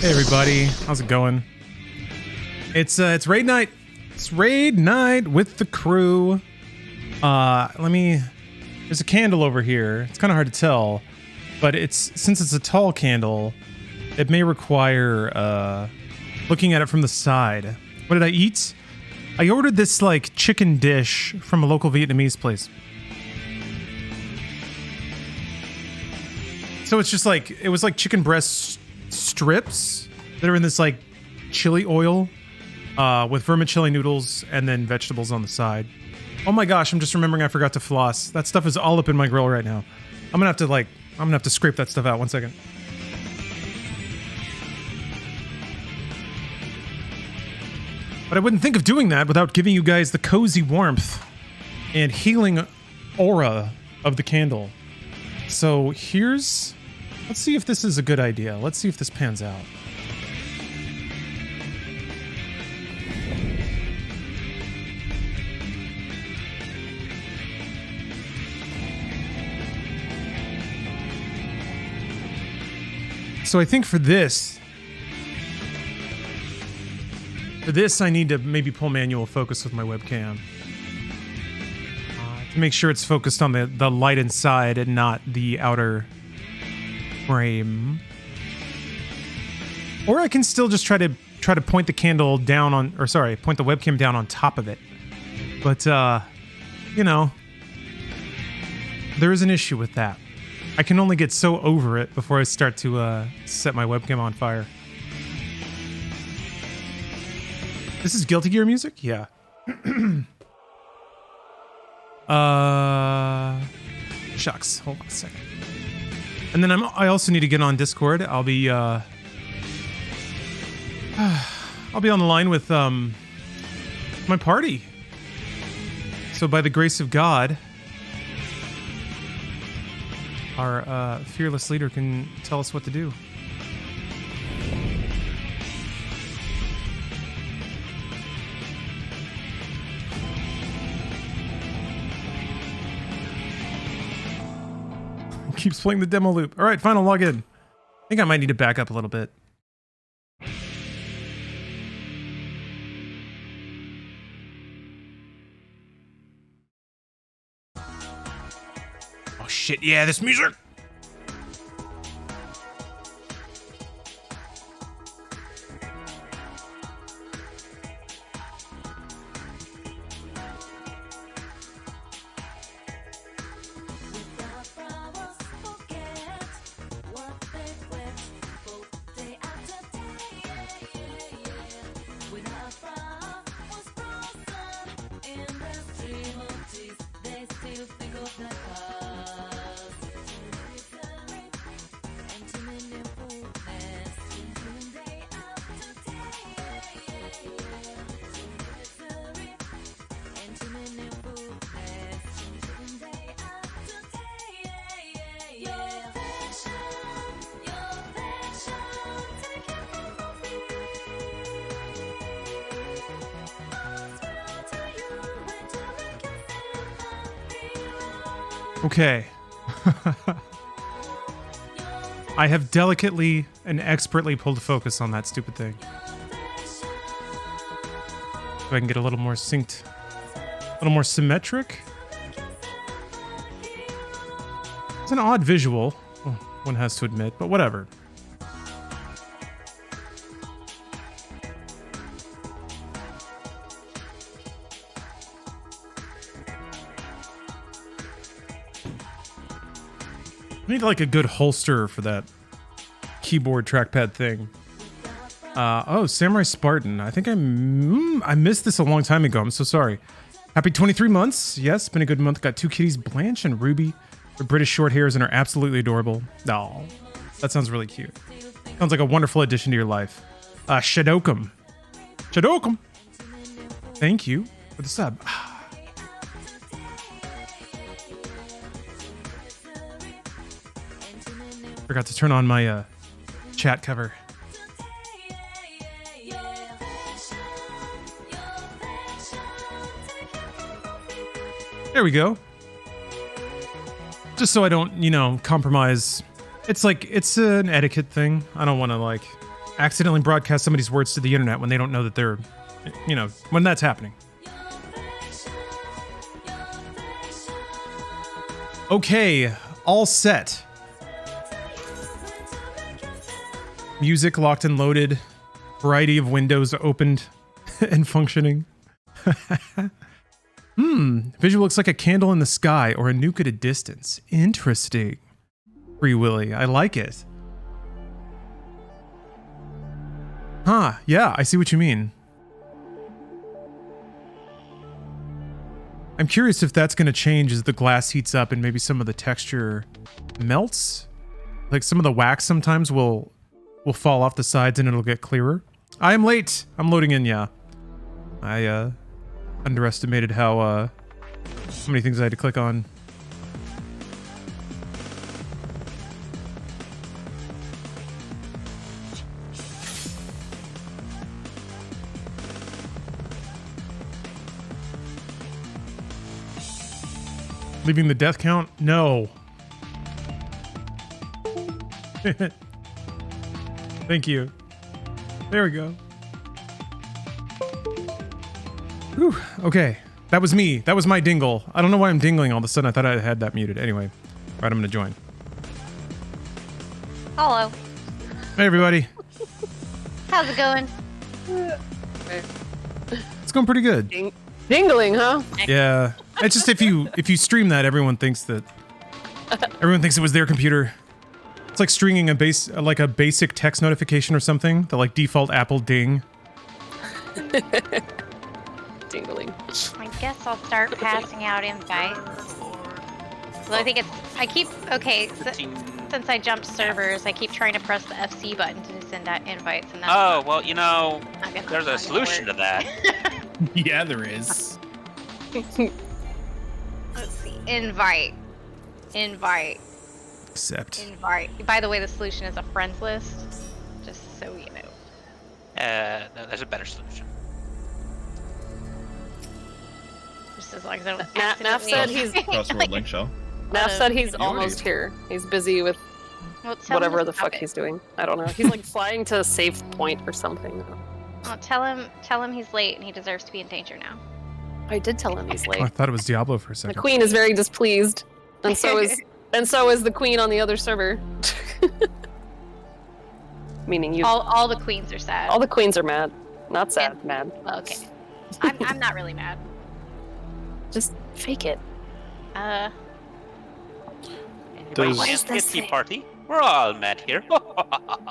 Hey everybody, how's it going? It's raid night. It's raid night with the crew. There's a candle over here. It's kind of hard to tell, but since it's a tall candle, it may require looking at it from the side. What did I eat? I ordered this like chicken dish from a local Vietnamese place. So it's just like, it was like chicken breast strips that are in this like chili oil with vermicelli noodles and then vegetables on the side. Oh my gosh, I'm just remembering I forgot to floss. That stuff is all up in my grill right now. I'm gonna have to scrape that stuff out. 1 second. But I wouldn't think of doing that without giving you guys the cozy warmth and healing aura of the candle. So let's see if this is a good idea. Let's see if this pans out. So I think for this I need to maybe pull manual focus with my webcam to make sure it's focused on the light inside and not the outer frame. Or I can still just try to point the candle down on, or sorry, point the webcam down on top of it. But you know, there is an issue with that. I can only get so over it before I start to set my webcam on fire. This is Guilty Gear music? Yeah. Shucks. Hold on a second. And then I also need to get on Discord. I'll be on the line with my party. So by the grace of God, our fearless leader can tell us what to do. Keeps playing the demo loop. All right, final login. I think I might need to back up a little bit. Oh shit, yeah, this music. Okay. I have delicately and expertly pulled focus on that stupid thing. So I can get a little more synced, a little more symmetric. It's an odd visual, one has to admit, but whatever. I need like a good holster for that keyboard trackpad thing. Oh, Samurai Spartan. I think I missed this a long time ago. I'm so sorry. Happy 23 months. Yes, been a good month. Got two kitties, Blanche and Ruby. They're British short hairs and are absolutely adorable. Oh, that sounds really cute. Sounds like a wonderful addition to your life. Shadokum. Shadokum. Thank you for the sub. Forgot to turn on my chat cover. There we go. Just so I don't, compromise. It's like, it's an etiquette thing. I don't want to accidentally broadcast somebody's words to the internet when they don't know that they're, when that's happening. Okay, all set. Music locked and loaded. Variety of windows opened and functioning. Visual looks like a candle in the sky or a nuke at a distance. Interesting. Free Willy, I like it. Huh, yeah, I see what you mean. I'm curious if that's going to change as the glass heats up and maybe some of the texture melts. Like some of the wax sometimes will fall off the sides and it'll get clearer. I am late. I'm loading in, yeah. I underestimated how many things I had to click on. Leaving the death count? No. Thank you. There we go. Whew, okay. That was me. That was my dingle. I don't know why I'm dingling all of a sudden. I thought I had that muted. Anyway. All right, I'm going to join. Hello. Hey, everybody. How's it going? It's going pretty good. Dingling, huh? Yeah. It's just if you stream that, everyone thinks it was their computer. It's like stringing a basic text notification or something. The like default Apple ding. Dingling. I guess I'll start passing out invites. Well, since I jumped servers, I keep trying to press the FC button to send out invites, and that's there's a solution to that. Yeah, there is. Let's see. Invite. Accept. By the way, the solution is a friends list, just so you know. No, there's a better solution. Just as long as I don't Naf said he's Crossword link shell. Naf said he's almost here. He's busy with whatever the fuck he's doing. I don't know. He's like flying to a safe point or something. Well, tell him he's late and he deserves to be in danger now. I did tell him he's late. Oh, I thought it was Diablo for a The second. queen is very displeased, and so is the queen on the other server. Meaning you. All the queens are sad. All the queens are mad. Not sad, mad. Okay. I'm not really mad. Just fake it. Does Tea party? We're all mad here.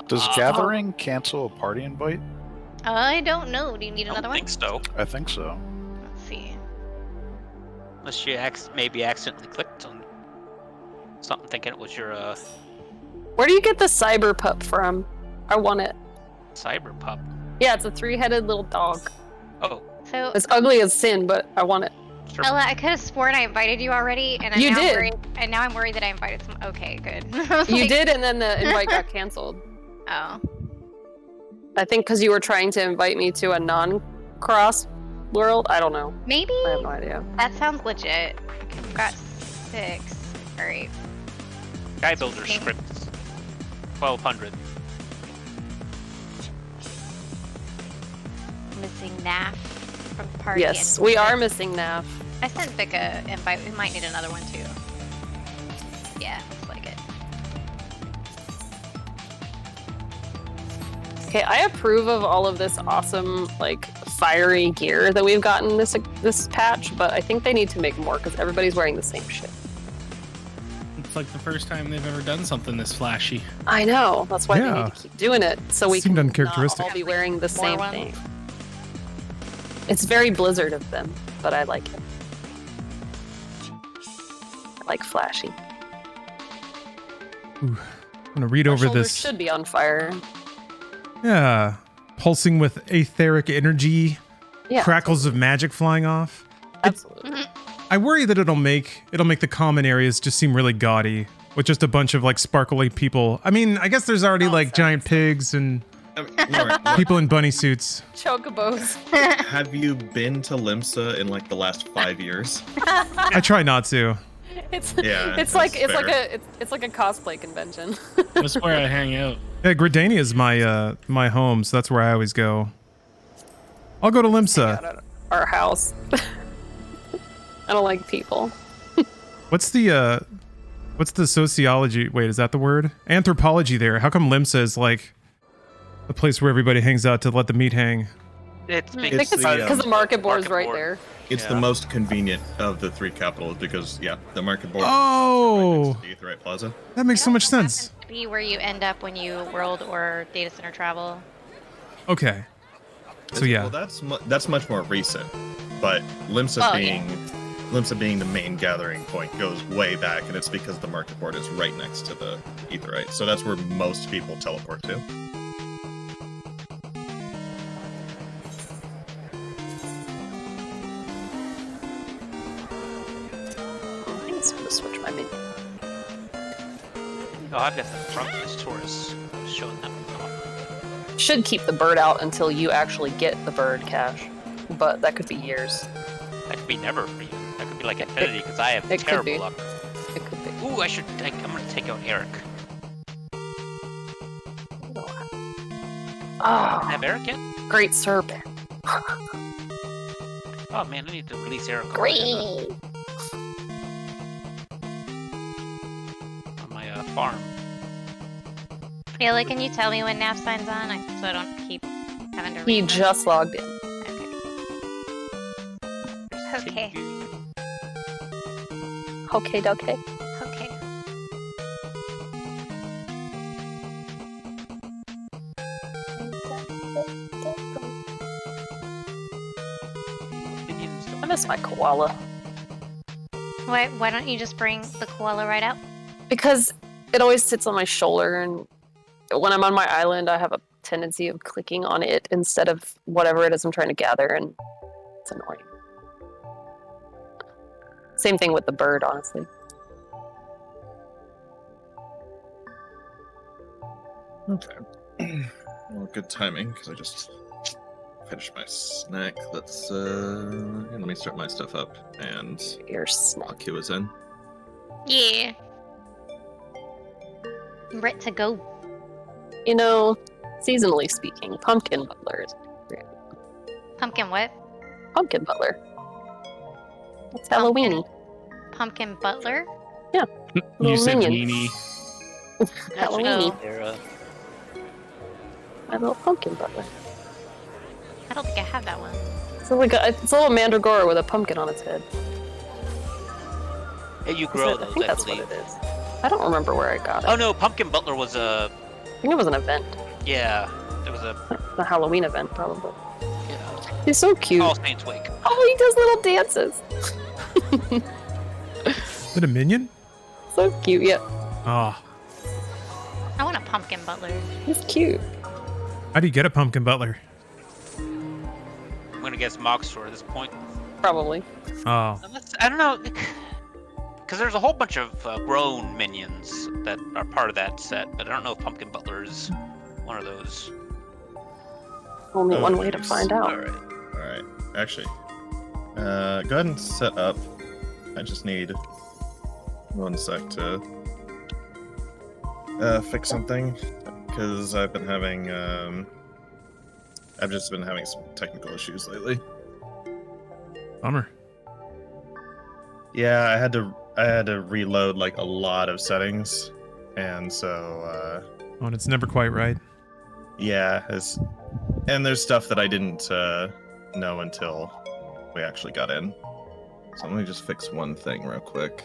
does gathering cancel a party invite? I don't know. Do you need another I one? think so. I think so. Let's see. Unless you maybe accidentally clicked on something thinking it was your Where do you get the cyber pup from? I want it. cyber pup. Yeah, it's a 3-headed little dog. Oh, So, It's ugly as sin, but I want it. sure. Ella, I could have sworn I invited you already, and You did. Now I'm worried that I invited some. Okay, good. You did, and then the invite got canceled. Oh. I think because you were trying to invite me to a non-cross world. I don't know. Maybe? I have no idea. That sounds legit. Okay, we've got 6. Alright. Guy builder script 1200. Missing Naf from the party. Yes, and we are missing Nav. I sent Vic a invite. We might need another one too. Yeah, looks like it. Okay, I approve of all of this awesome, like, fiery gear that we've gotten this patch, but I think they need to make more because everybody's wearing the same shit. It's like the first time they've ever done something this flashy. I know. That's why they Yeah. need to keep doing it, so we Seemed can uncharacteristic. not all be wearing the More same ones. thing. It's very Blizzard of them, but I like it. I like flashy. Ooh, I'm gonna read Our over shoulders this. should be on fire. Yeah, pulsing with etheric energy, Yeah, crackles of magic flying off. absolutely. I worry that it'll make the common areas just seem really gaudy with just a bunch of like sparkly people. I mean, I guess there's already like giant pigs and Lauren, people in bunny suits. Chocobos. have you been to Limsa in like the last 5 years? I try not to. It's Yeah, it's like a cosplay convention. That's where I hang out. Yeah, Gridania is my home, so that's where I always go. I'll go to Limsa. Hang out at our house. I don't like people. What's the sociology? Wait, is that the word? Anthropology there. How come Limsa is like the place where everybody hangs out to let the meat hang? It's It's Because the, the market board is right board. there. It's the most convenient of the three capitals because, yeah, the market board Oh. is right next to the Aetherite Plaza. That makes so much It also sense. happens to be where you end up when you world or data center travel. Okay. So yeah. Well, that's much more recent, but Limsa being the main gathering point goes way back, and it's because the market board is right next to the Aetherite. So that's where most people teleport to. I just want to switch my menu. Oh, I've got the front of this Taurus. I was showing that one off. Should keep the bird out until you actually get the bird cache, but that could be years. That could be never for you. That could be like infinity because I have it could terrible be. luck. It could be. Ooh, I'm gonna take out Eric. Oh, Have Eric yet? great serpent. Oh man, I need to release Eric. Great. On my farm. Ayla, can you tell me when NAF signs on, so I don't keep having to He read them? just logged in. Okay. Okay, okay. Okay. I miss my koala. Why don't you just bring the koala right out? Because it always sits on my shoulder, and when I'm on my island, I have a tendency of clicking on it instead of whatever it is I'm trying to gather, and it's annoying. Same thing with the bird, honestly. Okay. Well, good timing because I just finished my snack. Let me start my stuff up, and Your snack. Aki was in. Yeah. Ready to go. You know, seasonally speaking, pumpkin butler is great. Pumpkin what? Pumpkin butler. It's Halloweeny. Pumpkin butler? You Little said minion. weenie. Halloweeny. They're, My little pumpkin butler. I don't think I have that one. It's a little mandragora with a pumpkin on its head. yeah, you grow I those, think I that's believe. what it is. I don't remember where I got it. Oh no, Pumpkin Butler was a. I think it was an event. Yeah, it was a. The Halloween event, probably. Yeah, He's so cute. All Saints Wake. Oh, he does little dances. Is it a minion? So cute, yeah. Oh. I want a pumpkin butler. He's cute. How do you get a pumpkin butler? I'm gonna guess Moxtor at this point. Probably. Oh. Unless, I don't know, because there's a whole bunch of grown minions that are part of that set, but I don't know if Pumpkin Butler is one of those. Only Oh, one way to jeez. find out. All right. Actually, go ahead and set up. I just need 1 sec to fix something because I've just been having some technical issues lately. Bummer. Yeah, I had to reload like a lot of settings, and so Oh, and it's never quite right. yeah, and there's stuff that I didn't know until we actually got in. So let me just fix one thing real quick.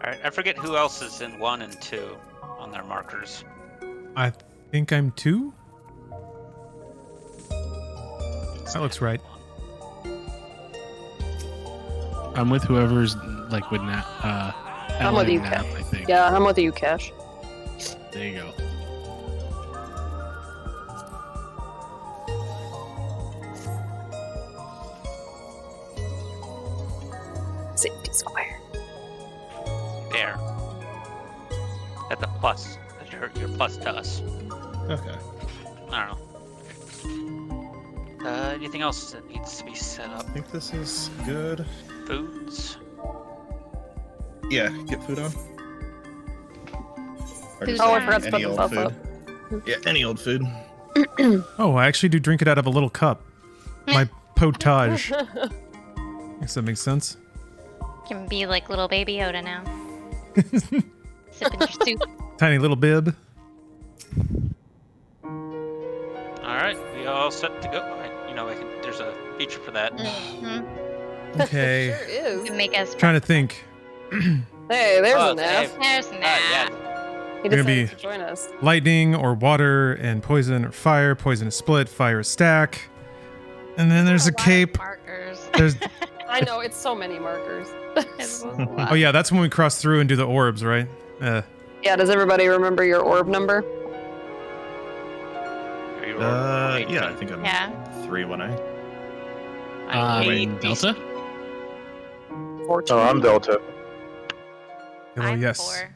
Alright, I forget who else is in 1 and 2 on their markers. I think I'm 2. That looks right. I'm with whoever's like with Nat. I'm with Ellen you, Nat, Kat. I think. Yeah, I'm with you, Cash. There you go. Safety square. There. At the plus. That's your plus to us. Okay. I don't know. Anything else that needs to be set up? I think this is good. Foods? Yeah, get food on. Or Food just, Oh, I on. forgot to put any the old buff up. food. Yeah, any old food. Oh, I actually do drink it out of a little cup. My potage. Guess that makes sense. Can be like little baby Yoda now. Sipping your soup. Tiny little bib. All right, we all set to go. There's a feature for that. Mm-hmm. Okay. Sure is. Can make us. Trying to think. Hey, there's Oh, a nap. There's Nat. Yeah. He Gonna decided be- to join us. Lightning or water and poison or fire. Poison is split. Fire is stack. And then there's a lot of cape. Markers. There's. I know, it's so many markers. It's a lot. Oh yeah, that's when we cross through and do the orbs, right? Yeah, does everybody remember your orb number? Are you Yeah, I think I'm Yeah. 3 when I. Wait, Delta? 14. Oh, I'm Delta. Oh I'm yes. 4.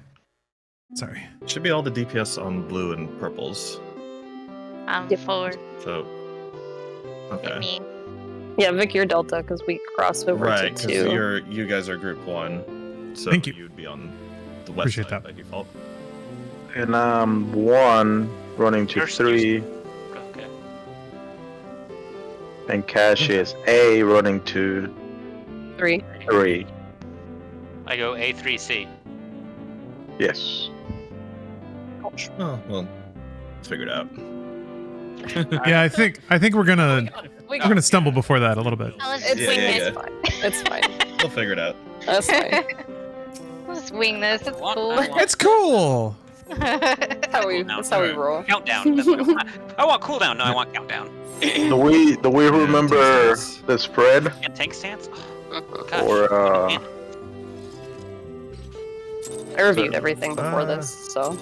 Sorry. Should be all the DPS on blue and purples. I'm Yep. 4. So. Hit Okay. me. Yeah, Vic, you're Delta because we crossed over Right, to because 2. you guys are group 1. So Thank you. you'd be on the west Appreciate side that. by default. And I'm 1 running to Yours- 3, Okay. and Cash is A running to 3. 3. I go A3C. Yes. Oh well, let's figure it out. Yeah, I think we're gonna We we're gonna stumble before that a little bit. Now let's It's, just wing yeah, this. yeah. fine. It's fine. We'll figure it out. That's fine. Let's wing this. It's cool. It's cool. That's how we, that's how we roll. Countdown. That's what I want. I want cooldown. No, I want countdown. Do we remember Takes the spread? And tank stance? Mhm. Gosh. Or, Man. I reviewed everything before this, so.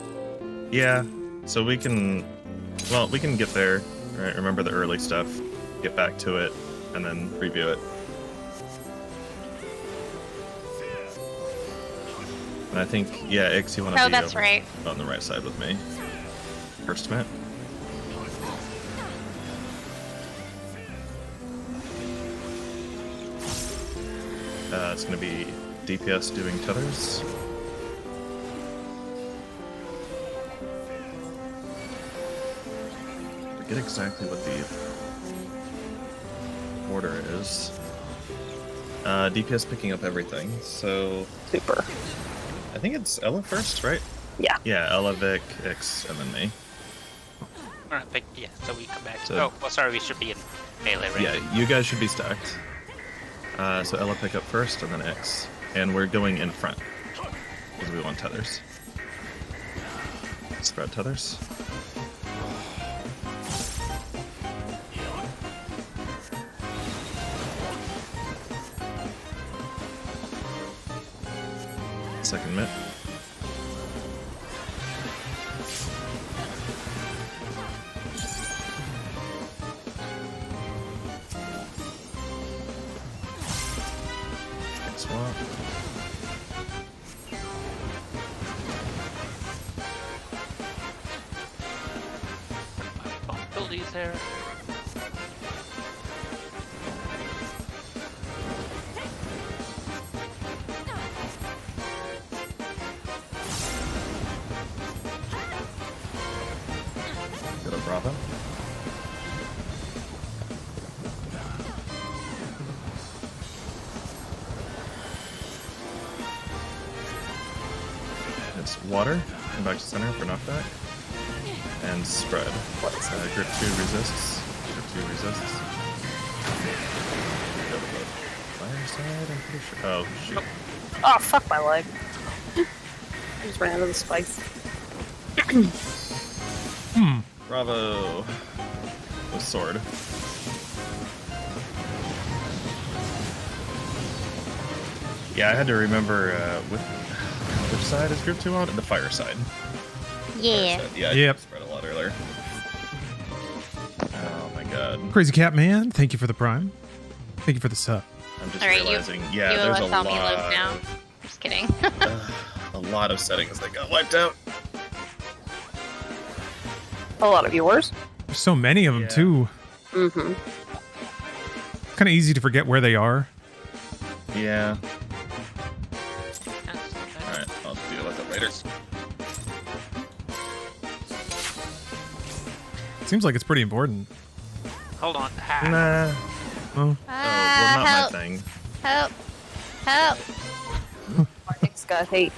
Yeah, so we can get there. Right, remember the early stuff, get back to it, and then review it. And I think, yeah, Ix, you want to Oh, be that's over right. on the right side with me. First minute. It's going to be DPS doing tethers. Forget exactly what the order is. DPS picking up everything, so Super. I think it's Ella first, right? Yeah. Yeah, Ella, Vic, Ix, and then me. Alright, but yeah, so we come back. So- Oh, well, sorry, we should be in melee, right? Yeah, you guys should be stacked. So Ella pick up first, and then X. And we're going in front, because we want tethers. Spread tethers. Second mitt. Swap. Abilities there. Go to Bravo. It's water, come back to center for knockback, and spread. Grip 2 resists. Grip 2 resists. Go to the fire side, I'm pretty sure. Oh, shoot. Oh, fuck my leg. I just ran into the spikes. Bravo. The sword. Yeah, I had to remember which side is Grip 2 on? The fire side. Yeah. Fire side. Yeah, I Yep. spread a lot earlier. Oh my god. Crazy Cat Man, thank you for the prime. Thank you for the sub. I'm just Alright, realizing, yeah, you there's a tell me live lot, now. Just kidding. a lot of settings that got wiped out. A lot of yours. There's so many of them Yeah. too. Mm-hmm. Kind of easy to forget where they are. Yeah. Raider. Seems like it's pretty important. Hold on. Nah. Oh, well, not help. my thing. Help! Help! Mark's got hate.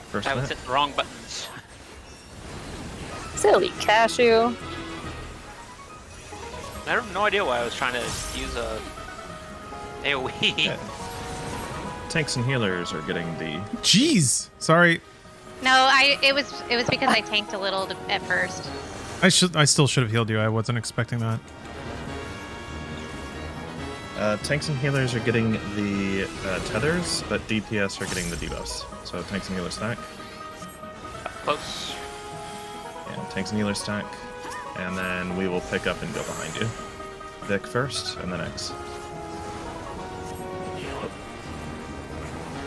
First I was net. hitting the wrong buttons. Silly cashew. I have no idea why I was trying to use a AoE. Okay. Tanks and healers are getting the. jeez. Sorry. No, it was because I tanked a little at first. I still should have healed you. I wasn't expecting that. Tanks and healers are getting the tethers, but DPS are getting the debuffs. So tanks and healers stack. Close. And tanks and healers stack. And then we will pick up and go behind you. Vic first, and then X.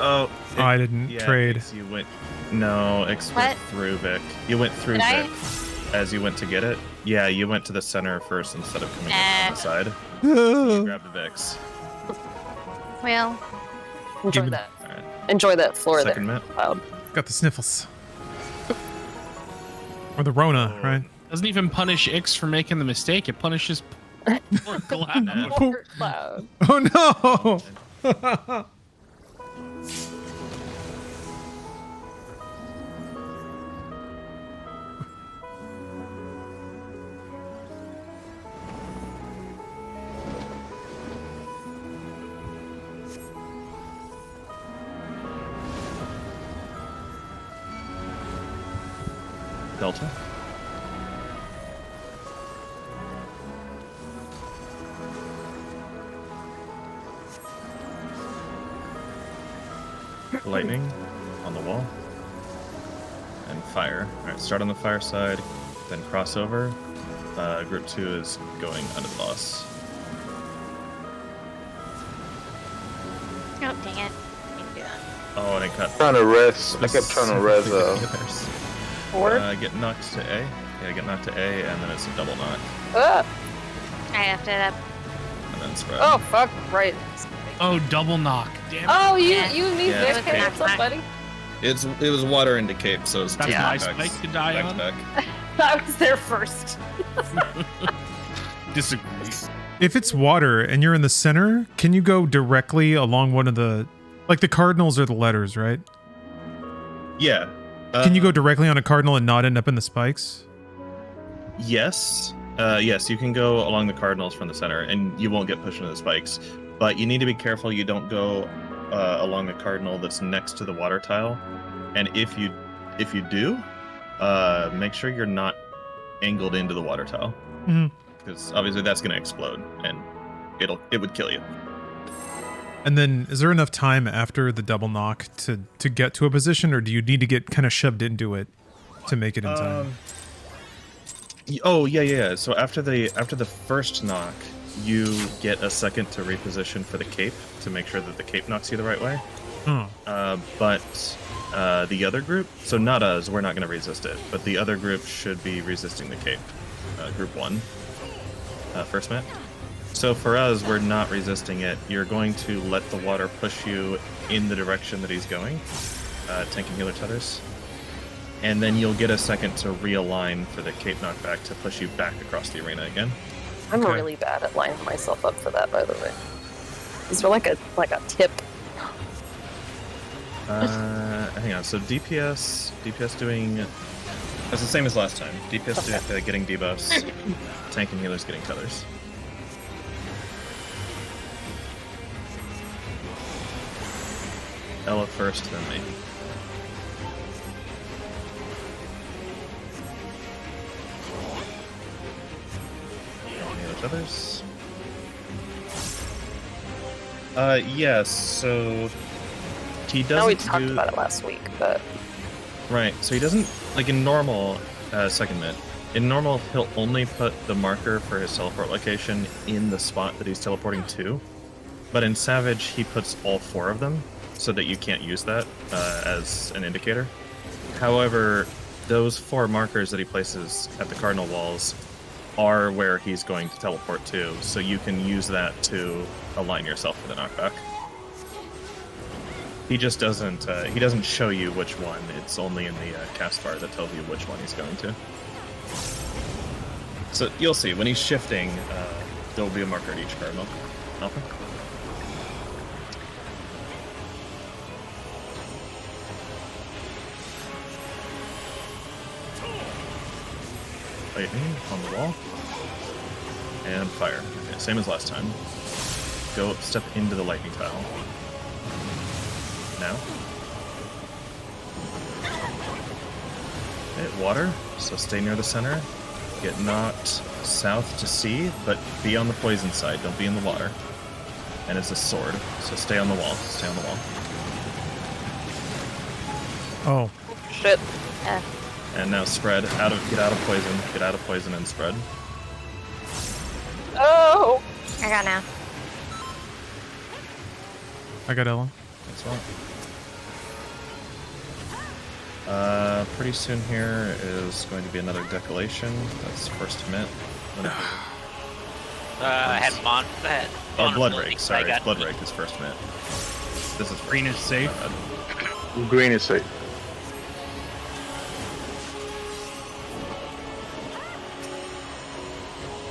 Oh, I didn't trade. X, you went. No, X What? went through Vic. You went through Did Vic as you went to get it. Yeah, you went to the center first instead of coming in on the side. Oh, Grab the Vix. Well, Enjoy me- that. All right. Enjoy that floor Second there, map. Cloud. got the sniffles. Or the Rona, right? Doesn't even punish Ix for making the mistake. It punishes poor Cloud. Poor Cloud. Oh no! Delta. Lightning on the wall. And fire. Alright, start on the fire side, then cross over. Group 2 is going under the boss. oh dang it! Didn't do that. Oh, and it cut. Trying to res. I kept trying to res. Forward. Get knocked to A. Yeah, get knocked to A, and then it's a double knock. Ah! I effed it up. And then spread. Oh fuck! Right. Oh, double knock. Damn it. Oh, you Yeah. and me, Yeah, Vic. it's Hey, okay. what's up, buddy? It was water into Cape, so it's That's two my backs, spike to die back on. to back. I was there first. Disagree. If it's water and you're in the center, can you go directly along one of the, like the cardinals or the letters, right? Yeah. Can you go directly on a cardinal and not end up in the spikes? Yes. Yes, you can go along the cardinals from the center, and you won't get pushed into the spikes. But you need to be careful you don't go along the cardinal that's next to the water tile. And if you do, make sure you're not angled into the water tile, Mhm. because obviously that's going to explode, and it would kill you. And then, is there enough time after the double knock to get to a position, or do you need to get kind of shoved into it to make it in time? Oh yeah. So after the first knock, you get a second to reposition for the cape to make sure that the cape knocks you the right way. Oh, But the other group, so not us, we're not going to resist it, but the other group should be resisting the cape. Group 1, first map. So for us, we're not resisting it. You're going to let the water push you in the direction that he's going, tank and healer tethers. And then you'll get a second to realign for the cape knockback to push you back across the arena again. I'm Okay. really bad at lining myself up for that, by the way. Is there like a tip? Hang on. So DPS doing. It's the same as last time. DPS getting debuffs. Tank and healers getting tethers. Ella first, then me. Healer tethers. Yes. So he doesn't. I know we talked about it last week, but Right, so he doesn't, like in normal, second mid, in normal he'll only put the marker for his teleport location in the spot that he's teleporting to, but in Savage he puts all 4 of them, so that you can't use that as an indicator. However, those 4 markers that he places at the cardinal walls are where he's going to teleport to, so you can use that to align yourself for the knockback. He just doesn't. He doesn't show you which one. It's only in the cast bar that tells you which one he's going to. So you'll see when he's shifting. There will be a marker at each card. Alpha. Lightning on the wall. And fire. Okay, same as last time. Step into the lightning tile. Now. Okay, water. So stay near the center. Get knocked south to sea, but be on the poison side. Don't be in the water. And it's a sword. So stay on the wall. Stay on the wall. Oh. Shit. And now spread. Get out of poison. Get out of poison and spread. Oh! I got now. I got Ella. That's well. Pretty soon here is going to be another decolation. That's first hit. I had Mon. Oh, Blood Rake. Sorry, Blood Rake is first hit. This is Green is safe. Green is safe.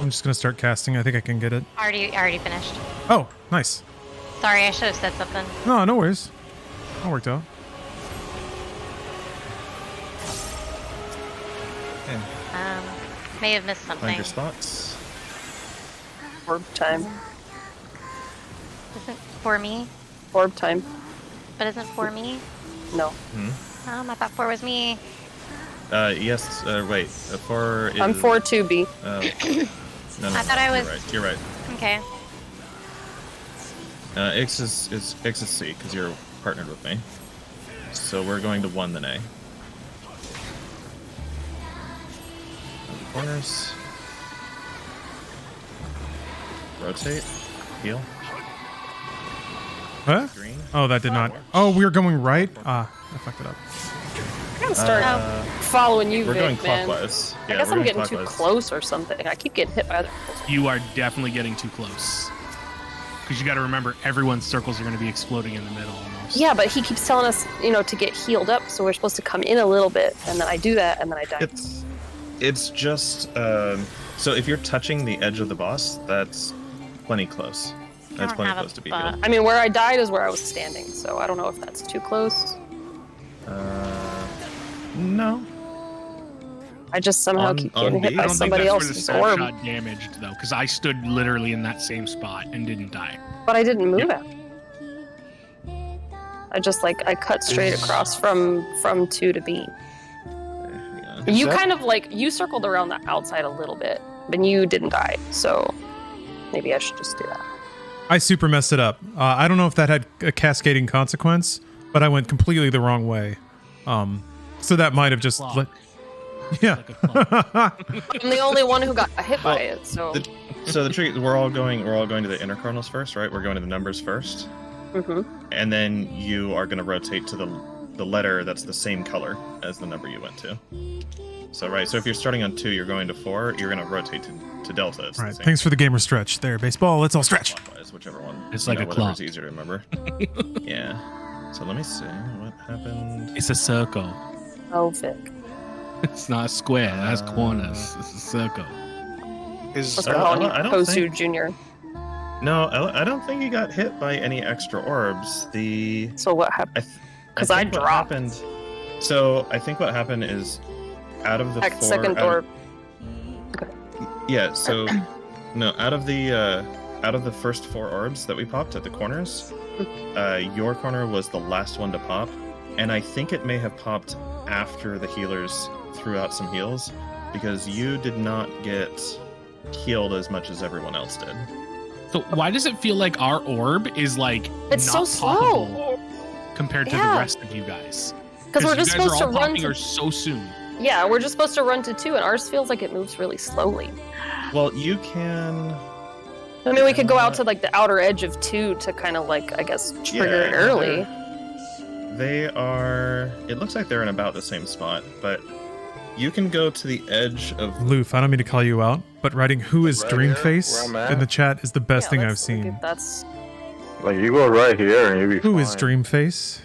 I'm just gonna start casting. I think I can get it. Already finished. Oh, nice. Sorry, I should have said something. No, no worries. That worked out. Okay. May have missed Find something. your spots. Orb time. Isn't for me, Orb time. but isn't for me. No. I thought 4 was me. Yes. Wait. 4 is. I'm 4 2B. No. I thought I was- You're right. Okay. X is C because you're partnered with me. So we're going to 1 then A. Corners. Rotate. Heal. Huh? Green. Oh, that did not. Oh, we were going right? I fucked it up. I'm gonna start following you, We're Vic, going man. clockwise. I Yeah, guess we're I'm going getting too clockwise. close or something. I keep getting hit by other people. You are definitely getting too close. Because you got to remember, everyone's circles are going to be exploding in the middle almost. Yeah, but he keeps telling us, to get healed up, so we're supposed to come in a little bit, and then I do that, and then I die. It's just so if you're touching the edge of the boss, that's plenty close. That's don't plenty have a close to be butt. healed. I mean, where I died is where I was standing, so I don't know if that's too close. No. I just somehow On- keep on getting hit B? by I don't think somebody that's where the else's snapshot orb, damaged, though, because I stood literally in that same spot and didn't die. but I didn't move it. I just I cut straight across from 2 to B. Yeah. You kind of you circled around the outside a little bit, but you didn't die, so maybe I should just do that. I super messed it up. I don't know if that had a cascading consequence, but I went completely the wrong way. So that might have just Clock. yeah. Like a clock. I'm the only one who got hit by it, so. So the trick is we're all going to the inner kernels first, right? We're going to the numbers first. And then you are going to rotate to the letter that's the same color as the number you went to. So so if you're starting on 2, you're going to 4, you're going to rotate to delta. It's All the right. same. Thanks for the gamer stretch there, baseball. Let's all stretch. Clockwise, whichever one. It's like a whatever's clock. easier to remember. Yeah. So let me see what happened. It's a circle. Oh, Vic. It's not a square. It has corners. It's a circle. Is What's I calling you don't- I don't Kosu think- Jr. No, I don't think you got hit by any extra orbs. So what happened? Because I think what dropped. happened. So I think what happened is out of the Like 4. second out orb. Yeah. So no, out of the first 4 orbs that we popped at the corners, your corner was the last one to pop, and I think it may have popped after the healers threw out some heals, because you did not get healed as much as everyone else did. So why does it feel like our orb is It's not so poppable slow. compared to Yeah. the rest of you guys? Because we're you just guys supposed are to all run popping to. or so soon. Yeah, we're just supposed to run to 2, and ours feels like it moves really slowly. Well, you can. I mean, we could go out to the outer edge of 2 to kind of I guess trigger it early. They are. It looks like they're in about the same spot, but you can go to the edge of. Loof, I don't mean to call you out, but writing "Who is Right here, Dreamface" where I'm at. in the chat is the best Yeah, thing I've let's look seen. at- That's Like you go right here and you'll be Who fine. is Dreamface?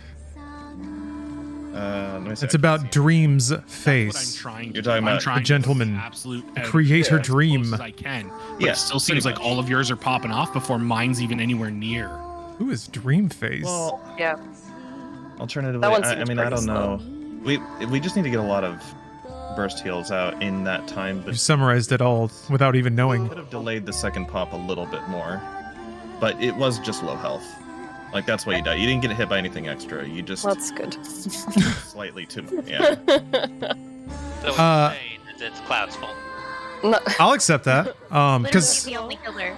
Let me see. It's about Dream's That's what I'm face. trying to You're do. talking I'm about trying the gentleman. to be absolute Create her as dream. close as I can. But Yeah, it still seems pretty like much. all of yours are popping off before mine's even anywhere near. Who is Dreamface? Well, Yeah. alternatively, That one I seems mean, I pretty don't know. We just need to get a lot of burst heals out in that time, You but summarized it all without even knowing. could have delayed the second pop a little bit more. But it was just low health. Like that's why you died. You didn't get hit by anything extra. You just That's good. slightly too much. Yeah. So what you're saying is it's Cloud's fault. No, I'll accept that. Literally Because the only killer.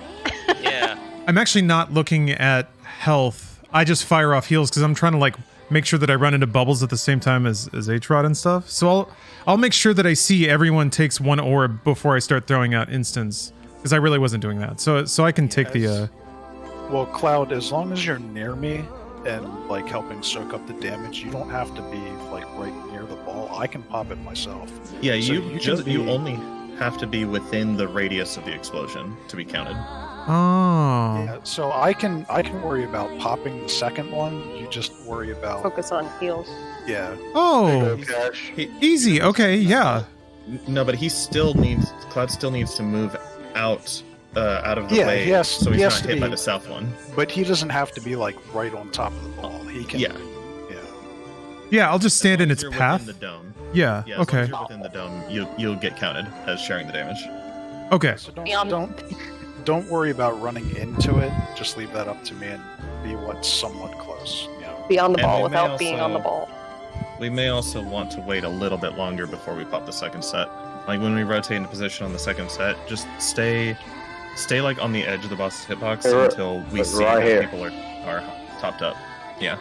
Yeah. I'm actually not looking at health. I just fire off heals because I'm trying to like make sure that I run into bubbles at the same time as H-Rod and stuff. So I'll make sure that I see everyone takes one orb before I start throwing out instants. Because I really wasn't doing that. So I can take the Well, Cloud, as long as you're near me and like helping soak up the damage, you don't have to be like right near the ball. I can pop it myself. Yeah, So you you just can you be- only have to be within the radius of the explosion to be counted. Oh. Yeah, so I can worry about popping the second one. You just worry about focus on heals. yeah. Oh. Cash. Easy. Okay, yeah. No, but Cloud still needs to move out of the Yeah, way, he has- so he he's has not to hit by be- the south one. But he doesn't have to be like right on top of the ball. He can. Yeah. Yeah. Yeah, I'll just stand As in long as its you're path. within the dome. Yeah, Yeah, as long okay. as you're within the dome, you'll get counted as sharing the damage. Okay. So Beyond- don't worry about running into it. Just leave that up to me and be what's somewhat close. You know. Be on the And ball we may without being on the also- ball. We may also want to wait a little bit longer before we pop the second set. Like when we rotate into position on the second set, just stay like on the edge of the boss's hitbox Hey, until we like see right that here. people are topped up. Yeah.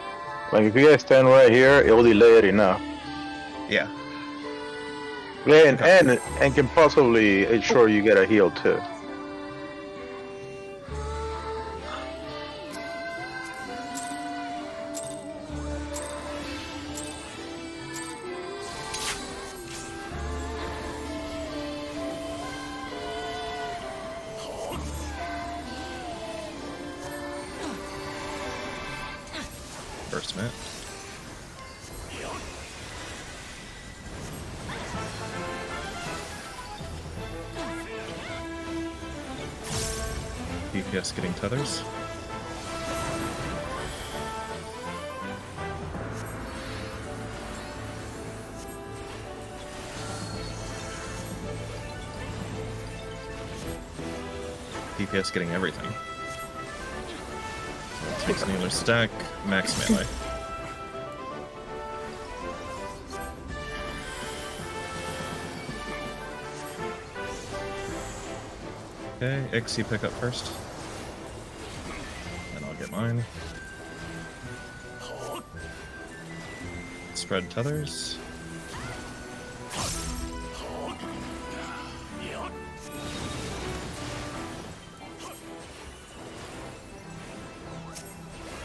Like if you guys stand right here, it will delay it enough. Yeah. Yeah, and can possibly ensure you get a heal too. First minute. DPS getting tethers. DPS getting everything. Takes another stack, max melee. Okay, X, you pick up first. And I'll get mine. Spread tethers.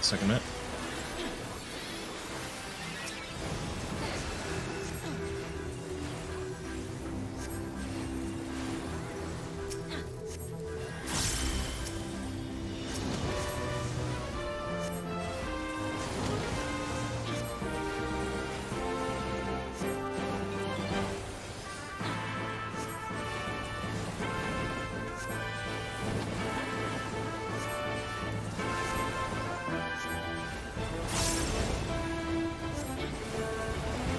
Second minute.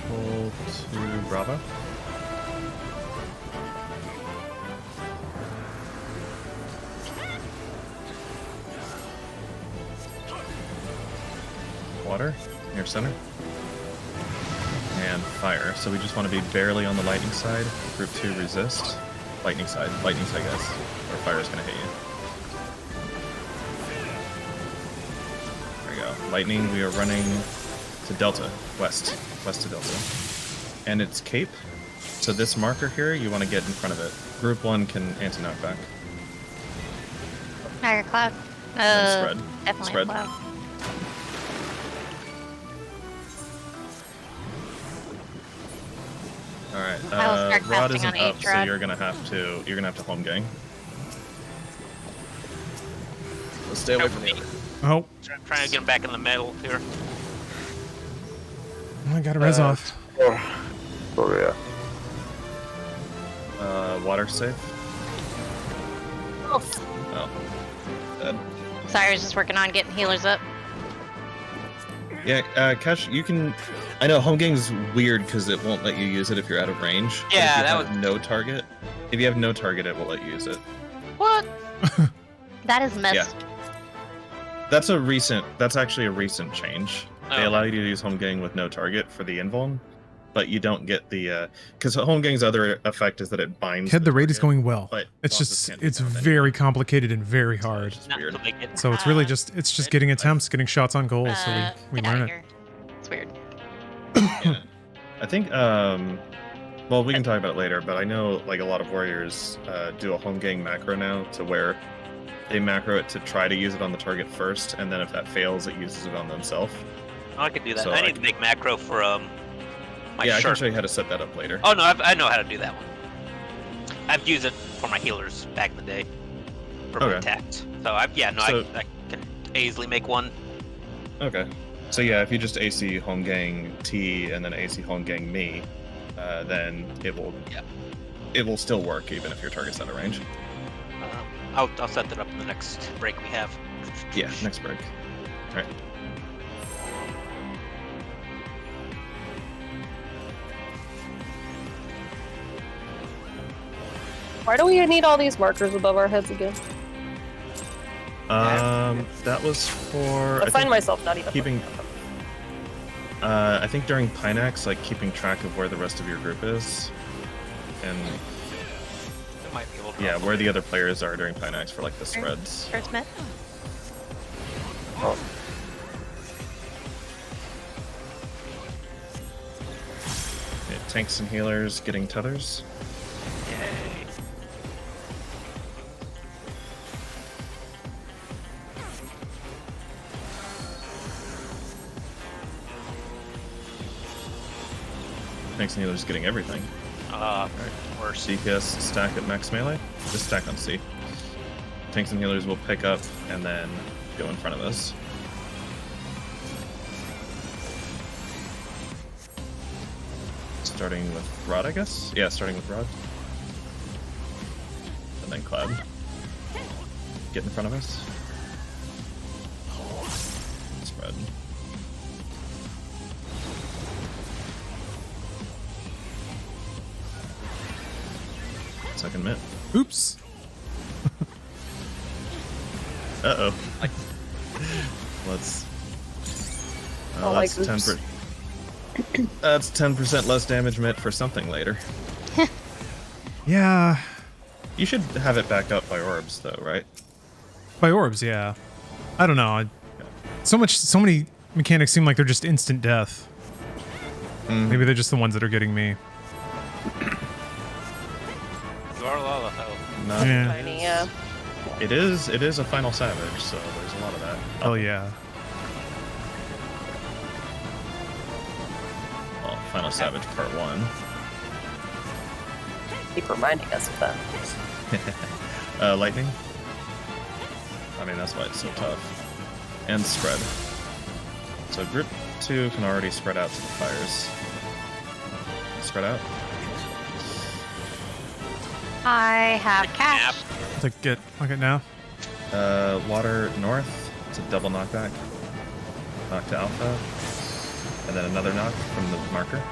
Pull to Bravo. Water, near center. And fire. So we just want to be barely on the lightning side. Group 2 resist. Lightning side, guys. Or fire's gonna hit you. There we go. Lightning, we are running to Delta, west to Delta. And it's Cape. So this marker here, you want to get in front of it. Group 1 can anti-knockback. Higher Cloud. Then spread. Definitely Spread. Cloud. Alright, I will start Rod casting isn't on up, so H-Rod. you're gonna have to home gang. So stay away from the other. Oh, Trying to get him back in the middle here. I got a res off. Oh yeah. Water safe. Oh, Oh. Dead. Sorry, I was just working on getting healers up. Yeah, Cash, you can. I know home gang's weird because it won't let you use it if you're out of range. But Yeah, if you that have no target. If you have no target, it will let you use it. What? That is messed. Yeah. That's actually a recent change. They Oh. allow you to use home gang with no target for the invuln, but you don't get the because home gang's other effect is that it binds. Ked, the raid is target, going well. but It's bosses just, can't be it's found very complicated and very hard. It's Not weird. until they get- So it's really just, it's just getting attempts, getting shots on goal, so we get out learn of it. here. It's weird. Yeah. I think well, we can talk about it later, but I know like a lot of warriors do a home gang macro now to where they macro it to try to use it on the target first, and then if that fails, it uses it on themselves. Oh, I can do that. So I I need to make macro for my Yeah, I can shirt. show you how to set that up later. Oh no, I know how to do that one. I've used it for my healers back in the day for my Okay. attacks. So So- I can easily make one. Okay. So yeah, if you just AC home gang T and then AC home gang me, then it will still work even if your target's out of range. I'll set that up in the next break we have. Yeah, next break. All right. why do we need all these markers above our heads again? That was for I find myself not even keeping. looking at them. I think during Pineax, like keeping track of where the rest of your group is, and It might be able to yeah, where the other players are during Pineax for like the spreads. First met. Yeah, tanks and healers getting tethers. Yay. Tanks and healers getting everything. Worse. DPS stack at max melee. Just stack on C. Tanks and healers will pick up and then go in front of us. Starting with Rod, I guess? Yeah, starting with Rod. And then Cloud. Get in front of us. Spread. Second mid. Oops. Uh-oh. Let's... Oh, that's like, 10%. That's 10% less damage mitt for something later. Yeah. You should have it backed up by orbs, though, right? By orbs, yeah. I don't know. So many mechanics seem like they're just instant death. Maybe they're just the ones that are getting me. You are a lot of health. No. Yeah. Tiny, yeah. It is a final savage, so there's a lot of that. Hell yeah. Well, final savage part 1. Keep reminding us of that. Lightning. I mean, that's why it's so tough. And spread. So group 2 can already spread out to the fires. Spread out. I have cash. Look at now. Water north. It's a double knockback. Knock to alpha. And then another knock from the marker.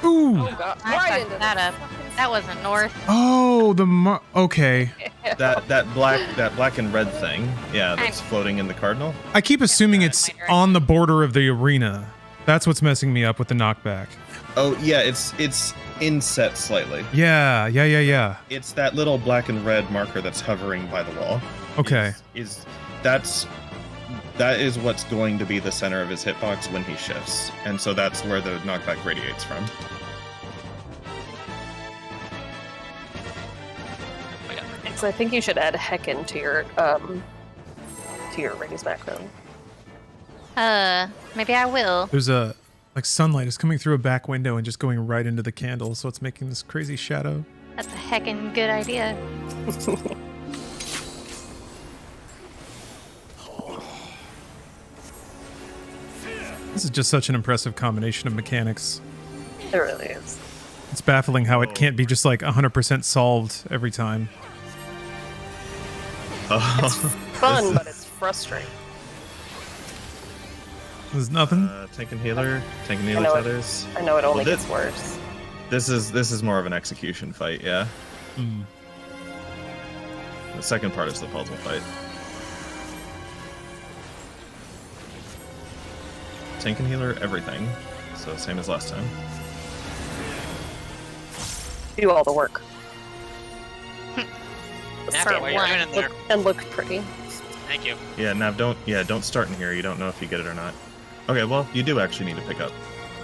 Ooh. Oh, God. I Right fucked into that the up. That wasn't north. Oh, okay. That black and red thing. Yeah, that's floating in the cardinal. I keep assuming it's on the border of the arena. That's what's messing me up with the knockback. Oh yeah, it's inset slightly. Yeah. It's that little black and red marker that's hovering by the wall. Okay. That is what's going to be the center of his hitbox when he shifts, and so that's where the knockback radiates from. So I think you should add Heckin to your raise macro. Maybe I will. There's sunlight is coming through a back window and just going right into the candle, so it's making this crazy shadow. That's a heckin' good idea. This is just such an impressive combination of mechanics. It really is. It's baffling how it can't be just like 100% solved every time. Fun, but it's frustrating. There's nothing. Tank and healer I each know other's. I know it only Well, gets worse. This is more of an execution fight, yeah. Mm. The second part is the puzzle fight. Tank and healer, everything. So same as last time. Do all the work. Start what you're doing in there. And look pretty. Thank you. Yeah, Nav, don't start in here. You don't know if you get it or not. Okay, well, you do actually need to pick up.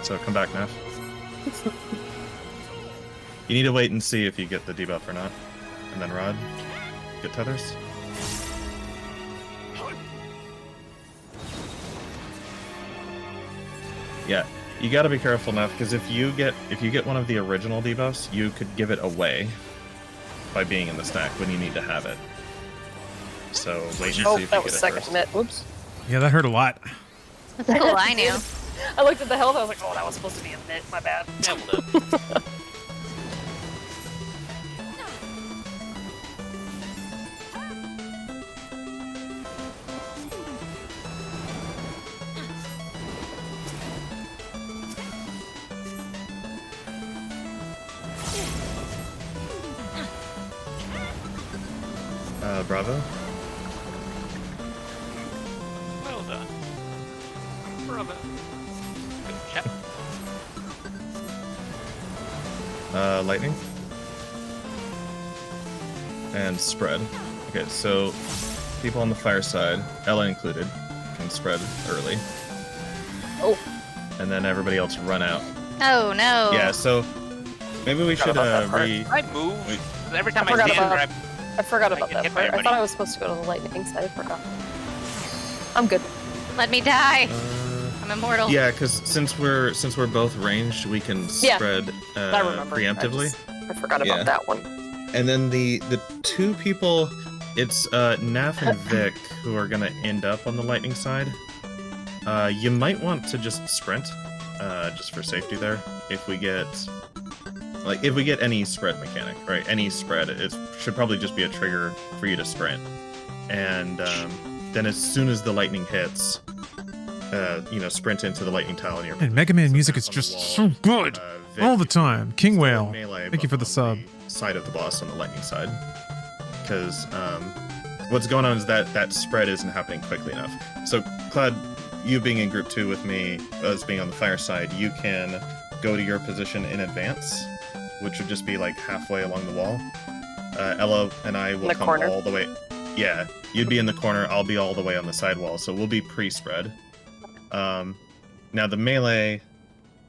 So come back, Nav. You need to wait and see if you get the debuff or not. And then Rod, get tethers. Yeah, you got to be careful, Nav, because if you get one of the original debuffs, you could give it away by being in the stack when you need to have it. So wait and Oh, see if that you was get it second first. net. Whoops. Yeah, that hurt a lot. That's all I knew. I looked at the health, I was like, oh, that was supposed to be a net. My bad. Yeah, we'll do. Bravo. Well done. Bravo. Good chap. Lightning. And spread. Okay, so people on the fire side, Ella included, can spread early. Oh. And then everybody else run out. Oh no. Yeah, so maybe we should about that part. I move. Every time I forgot stand, about- I forgot I about get that hit by part. I everybody. thought I was supposed to go to the lightning side. I forgot. I'm good. Let me die. I'm immortal. Yeah, because since we're both ranged, we can Yeah, spread I remember. preemptively. I forgot about Yeah. that one. And then the two people, it's Naf and Vic who are gonna end up on the lightning side. You might want to just sprint, just for safety there. If we get any spread mechanic, right? Any spread, it should probably just be a trigger for you to sprint. And then as soon as the lightning hits, sprint into the lightning tile in your. And Mega Man so music that's is on the just wall. so good. Vic, All the time. King Whale. melee, Thank you for the on sub. Side of the boss on the lightning side, because what's going on is that spread isn't happening quickly enough. So Cloud, you being in group 2 with me, us being on the fire side, you can go to your position in advance, which would just be like halfway along the wall. Ella and I will The come corner. all the way. Yeah, you'd be in the corner. I'll be all the way on the side wall, so we'll be pre-spread. Now the melee,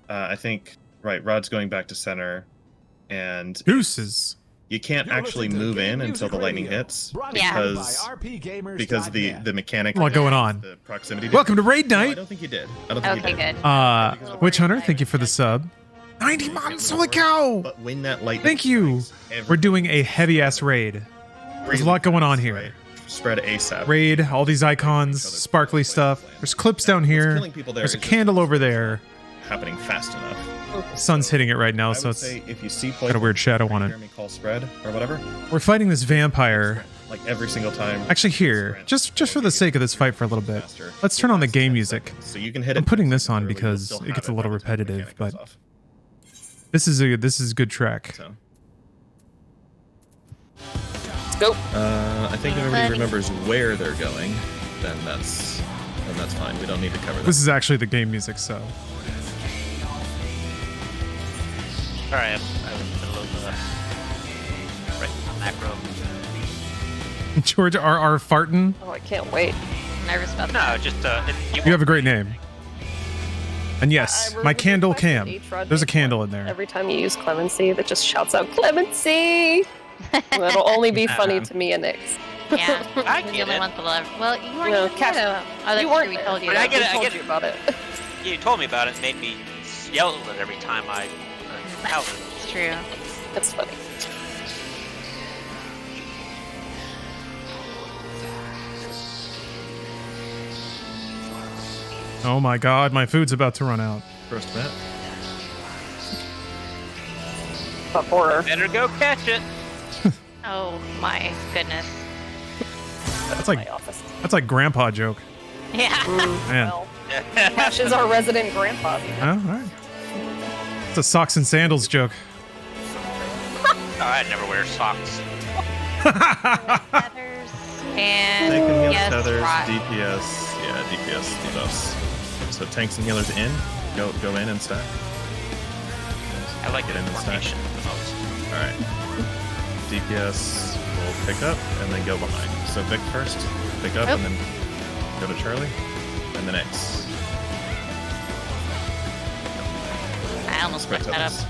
I think Rod's going back to center, and Deuces. you can't actually move in until the lightning hits because the mechanic. A lot going on. The proximity. Welcome to Raid No, I Night. don't think you did. I don't think Okay, you did. good. Witch Hunter, thank you for the sub. 90 months, holy cow! But when that lightning. Thank you. strikes, We're doing a heavy ass raid. There's a lot going on here. Right. Spread ASAP. Raid, all these icons, sparkly stuff. There's clips down here. Killing people there There's a is just candle over there. happening fast enough. Sun's hitting it right now, I so would it's say if you see got a weird shadow on it. hear me call spread or whatever. We're fighting this vampire. Like every single time. Actually, here, just for the sake of this fight for a little bit, faster. let's turn on the game music. So you can hit it. I'm putting this on early, because you'll still it gets have a little by the time the repetitive, mechanic goes but off. this is a good track. So. Let's go. I think if everybody remembers where they're going, then that's fine. We don't need to cover that. This is actually the game music, so. Alright, I was in the middle of right macro. George R.R. Farton, Oh, I can't wait. I'm nervous about No, that. just you have a great name. And yes, I my really candle respect cam. that each rod There's a makes candle one. in there. Every time you use clemency, that just shouts out clemency. Well, it'll only be funny to me and Nix. Yeah, I you're the get only it. one to love. Well, you weren't No, even Cash- there, though. Oh, that's you weren't true. We there. told you But I that. get it, We I told get you it. about it. you told me about it and made me yell at it every time I held it. It's true. That's funny. Oh my god, my food's about to run out. First bet. A horror. Better go catch it. Oh my goodness. That's like My office. that's like grandpa joke. Yeah. Man. Well, Cash is our resident grandpa. Oh, all right. It's a socks and sandals joke. Oh, I never wear socks. Feathers and Tank and heals, yes, feathers, rot. DPS. Yeah, DPS debuffs. So tanks and healers in. Go in and stack. I like Get the in and stack. formation the most. All right. DPS will pick up and then go behind. So Vic first, pick up Oh. and then go to Charlie, and then X. I almost Spread fucked that up. totals.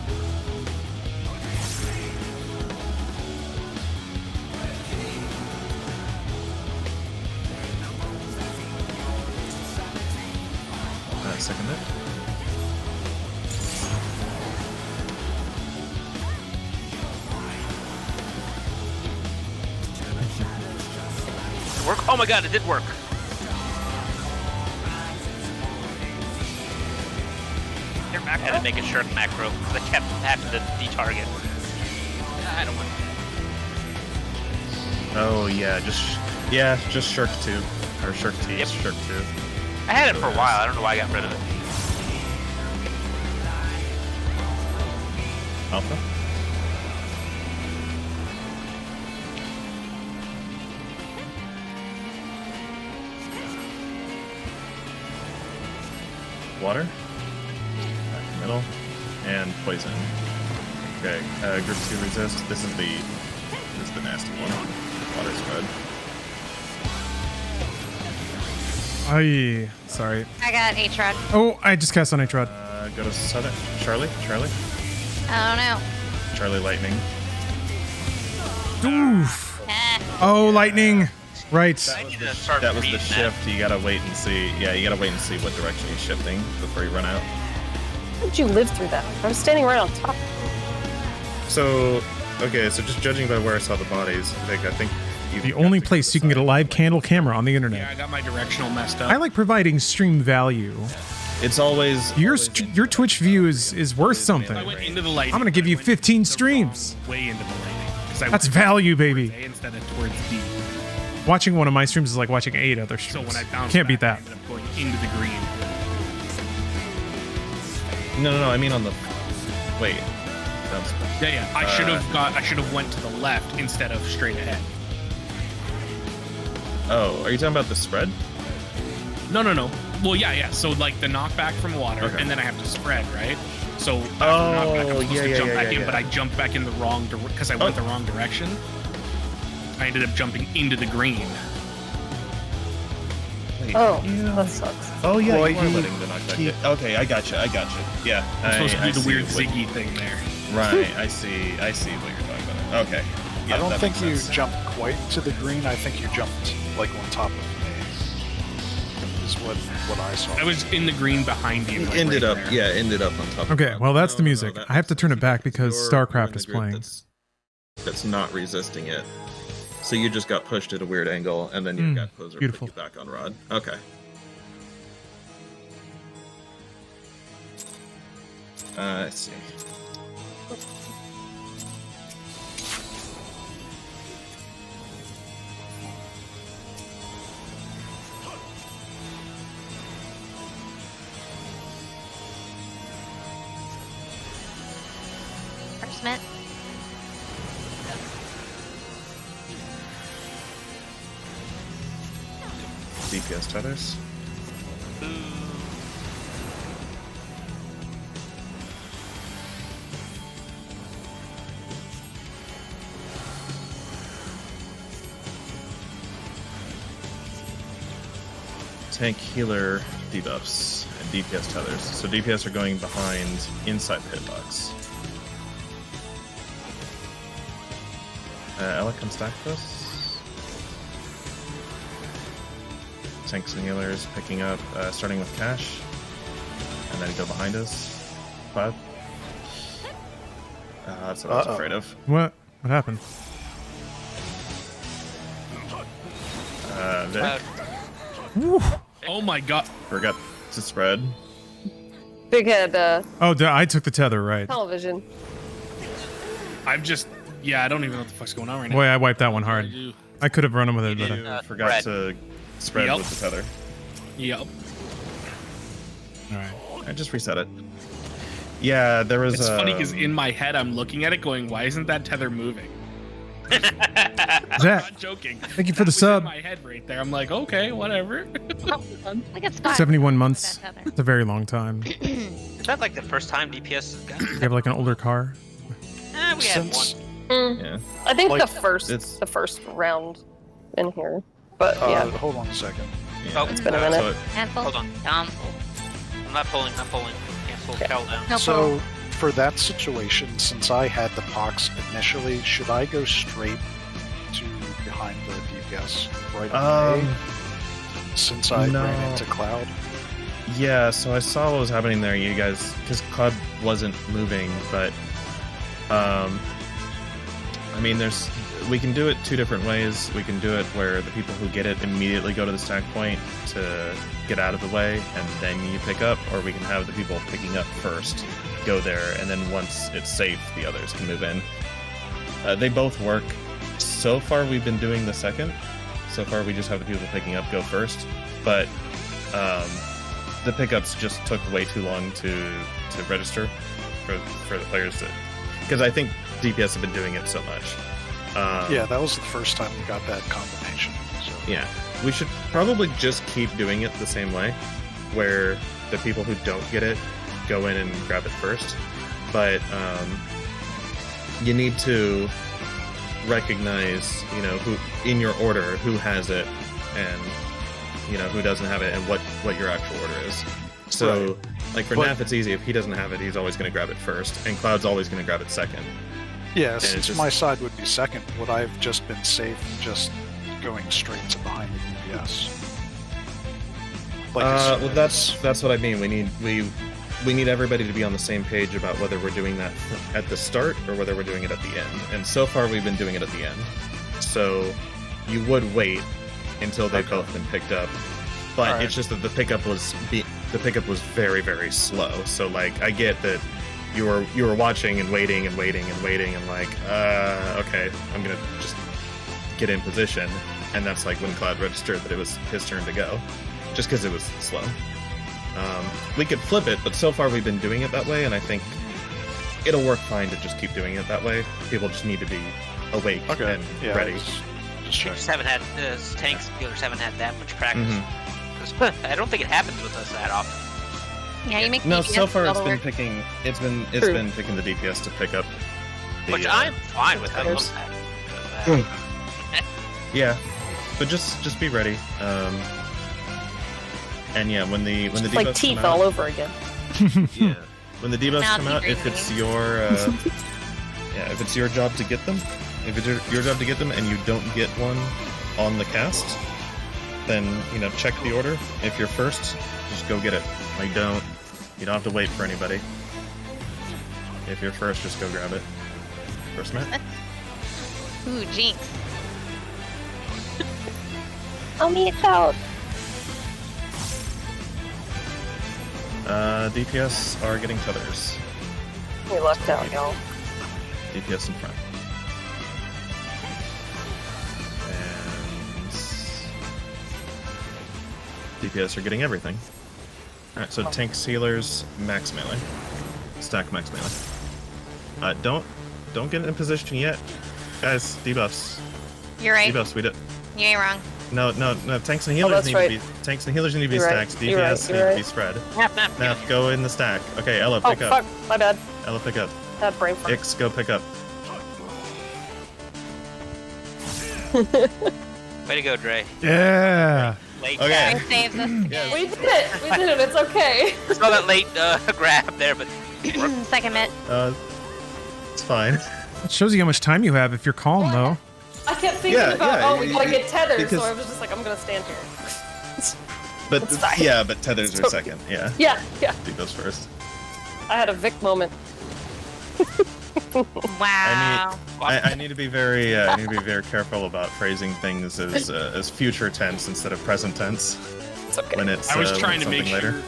Second it. Work? Oh my god, it did work. I had to make a shark macro because I kept having to detarget. I don't want. Oh yeah, just Shirk 2 or Shirk T. Yep. Shirk 2. I had it for a while. I don't know why I got rid of it. Alpha. Water. Back to middle. And poison. Okay, group 2 resist. This is the nasty one. Water spread. Aye, sorry. I got H-Rod. Oh, I just cast on H-Rod. Go to Southern. Charlie. I don't know. Charlie Lightning. Oof. Eh. Oh, lightning. Right. I need to start That was the reading shift. You gotta wait and see. Yeah, you gotta wait and see what direction he's shifting before you run out. How did you live through that? I was standing right on top. So, okay, so just judging by where I saw the bodies, I think you The only place you can get a live candle camera on the Yeah, internet. I got my directional messed up. I like providing stream value. It's always Your Twitch view is worth something. I went into the lightning. I'm gonna give you I went 15 the streams. wrong Way into the lightning. 'Cause I That's went value, baby. A instead of towards B. Watching one of my streams is like watching 8 other So streams. when I bounced Can't beat back, that. I ended up going into the green. no. I mean on the wait. That's, Yeah. I should have went to the left instead of straight ahead. oh, are you talking about the spread? No. Well, yeah. So like the knockback from water, Okay. and then I have to spread, right? So after Oh, the knockback, I'm supposed yeah, to yeah, jump yeah, back in, yeah. but I jumped back in the wrong direction because I went the wrong direction. I ended up jumping into the green. Wait, Oh, yeah. that sucks. Oh yeah, Well, you are you letting the knockback. keep- Okay, I gotcha. Yeah, I'm supposed to do the see weird what- ziggy thing there. Right, I see what you're talking about. Okay. Yeah, I don't that think makes you sense. jumped quite to the green. I think you jumped like on top of me. Is what I saw. I was in the green behind you. like, ended right up there. ended up on top of Okay, Rob. well, that's the No, music. that I have to makes turn it sense back because you're in StarCraft the is group playing. That's not resisting it. So you just got pushed at a weird angle, and then your Mm, gut poser beautiful. put you back on Rod. Okay. Let's see. First Met. DPS tethers. Tank healer debuffs and DPS tethers. So DPS are going behind inside the hitbox. Ella, come stack this. Tanks and healers picking up, starting with Cash, and then go behind us. Cloud. That's what I was afraid of. What happened? Vic, Woo. Oh my god. forgot to spread. Big head Oh, I took the tether, right. television. I'm just, I don't even know what the fuck's going on right now. Boy, I wiped that one hard. I do. I could have run him with it, You but I... forgot to spread Yep. with the tether. Yep. All right. I just reset it. Yeah, there was. It's funny because in my head I'm looking at it going, why isn't that tether moving? I'm Zach, not joking. thank you for the That was sub. in my head right there. I'm like, okay, whatever. Like it's fine. 71 months. That tether. It's a very long time. Is that like the first time DPS has gotten? You have like an older car. We had one. Since Yeah. I think Like, it's- the first round in here. But yeah. hold on a second. Oh, It's been a minute. So it- Cancel. Hold on. Cancel. I'm not pulling. Cancel. Okay. Hell down. No So problem. for that situation, since I had the pox initially, should I go straight to behind the DPS right away? Since I no. ran into Cloud. Yeah, so I saw what was happening there, you guys, because Cloud wasn't moving, but I mean, we can do it two different ways. We can do it where the people who get it immediately go to the stack point to get out of the way, and then you pick up, or we can have the people picking up first go there, and then once it's safe, the others can move in. They both work. So far, we've been doing the second. So far, we just have the people picking up go first, but the pickups just took way too long to register for the players to, because I think DPS have been doing it so much. Yeah, that was the first time we got that combination. So. Yeah, we should probably just keep doing it the same way, where the people who don't get it go in and grab it first. But you need to recognize, who in your order who has it, and who doesn't have it, and what your actual order is. So, Right. like for But- Naf, it's easy. If he doesn't have it, he's always going to grab it first, and Cloud's always going to grab it second. Yeah, it's since just- my side would be second, would I have just been safe just going straight to behind the DPS? Well, that's what I mean. We need everybody to be on the same page about whether we're doing that at the start or whether we're doing it at the end. And so far, we've been doing it at the end. So you would wait until they've both been picked up, but Alright. it's just that the pickup was very, very slow. So like, I get that you were watching and waiting and like, okay, I'm gonna just get in position, and that's like when Cloud registered that it was his turn to go, just because it was slow. We could flip it, but so far we've been doing it that way, and I think it'll work fine to just keep doing it that way. People just need to be awake and ready. Just We check. just haven't had tanks. Dealers haven't had that much practice. 'Cause I don't think it happens with us that often. Yeah, you make No, DPS so far do all it's the been work. picking. It's been picking the DPS to pick up. The, Which I'm fine with. I love players. that. Yeah, but just be ready. And yeah, when the It's debuffs like come teeth out, all over again. yeah, when the debuffs Now come be out, if greedy. it's your if it's your job to get them, if it's your job to get them, and you don't get one on the cast, then check the order. If you're first, just go get it. Like you don't have to wait for anybody. If you're first, just go grab it. First Matt. Ooh, jinx. I'll meet out. DPS are getting tethers. We lucked out, y'all. DPS in front. And DPS are getting everything. Alright, so tanks, healers, max melee. Stack max melee. Don't get in position yet. Guys, debuffs. You're right. Debuffs, we did. You ain't wrong. No, tanks and healers that's need right. to be You're right. stacked. You're right. DPS You're need to right. be spread. Nap. Now go in the stack. Okay, Ella, Oh, pick up. fuck. My bad. Ella, pick up. That brain fart. Ix, go pick up. Way to go, Dre. Yeah. Late. Okay. Jinx saves us again. We did it. We did it. It's okay. I saw that late grab there, but Second mitt. It's fine. It shows you how much time you have if you're calm, though. I kept thinking Yeah, about, yeah, we gotta get tethered, because- so I was just like, I'm gonna stand here. But It's fine. yeah, but tethers It's are okay. second. Yeah, Yeah. do those first. I had a Vic moment. Wow. I need to be very careful about phrasing things as future tense instead of present tense It's okay. when it's I was when trying it's to make something sure later.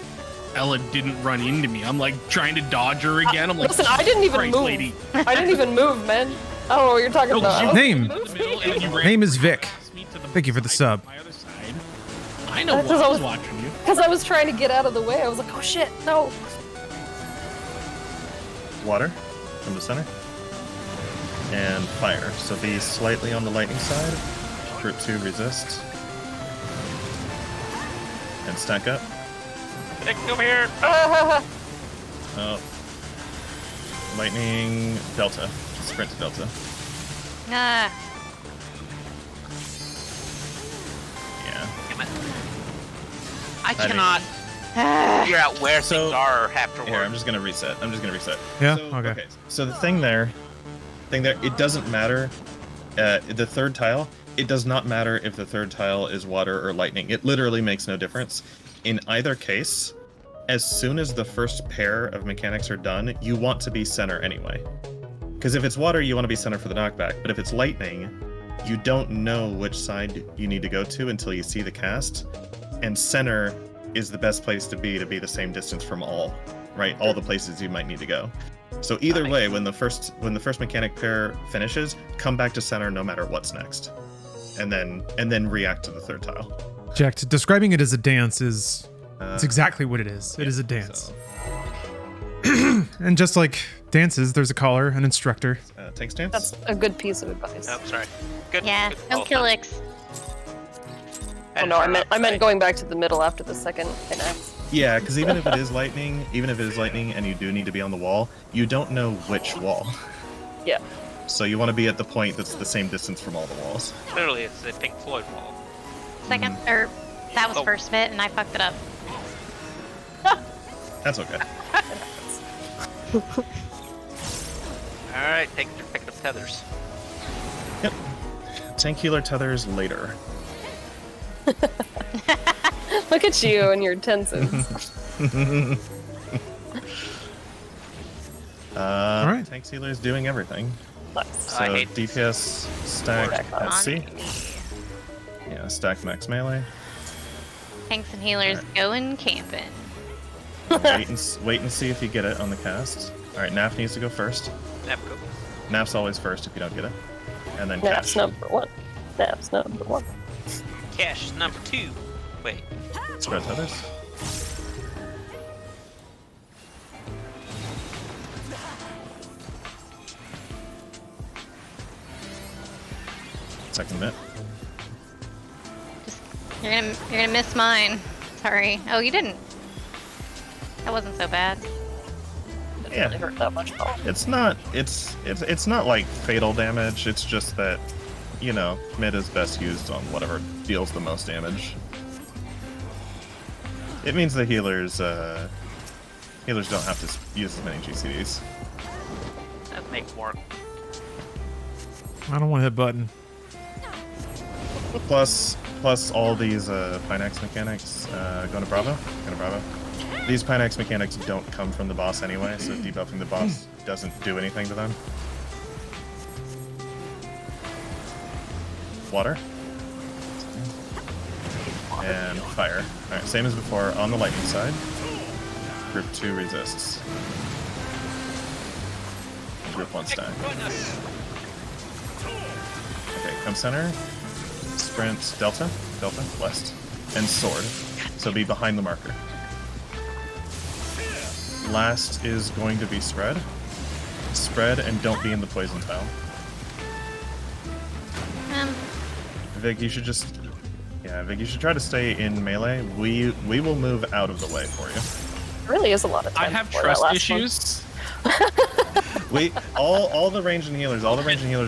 Ella didn't run into me. I'm like trying to dodge her again. I'm like, listen, I didn't even Christ, move. lady. I didn't even move, man. I don't know what you're talking about. Name. Name Name is Vic. Thank you for the sub. My other side. I know Because why I I was was- watching you. Because I was trying to get out of the way. I was like, oh shit, no. Water from the center. And fire. So be slightly on the lightning side. Group 2 resist. And stack up. Nick, over here. Oh. Lightning Delta. Sprint to Delta. Nah. Yeah. Damn it. I think- cannot figure out where So- things are afterward. Here, I'm just gonna reset. Yeah? So, Okay. So the thing there, it doesn't matter. The third tile, it does not matter if the third tile is water or lightning. It literally makes no difference. In either case, as soon as the first pair of mechanics are done, you want to be center anyway. Because if it's water, you want to be center for the knockback. But if it's lightning, you don't know which side you need to go to until you see the cast. And center is the best place to be the same distance from all the places you might need to go. So either way, when the first mechanic pair finishes, come back to center no matter what's next. And then react to the third tile. Jack, describing it as a dance is it's exactly what it is. It yeah, is a dance. So, And just like dances, there's a caller, an instructor. tank stance. That's a good piece of advice. Oh, sorry. Good. Yeah, good no call. killicks. Oh no, I meant going back to the middle after the second connect. Yeah, because even if it is lightning, and you do need to be on the wall, you don't know which wall. Yeah. So you want to be at the point that's the same distance from all the walls. Clearly, it's the Pink Floyd wall. Second, or that was Oh. first bit, and I fucked it up. That's okay. All right, pick up tethers. Yep. Tank healer tethers later. Look at you and your tenses. Alright. Tank healer is doing everything. Nice. So I hate DPS stack Stack at on C. Yeah, stack max melee. Tanks and healers going camping. Wait and see if you get it on the cast. All right, Naf needs to go first. Nap go. Naf's always first if you don't get it, and then Naps Cash. number one. Naps number one. Cash number 2. Wait. Spread others. Second bit. You're gonna miss mine. Sorry. Oh, you didn't. That wasn't so bad. Didn't Yeah. really hurt that much at all. It's not like fatal damage. It's just that, mid is best used on whatever deals the most damage. It means the healers don't have to use as many GCDs. That makes more. I don't want to hit button. Plus all these Pineax mechanics, go to Bravo. These Pineax mechanics don't come from the boss anyway, so debuffing the boss doesn't do anything to them. Water. And fire. Alright, same as before, on the lightning side. Group 2 resists. Group 1 stack. Okay, come center. Sprint, Delta, west. And sword. So be behind the marker. Last is going to be spread. Spread and don't be in the poison tile. Vic, you should try to stay in melee. We will move out of the way for you. It really is a lot of time. I have before that trust last issues. All the ranged healers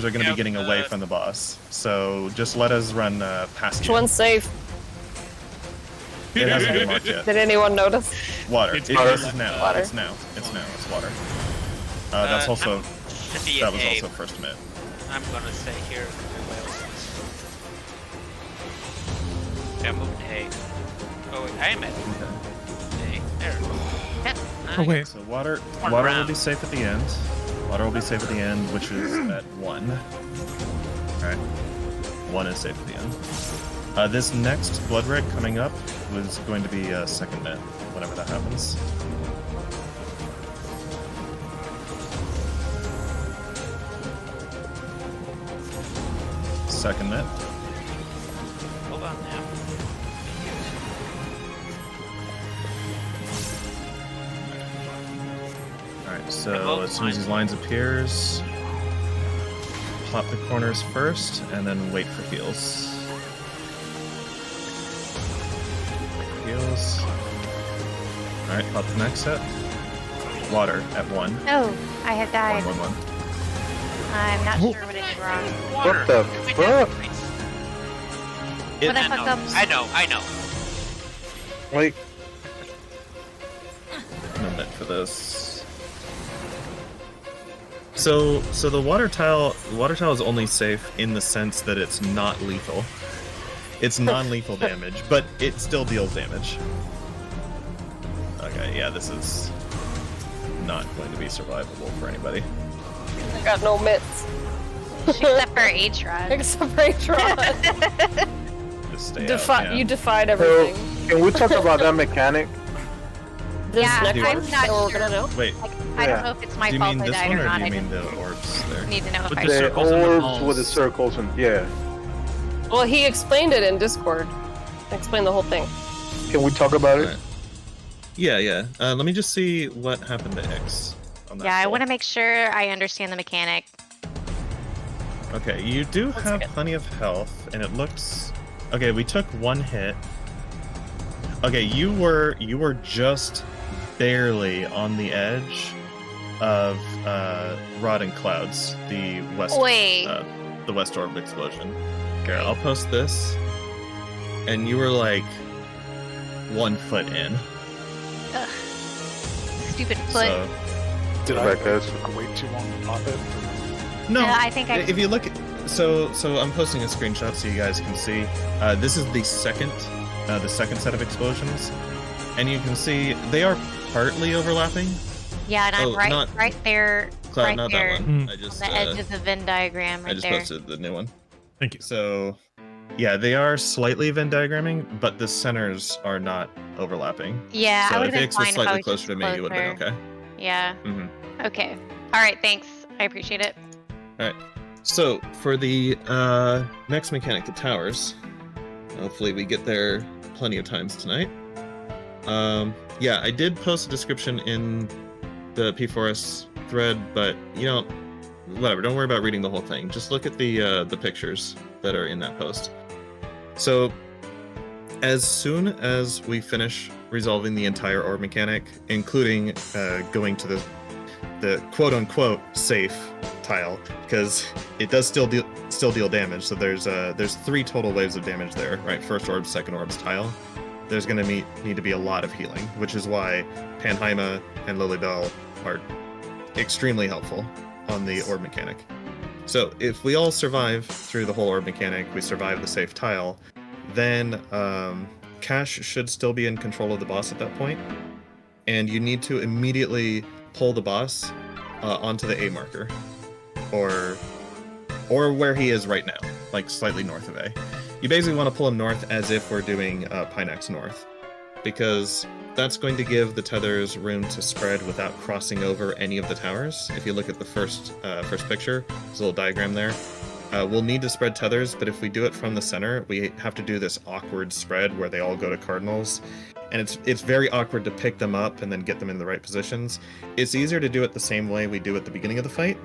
are going to be getting away from the boss. So just let us run past Which you. one's safe? It hasn't been marked yet. Did anyone notice? Water. It's It water. is now. Water. It's now. It's water. That's also Should be that was A. also first mid. I'm gonna stay here. Everybody else is. Yeah, move to A. Oh wait, I am at A. There. Yep. Oh, wait. So water Turn will around. be safe at the end. Water will be safe at the end, which is at 1. Alright. 1 is safe at the end. This next blood rig coming up was going to be second mid whenever that happens. Second net. Hold on now. Alright, so as soon as these lines appears, plop the corners first, and then wait for heals. Heals. Alright, plop the next set. Water at 1. Oh, I have died. 1, 1, 1. I'm not sure what I did wrong. What the fuck? What I fucked up? I know. Like, No net for this. So the water tile is only safe in the sense that it's not lethal. It's non-lethal damage, but it still deals damage. Okay, yeah, this is not going to be survivable for anybody. I got no mitts. Except for H-Rod. Except for H-Rod. Just stay out. Yeah. You defied so, everything. can we talk about that mechanic? This Yeah, next I'm one not that we're sure. gonna know? Wait, Like, I don't know if it's my do you fault mean I this died one, or or not. do I you mean just the orbs there? need to know if With I the The circles and the orbs balls. with the circles and yeah. Well, he explained it in Discord. Explained the whole thing. Can we talk about it? Alright. Yeah. Let me just see what happened to X. On that Yeah, I poll. want to make sure I understand the mechanic. Okay, you do One have second. plenty of health, and it looks. Okay, we took 1 hit. Okay, you were just barely on the edge of Rod and Clouds, the west orb explosion. Here, I'll post this, and you were like 1 foot in. Ugh. Stupid foot. So Did I Right, guys. wait too long to pop it? no, Yeah, I think I. if you look, so I'm posting a screenshot so you guys can see. This is the second set of explosions, and you can see they are partly overlapping. Yeah, and I'm Oh, not- right there, Cloud, right not there, that one. Mm. I just on the edge of the Venn diagram, I right just there. posted the new one. Thank you. So, yeah, they are slightly Venn diagramming, but the centers are not overlapping. Yeah, so I would if have been X was fine if I slightly was closer just to me, you would have been okay. Yeah. hmm Okay. All right. Thanks. I appreciate it. So for the next mechanic, the towers. Hopefully we get there plenty of times tonight. Yeah, I did post a description in the P4S thread, but whatever. Don't worry about reading the whole thing. Just look at the pictures that are in that post. So as soon as we finish resolving the entire orb mechanic, including going to the quote-unquote safe tile, because it does still deal damage. So there's 3 total waves of damage there, right? First orb, second orb's tile. There's going to need to be a lot of healing, which is why Panheima and Lilybell are extremely helpful on the orb mechanic. So if we all survive through the whole orb mechanic, we survive the safe tile, then Cash should still be in control of the boss at that point, and you need to immediately pull the boss onto the A marker, or where he is right now, like slightly north of A. You basically want to pull him north as if we're doing Pinex North, because that's going to give the tethers room to spread without crossing over any of the towers. If you look at the first picture, there's a little diagram there. We'll need to spread tethers, but if we do it from the center, we have to do this awkward spread where they all go to cardinals. And it's very awkward to pick them up and then get them in the right positions. It's easier to do it the same way we do at the beginning of the fight,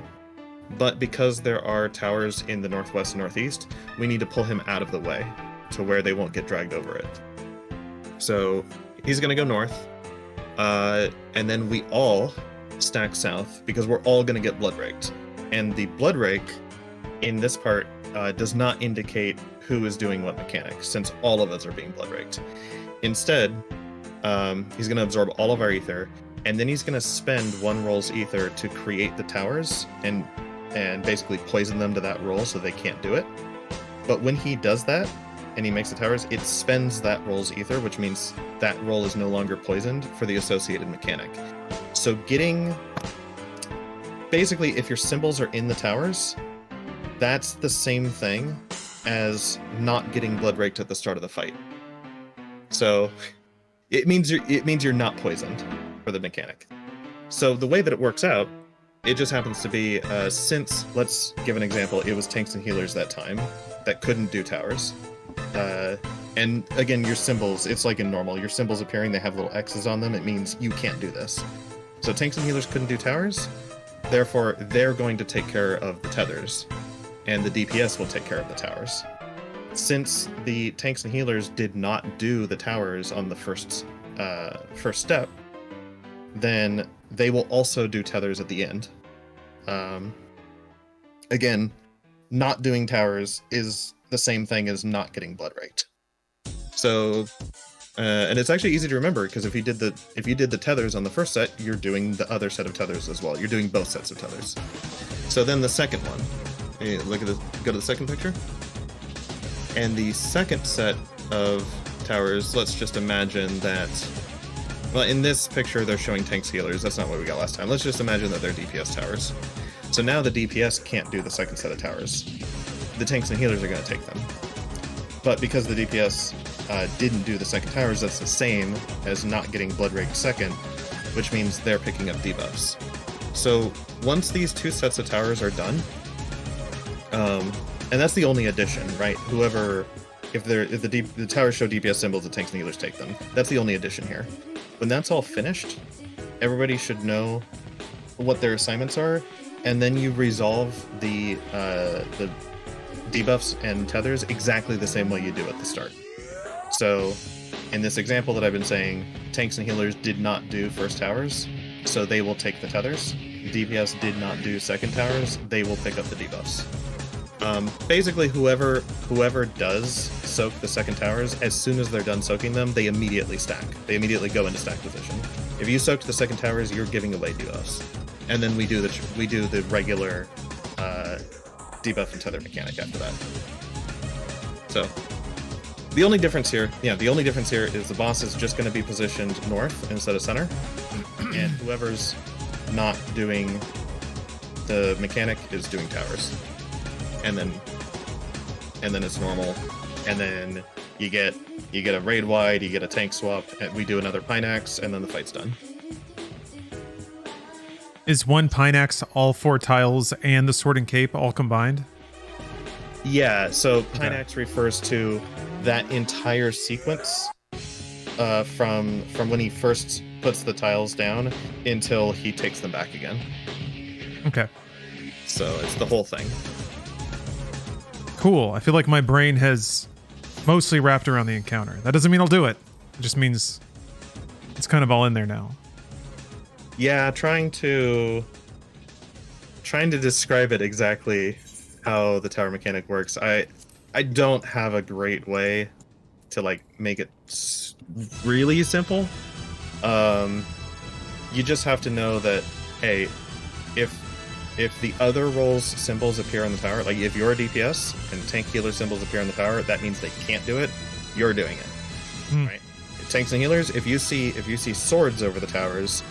but because there are towers in the northwest and northeast, we need to pull him out of the way to where they won't get dragged over it. So he's going to go north, and then we all stack south because we're all going to get blood raked. And the blood rake in this part does not indicate who is doing what mechanic, since all of us are being blood raked. Instead, he's going to absorb all of our ether, and then he's going to spend 1 roll's ether to create the towers and basically poison them to that roll so they can't do it. But when he does that, and he makes the towers, it spends that roll's ether, which means that roll is no longer poisoned for the associated mechanic. So basically, if your symbols are in the towers, that's the same thing as not getting blood raked at the start of the fight. So It means you're not poisoned for the mechanic. So the way that it works out, it just happens to be since, let's give an example, it was tanks and healers that time that couldn't do towers. And again, your symbols, it's like in normal, your symbols appearing, they have little X's on them. It means you can't do this. So tanks and healers couldn't do towers. Therefore, they're going to take care of the tethers, and the DPS will take care of the towers. Since the tanks and healers did not do the towers on the first step, then they will also do tethers at the end. Again, not doing towers is the same thing as not getting blood raked. So, and it's actually easy to remember because if you did the tethers on the first set, you're doing the other set of tethers as well. You're doing both sets of tethers. So then the second one, look at go to the second picture. And the second set of towers, let's just imagine that, well, in this picture, they're showing tanks healers. That's not what we got last time. Let's just imagine that they're DPS towers. So now the DPS can't do the second set of towers. The tanks and healers are going to take them. But because the DPS didn't do the second towers, that's the same as not getting blood raked second, which means they're picking up debuffs. So once these two sets of towers are done, and that's the only addition, right? If the towers show DPS symbols, the tanks and healers take them. That's the only addition here. When that's all finished, everybody should know what their assignments are, and then you resolve the debuffs and tethers exactly the same way you do at the start. So, in this example that I've been saying, tanks and healers did not do first towers, so they will take the tethers. DPS did not do second towers, they will pick up the debuffs. Basically, whoever does soak the second towers, as soon as they're done soaking them, they immediately stack. They immediately go into stack position. If you soaked the second towers, you're giving away debuffs, and then we do the regular debuff and tether mechanic after that. So the only difference here is the boss is just going to be positioned north instead of center, and whoever's not doing the mechanic is doing towers. And then it's normal, and then you get a raid wide, you get a tank swap, and we do another Pinax, and then the fight's done. Is one Pinax all 4 tiles and the Sword and Cape all combined? Yeah, so Pinax refers to that entire sequence from when he first puts the tiles down until he takes them back again. Okay. So it's the whole thing. Cool. I feel like my brain has mostly wrapped around the encounter. That doesn't mean I'll do it. It just means it's kind of all in there now. Yeah, trying to describe it exactly how the tower mechanic works. I don't have a great way to like make it really simple. You just have to know that, hey, if the other roles symbols appear on the tower, like if you're a DPS and tank healer symbols appear on the tower, that means they can't do it. You're doing it, right? Tanks and healers, if you see swords over the towers,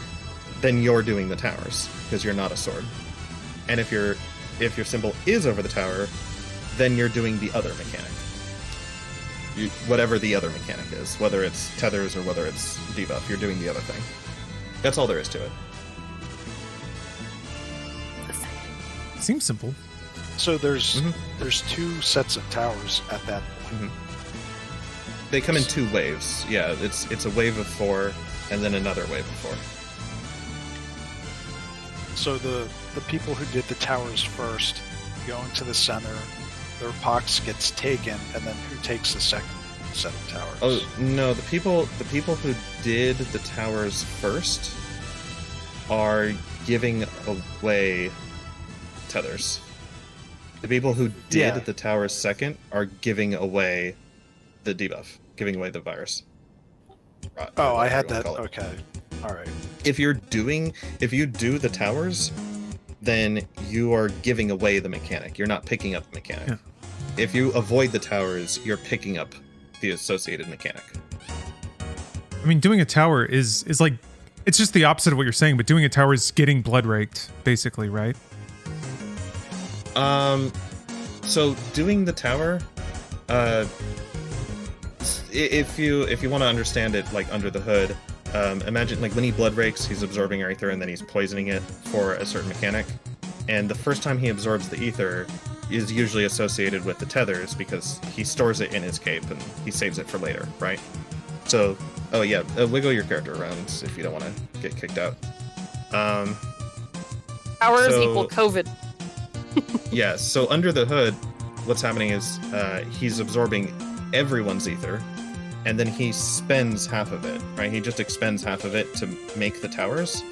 then you're doing the towers because you're not a sword. And if your symbol is over the tower, then you're doing the other mechanic. Whatever the other mechanic is, whether it's tethers or whether it's debuff, you're doing the other thing. That's all there is to it. Seems simple. So there's 2 sets of towers at that point. They come in 2 waves. Yeah, it's a wave of 4 and then another wave of 4. So the people who did the towers first go into the center, their pox gets taken, and then who takes the second set of towers? Oh no, the people who did the towers first are giving away tethers. The people who did the towers second are giving away the debuff, giving away the virus. Oh, I had that. Okay. All right. If you do the towers, then you are giving away the mechanic. You're not picking up the mechanic. Yeah. If you avoid the towers, you're picking up the associated mechanic. I mean, doing a tower is like, it's just the opposite of what you're saying, but doing a tower is getting blood raked, basically, right? So doing the tower, if you want to understand it like under the hood, imagine like when he blood rakes, he's absorbing your ether and then he's poisoning it for a certain mechanic. And the first time he absorbs the ether is usually associated with the tethers because he stores it in his cape and he saves it for later, right? So, oh yeah, wiggle your character around if you don't want to get kicked out. Hours equal COVID. Yeah, so under the hood, what's happening is he's absorbing everyone's ether, and then he spends half of it, right? He just expends half of it to make the towers,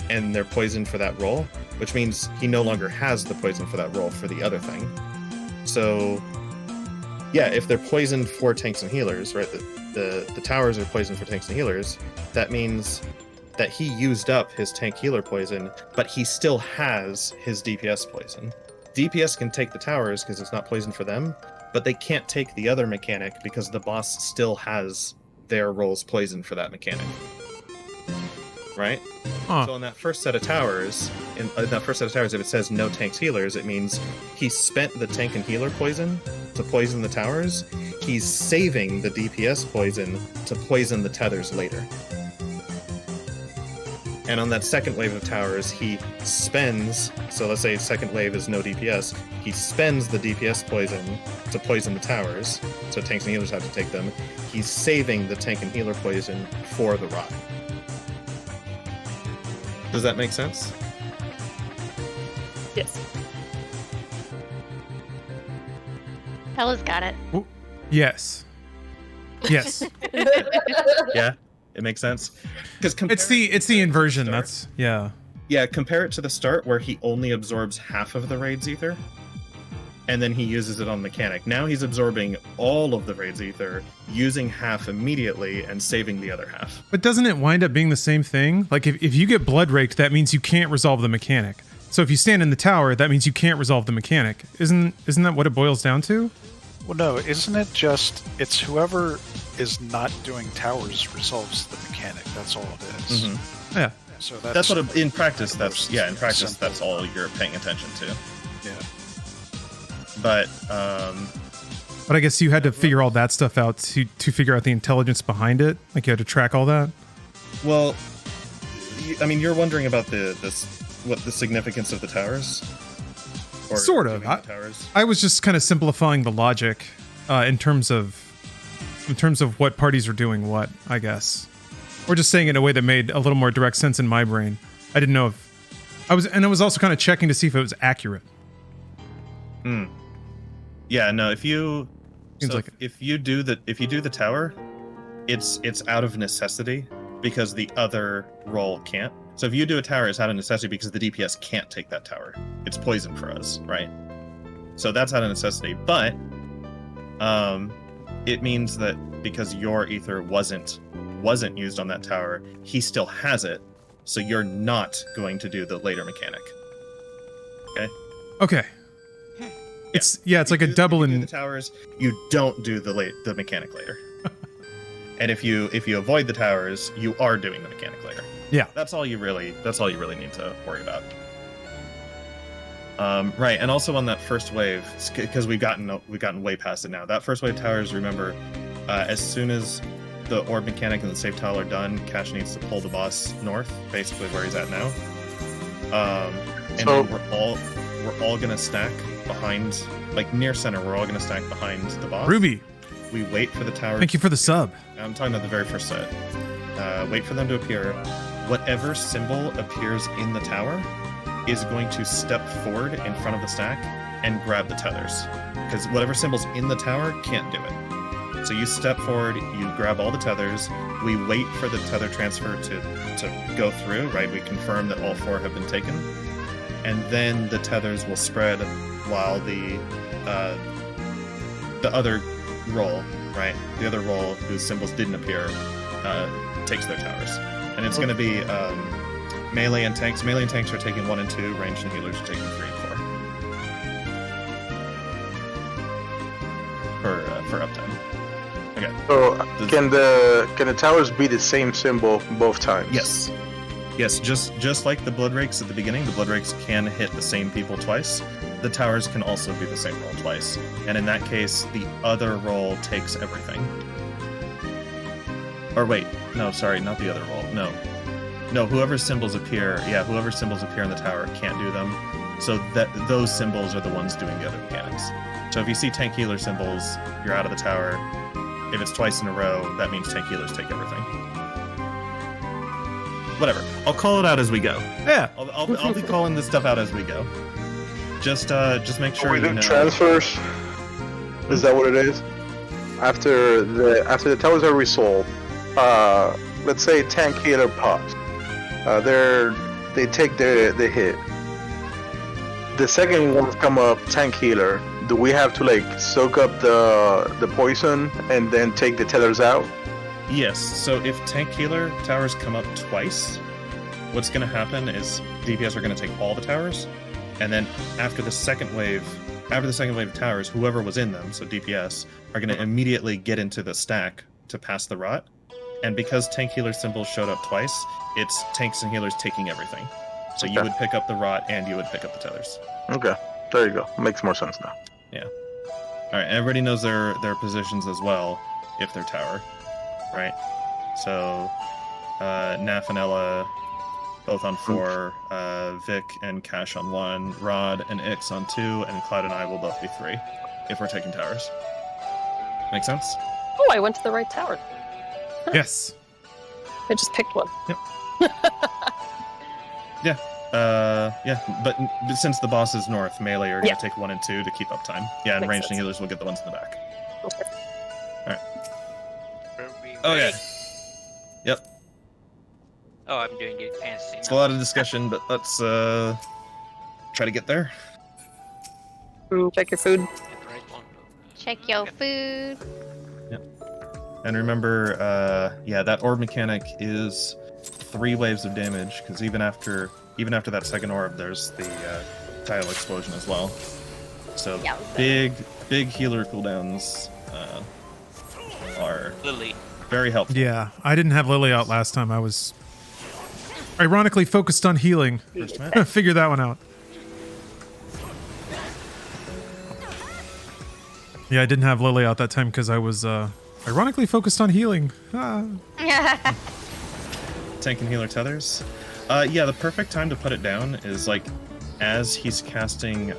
and they're poisoned for that role, which means he no longer has the poison for that role for the other thing. So, yeah, if they're poisoned for tanks and healers, right? The towers are poisoned for tanks and healers. That means that he used up his tank healer poison, but he still has his DPS poison. DPS can take the towers because it's not poison for them, but they can't take the other mechanic because the boss still has their roles poisoned for that mechanic. Right? Huh. So in that first set of towers, if it says no tanks healers, it means he spent the tank and healer poison to poison the towers. He's saving the DPS poison to poison the tethers later. And on that second wave of towers, he spends, so let's say second wave is no DPS, he spends the DPS poison to poison the towers, so tanks and healers have to take them. He's saving the tank and healer poison for the rot. Does that make sense? Yes. Ella's got it. Yes. Yes. Yeah, it makes sense. Because It's the inversion. That's yeah. Yeah, compare it to the start where he only absorbs half of the raid's ether, and then he uses it on mechanic. Now he's absorbing all of the raid's ether, using half immediately and saving the other half. But doesn't it wind up being the same thing? Like if you get blood raked, that means you can't resolve the mechanic. So if you stand in the tower, that means you can't resolve the mechanic. Isn't that what it boils down to? Well, no, isn't it just it's whoever is not doing towers resolves the mechanic? That's all it is. Mm-hmm. Yeah. So That's what in practice. That's all you're paying attention to. Yeah. But I guess you had to figure all that stuff out to figure out the intelligence behind it. Like you had to track all that. well, you're wondering about the significance of the towers. Or Sort of. the towers. I was just kind of simplifying the logic in terms of what parties are doing what, I guess. Or just saying it in a way that made a little more direct sense in my brain. I didn't know if I was also kind of checking to see if it was accurate. Yeah, no, if you Seems like if you do the tower, it's out of necessity because the other role can't. So if you do a tower, it's out of necessity because the DPS can't take that tower. It's poison for us, right? So that's out of necessity. But it means that because your ether wasn't used on that tower, he still has it. So you're not going to do the later mechanic. Okay? Okay. It's like a double in in the towers. You don't do the mechanic later. And if you avoid the towers, you are doing the mechanic later. Yeah. That's all you really need to worry about. Right, and also on that first wave, because we've gotten way past it now. That first wave towers, remember, as soon as the orb mechanic and the safe tile are done, Cash needs to pull the boss north, basically where he's at now. And So- then we're all gonna stack behind, like near center. We're all gonna stack behind the boss. Ruby. We wait for the tower. Thank you for the sub. I'm talking about the very first set. Wait for them to appear. Whatever symbol appears in the tower is going to step forward in front of the stack and grab the tethers. Because whatever symbol's in the tower can't do it. So you step forward, you grab all the tethers, we wait for the tether transfer to go through, right? We confirm that all 4 have been taken. And then the tethers will spread while the other role, right? The other role whose symbols didn't appear takes their towers. And it's going to be melee and tanks. Melee and tanks are taking 1 and 2. Ranged and healers are taking 3 and 4. For uptime. Okay. So can the towers be the same symbol both times? Yes. Yes, just like the blood rakes at the beginning, the blood rakes can hit the same people twice. The towers can also be the same roll twice. And in that case, the other roll takes everything. Or wait, no, sorry, not the other roll. No, whoever's symbols appear, whoever's symbols appear in the tower can't do them. So those symbols are the ones doing the other mechanics. So if you see tank healer symbols, you're out of the tower. If it's twice in a row, that means tank healers take everything. Whatever. I'll call it out as we go. Yeah. I'll be calling this stuff out as we go. Just make sure we you do know. transfers. Is that what it is? After the towers are resolved, let's say tank healer pops. They take the hit. The second ones come up, tank healer. Do we have to like soak up the poison and then take the tethers out? Yes. So if tank healer towers come up twice, what's going to happen is DPS are going to take all the towers, and then after the second wave of towers, whoever was in them, so DPS, are going to immediately get into the stack to pass the rot. And because tank healer symbols showed up twice, it's tanks and healers taking everything. So you would pick up the rot and you would pick up the tethers. Okay, there you go. Makes more sense now. Yeah. All right. Everybody knows their positions as well if they're tower, right? So, Naf and Ella both on 4, Vic and Cash on 1, Rod and Ix on 2, and Cloud and I will both be 3 if we're taking towers. Make sense? Oh, I went to the right tower. Yes. I just picked one. Yep. But since the boss is north, melee are going to take 1 and 2 to keep up time. Yeah, and Makes ranged sense. healers will get the ones in the back. Okay. Okay. Yep. Oh, I'm doing good fantasy. It's a lot of discussion, but let's try to get there. Check your food. Check your food. And remember, that orb mechanic is 3 waves of damage, because even after that second orb, there's the tile explosion as well. So Yowza. big healer cooldowns are Lily. very helpful. Yeah, I didn't have Lily out last time. I was ironically focused on healing. Figure that one out. Yeah, I didn't have Lily out that time because I was ironically focused on healing. Tank and healer tethers. The perfect time to put it down is like as he's casting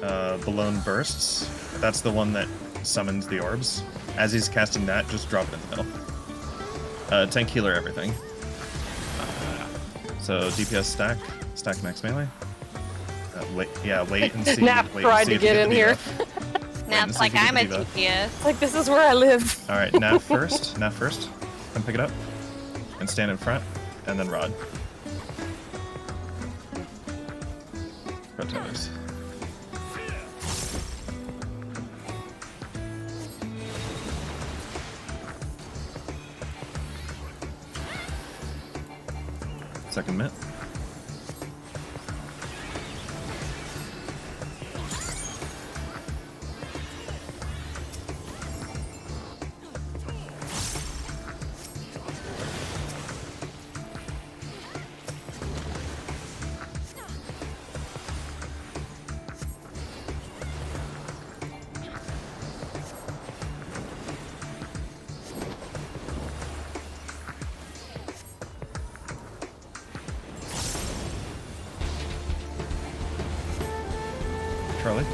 Balloon Bursts. That's the one that summons the orbs. As he's casting that, just drop it in the middle. Tank healer everything. So DPS stack max melee. Wait and see. Nap wait tried and see to if get you in the here. debuff. Now and it's see like if you I'm a get the debuff. DPS. Like, this is where I live. All right, Nav first. Come pick it up and stand in front, and then Rod. Go tethers. Second mitt. Charlie.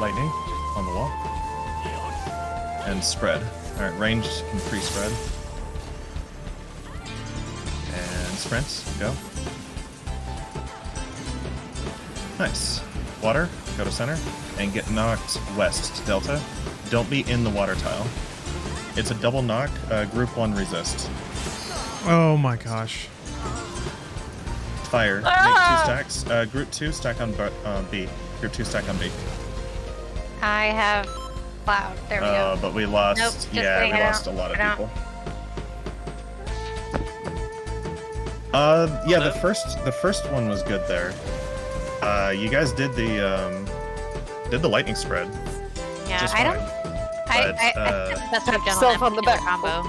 Lightning on the wall. And spread. Alright, ranged can free spread. And sprint, go. Nice. Water, go to center, and get knocked west to Delta. Don't be in the water tile. It's a double knock, group 1 resist. Oh my gosh. Fire, make 2 stacks. Group 2 stack on B. Group 2 stack on B. I have Cloud. There we go. But we lost, Nope, just we kidding, I lost a don't- lot of I people. Hello? The first one was good there. You guys did the lightning spread. Yeah, just I fine. don't. But, I think that's what I've done Yourself when on the I'm back. combo.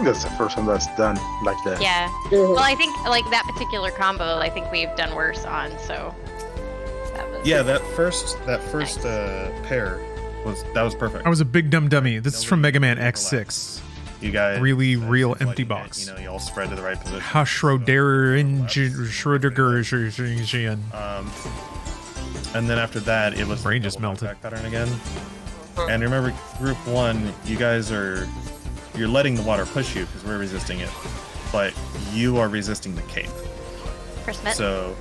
That's the first one that's done like that. Yeah. Well, I think like that particular combo, I think we've done worse on. So. Yeah, that first pair was perfect. I was a big dumb dummy. This is from Mega Man X6. You guys really real like empty you box. You know, you all spread to the right position. Schroeder and Schrödinger. And then after that, it was Brain the just melted. knockback pattern again. And remember, group 1, you're letting the water push you because we're resisting it, but you are resisting the cape. First met. So,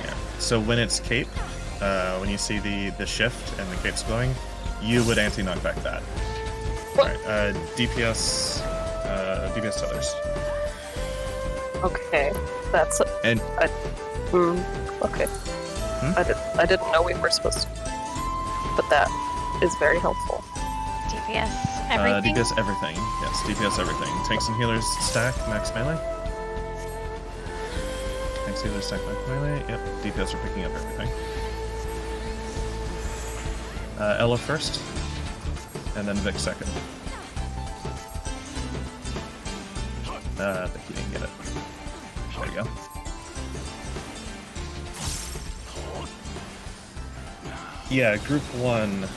yeah. So when it's cape, when you see the shift and the cape's going, you would anti-knockback that. Alright, DPS tellers. Okay, that's And okay. I didn't know we were supposed to, but that is very helpful. DPS everything. DPS everything. Yes, DPS everything. Tanks and healers stack max melee. Tanks healers stack max melee. Yep, DPS are picking up everything. Ella first, and then Vic second. Vic, you didn't get it. There you go. Yeah, group 1,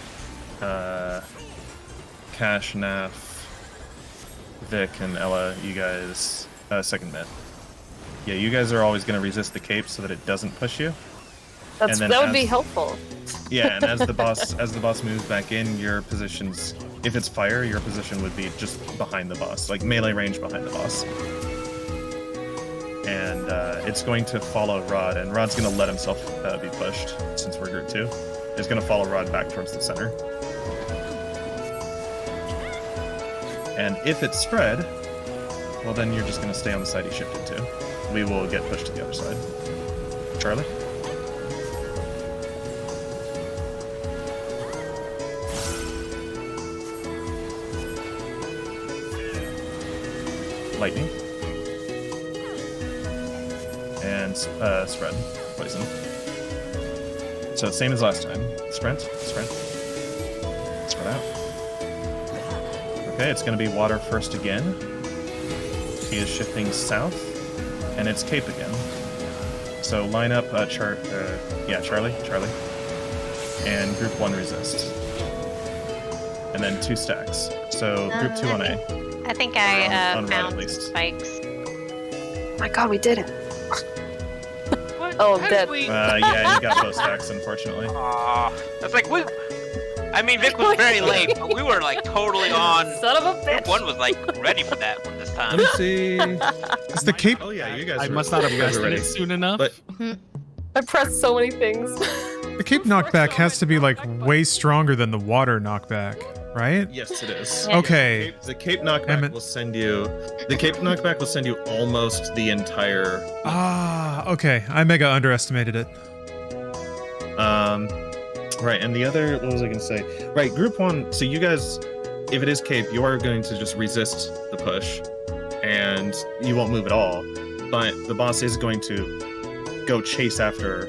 Cash, Naf, Vic, and Ella, you guys, second mid. Yeah, you guys are always going to resist the cape so that it doesn't push you. That would be helpful. Yeah, and as the boss moves back in, your positions, if it's fire, your position would be just behind the boss, like melee range behind the boss. And it's going to follow Rod, and Rod's going to let himself be pushed since we're group 2. It's going to follow Rod back towards the center. And if it's spread, well then you're just going to stay on the side he shifted to. We will get pushed to the other side. Charlie? Lightning. And spread. Poison. So same as last time. Sprint. Spread out. Okay, it's going to be water first again. He is shifting south, and it's cape again. So line up Charlie. And group 1 resist. And then 2 stacks. So group 2 on A. I think I on Rod, at found least. spikes. Oh my god, we did it. What? Oh, How I'm did dead. Yeah, you got both stacks, unfortunately. That's like I mean, Vic was very late, but we were like totally on. Son of a bitch. One was like ready for that one this time. Let me see. Is the cape? Oh yeah, you guys. I were- must not have you guys pressed were ready. it soon enough. But I pressed so many things. The cape knockback has to be like way stronger than the water knockback, right? yes, it is. Yeah. Okay. The cape Damn it. knockback will send you. The cape knockback will send you almost the entire. Okay. I mega underestimated it. Right, and the other. What was I gonna say? Right, group 1. So you guys, if it is cape, you are going to just resist the push, and you won't move at all. But the boss is going to go chase after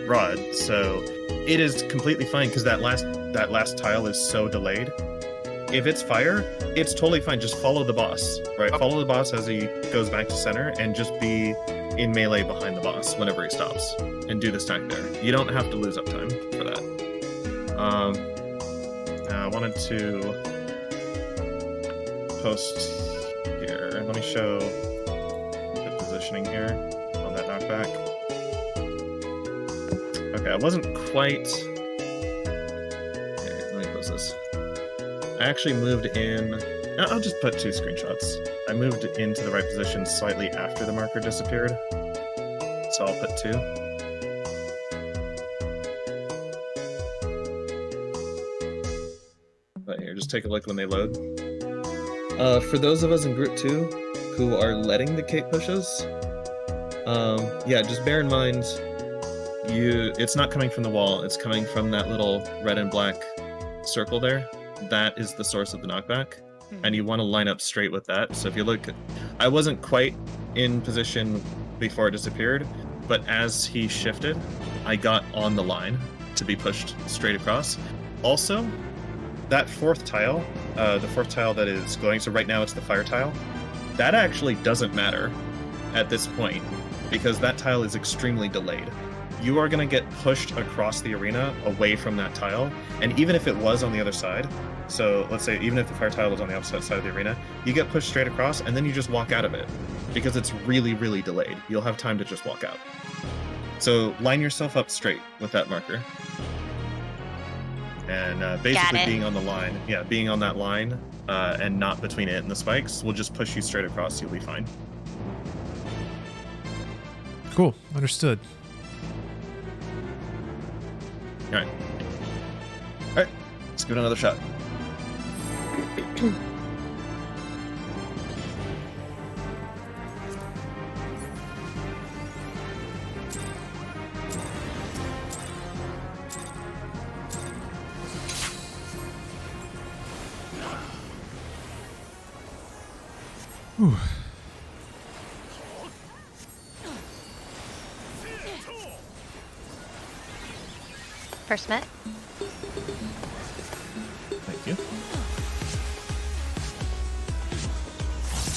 Rod, so it is completely fine because that last tile is so delayed. If it's fire, it's totally fine. Just follow the boss, right? Follow the boss as he goes back to center, and just be in melee behind the boss whenever he stops, and do the stack there. You don't have to lose up time for that. I wanted to post here. Let me show the positioning here on that knockback. Okay, I wasn't quite. Okay, let me post this. I actually moved in. I'll just put 2 screenshots. I moved into the right position slightly after the marker disappeared, so I'll put 2. But here, just take a look when they load. For those of us in group 2 who are letting the cape pushes, yeah, just bear in mind, it's not coming from the wall, it's coming from that little red and black circle there. That is the source of the knockback, and you want to line up straight with that. So if you look, I wasn't quite in position before it disappeared, but as he shifted, I got on the line to be pushed straight across. Also, that fourth tile, the fourth tile that is glowing, so right now it's the fire tile, that actually doesn't matter at this point, because that tile is extremely delayed. You are going to get pushed across the arena away from that tile, and even if it was on the other side, so let's say even if the fire tile was on the opposite side of the arena, you get pushed straight across, and then you just walk out of it, because it's really, really delayed. You'll have time to just walk out. So line yourself up straight with that marker. And basically being on the line, being on that line, and not between it and the spikes will just push you straight across. You'll be fine. Cool. Understood. All right. Let's give it another shot. Whew. First met. Thank you.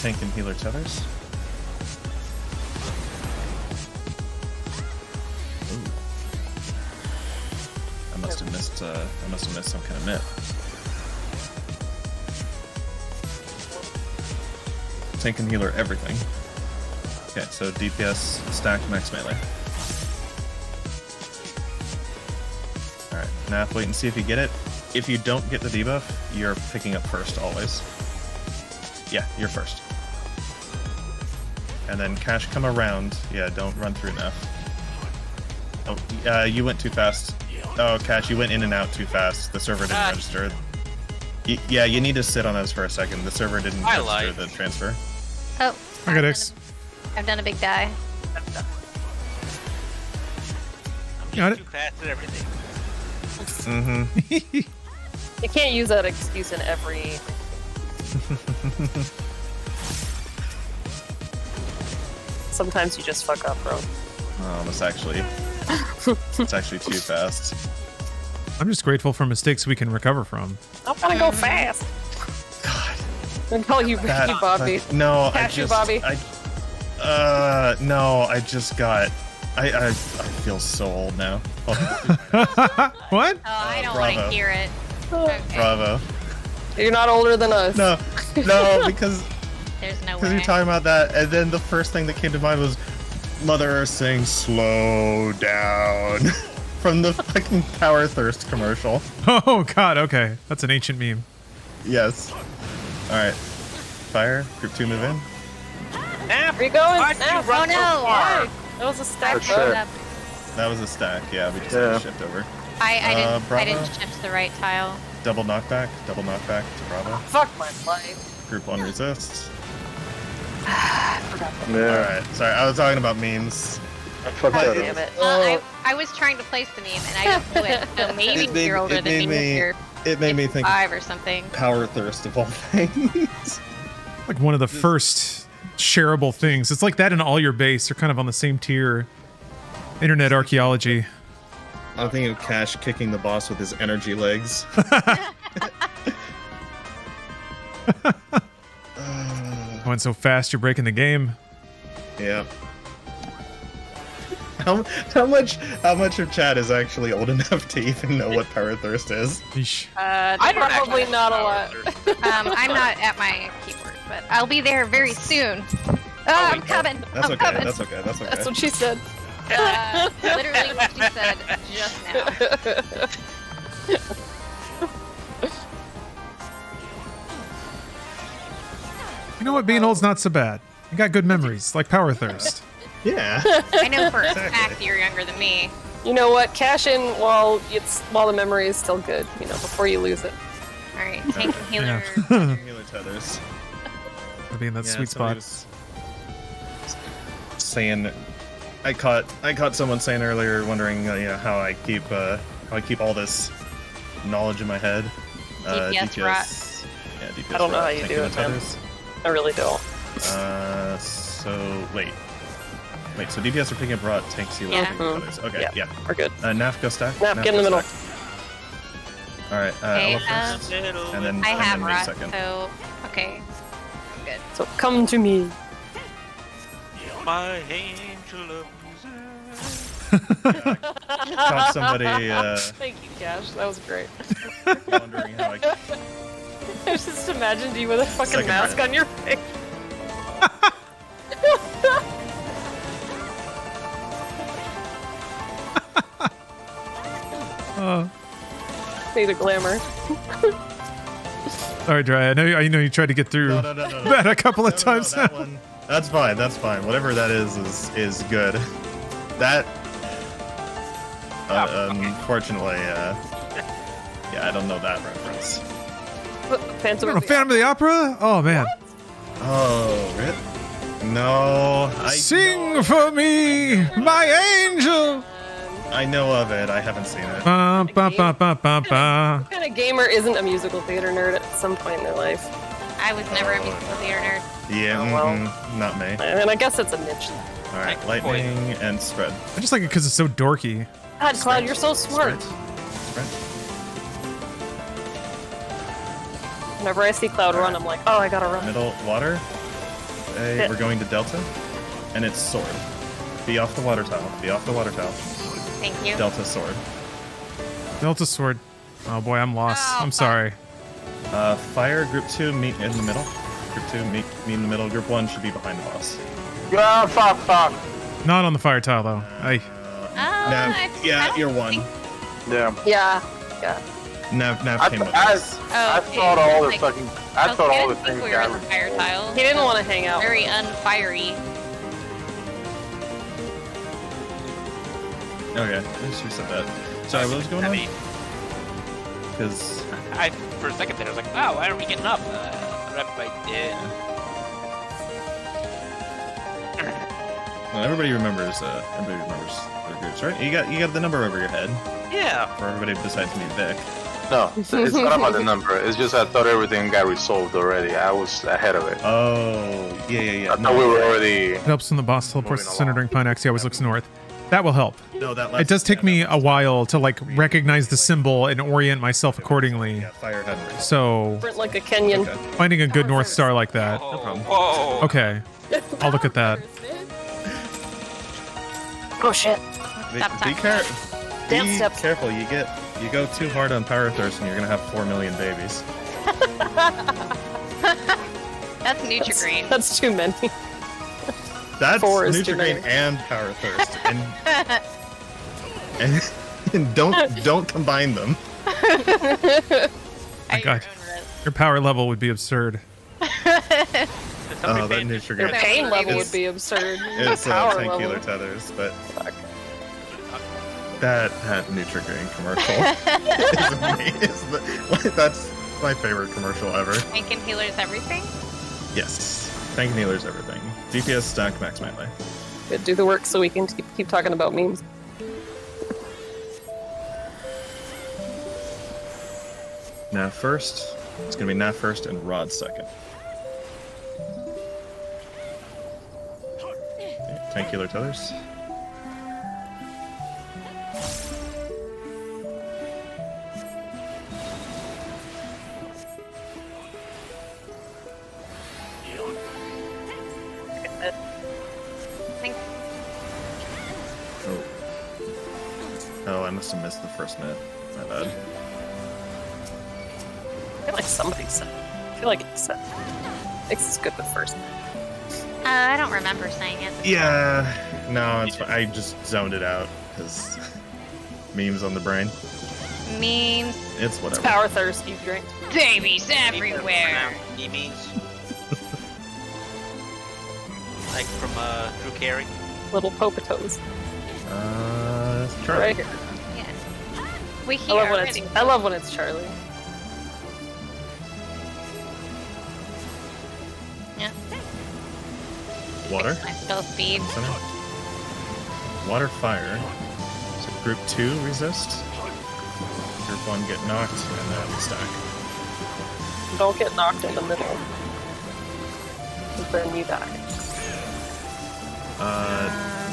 Tank and healer tethers. Ooh. I must have missed some kind of myth. Tank and healer everything. Okay, so DPS stacked max melee. Alright, Nath, wait and see if you get it. If you don't get the debuff, you're picking up first always. Yeah, you're first. And then Cash, come around. Yeah, don't run through Nath. Oh, you went too fast. Oh, Cash, you went in and out too fast. The server didn't register. Yeah, you need to sit on those for a second. The server didn't register the transfer. Oh, I got X. I've done a big die. I'm Got just it. too fast at everything. Mm-hmm. You can't use that excuse in every. Sometimes you just fuck up, bro. Oh, it's actually too fast. I'm just grateful for mistakes we can recover from. I'm gonna go fast. God. I call you Ricky That- Bobby. No, Cash I you, just, Bobby. no, I just got. I feel so old now. What? Oh, I don't bravo. want to hear it. Okay. Bravo. You're not older than us. No, because There's no you're way. talking about that, and then the first thing that came to mind was Mother Earth saying "slow down" from the fucking Power Thirst commercial. Oh God. Okay, that's an ancient meme. Yes. All right. Fire. Group 2 move in. Nap, Where you going? why'd Now, you run oh, so no. far? That was a stack. Good bro. shit. That was a stack. Yeah, we just Yeah. had to shift over. I Bravo. didn't shift the right tile. Double knockback to Bravo. Fuck my life. Group 1 resists. Forgot that. Yeah. Alright, sorry, I was talking about memes. I fucked God that damn up. it. I was trying to place the meme and I didn't do it. So maybe It made- you're older it than made me. me- You're It made me think of 5 or something. Power Thirst of all things. Like one of the first shareable things. It's like that in all your base. They're kind of on the same tier. Internet archaeology. I'm thinking of Cash kicking the boss with his energy legs. Going so fast, you're breaking the game. Yeah. How much of chat is actually old enough to even know what Power Thirst is? Yeesh. Probably not a lot. I'm not at my keyboard, but I'll be there very soon. I'm coming. That's I'm okay. coming. That's okay. That's okay. That's what she said. Literally what you said just now. You know what? Being old's not so bad. You got good memories, like Power Thirst. Yeah. I know for a fact you're younger than me. You know what? Cash in while the memory is still good. You know, before you lose it. All right, tank and healer. Yeah. Healer tethers. I'll be in that Yeah, sweet somebody spot. was saying, I caught someone saying earlier, wondering, how I keep all this knowledge in my head. DPS rot. Yeah, DPS I don't know rot, how you tank do healer it, man. tethers. I really don't. So wait, so DPS are picking up rot, tanks healer, Yeah. tank tethers. Okay, Yeah. yeah. We're good. Naf, go stack. Naf, get in the go middle. stack. All right, Okay, Ella first, and then I have me Rod, second. so okay. Good. So come to me. My angel of Caught somebody Thank you, Cash. That was great. wondering how I. I just imagined you with a fucking Second mask round. on your face. See the glamour. All right, Dry. I know you tried to get through No. that a couple of times that now. one. That's fine. That's fine. Whatever that is good. That. Unfortunately, yeah, I don't know that reference. Phantom I don't of know, Phantom of the Opera? Oh, man. Oh, really? No. Sing for me, my angel. I know of it. I haven't seen it. Ba, ba, ba, ba, ba, ba. What kind of gamer isn't a musical theater nerd at some point in their life? I was never a musical theater nerd. Yeah, Oh, well. not me. And I guess it's a niche. All right, lightning and spread. I just like it because it's so dorky. God, Cloud, you're so smart. Spread. Whenever I see Cloud run, I'm like, oh, I gotta run. Middle water. Okay, Hit. we're going to Delta, and it's sword. Be off the water towel. Be off the water towel. Thank you. Delta sword. Delta Sword. Oh, boy, I'm lost. Oh, I'm fuck. sorry. Fire group 2 meet in the middle. Group 2 meet in the middle. Group 1 should be behind the boss. Ah, fuck. Not on the fire tile, though. Hey. Nav, I yeah, don't you're one. think- Yeah. Yeah. Nav came up. I with this. I okay, thought all the like, fucking. I I was thought all gonna the think things we were on the got. fire tile. He didn't want to hang out. Very unfiery. Okay, let's reset that. Sorry, what was going on? Heavy. Because I for a second there I was like, wow, why aren't we getting up? everybody remembers their groups, right? You got the number over your head Yeah. for everybody besides me, Vic. No, it's not about the number. It's just I thought everything got resolved already. I was ahead of it. Oh, yeah. I thought we were already. It helps when the boss teleports to Moving center along. during Pine X. He always looks north. That will help. No, that It does take me a while to like recognize the symbol and orient myself accordingly. Yeah, fire head. So Sprint like a Kenyan. Okay. finding a good North Star like that. Oh, problem. Whoa. Okay, I'll look at that. Oh shit. Be, Stop be, talking. Dance be steps. careful. You go too hard on power thirst, and you're gonna have 4 million babies. That's Nutri-Grain. That's too many. That's 4 is too Nutri-Grain many. and power thirst, and don't combine them. At My your God. own risk. Your power level would be absurd. Oh, that Your Nutri-Grain. pain level It's- would be absurd. It's Power tank level. healer tethers, but Fuck. that Nutri-Grain commercial is amazing. That's my favorite commercial ever. Tank and healers everything? Yes, tank and healers everything. DPS stack max melee. Good, do the work so we can keep talking about memes. Nav first. It's gonna be Nav first and Rod second. Okay, tank healer tethers. Thanks. Oh. Oh, I must have missed the first minute. My bad. I feel like somebody said. I feel like it said. X is good the first. I don't remember saying it. Yeah. No, it's fine. I just zoned it out because memes on the brain. Memes. It's whatever. Power thirst, you drink. Babies everywhere. Memes. Like from Drew Carey. Little popatos. Charlie. Right here. Yeah. We I hear love when already. it's. I love when it's Charlie. Yeah. Water. My spell speed. Center. Water, fire. So group 2 resist. Group 1 get knocked, and then stack. Don't get knocked in the middle. Then you die.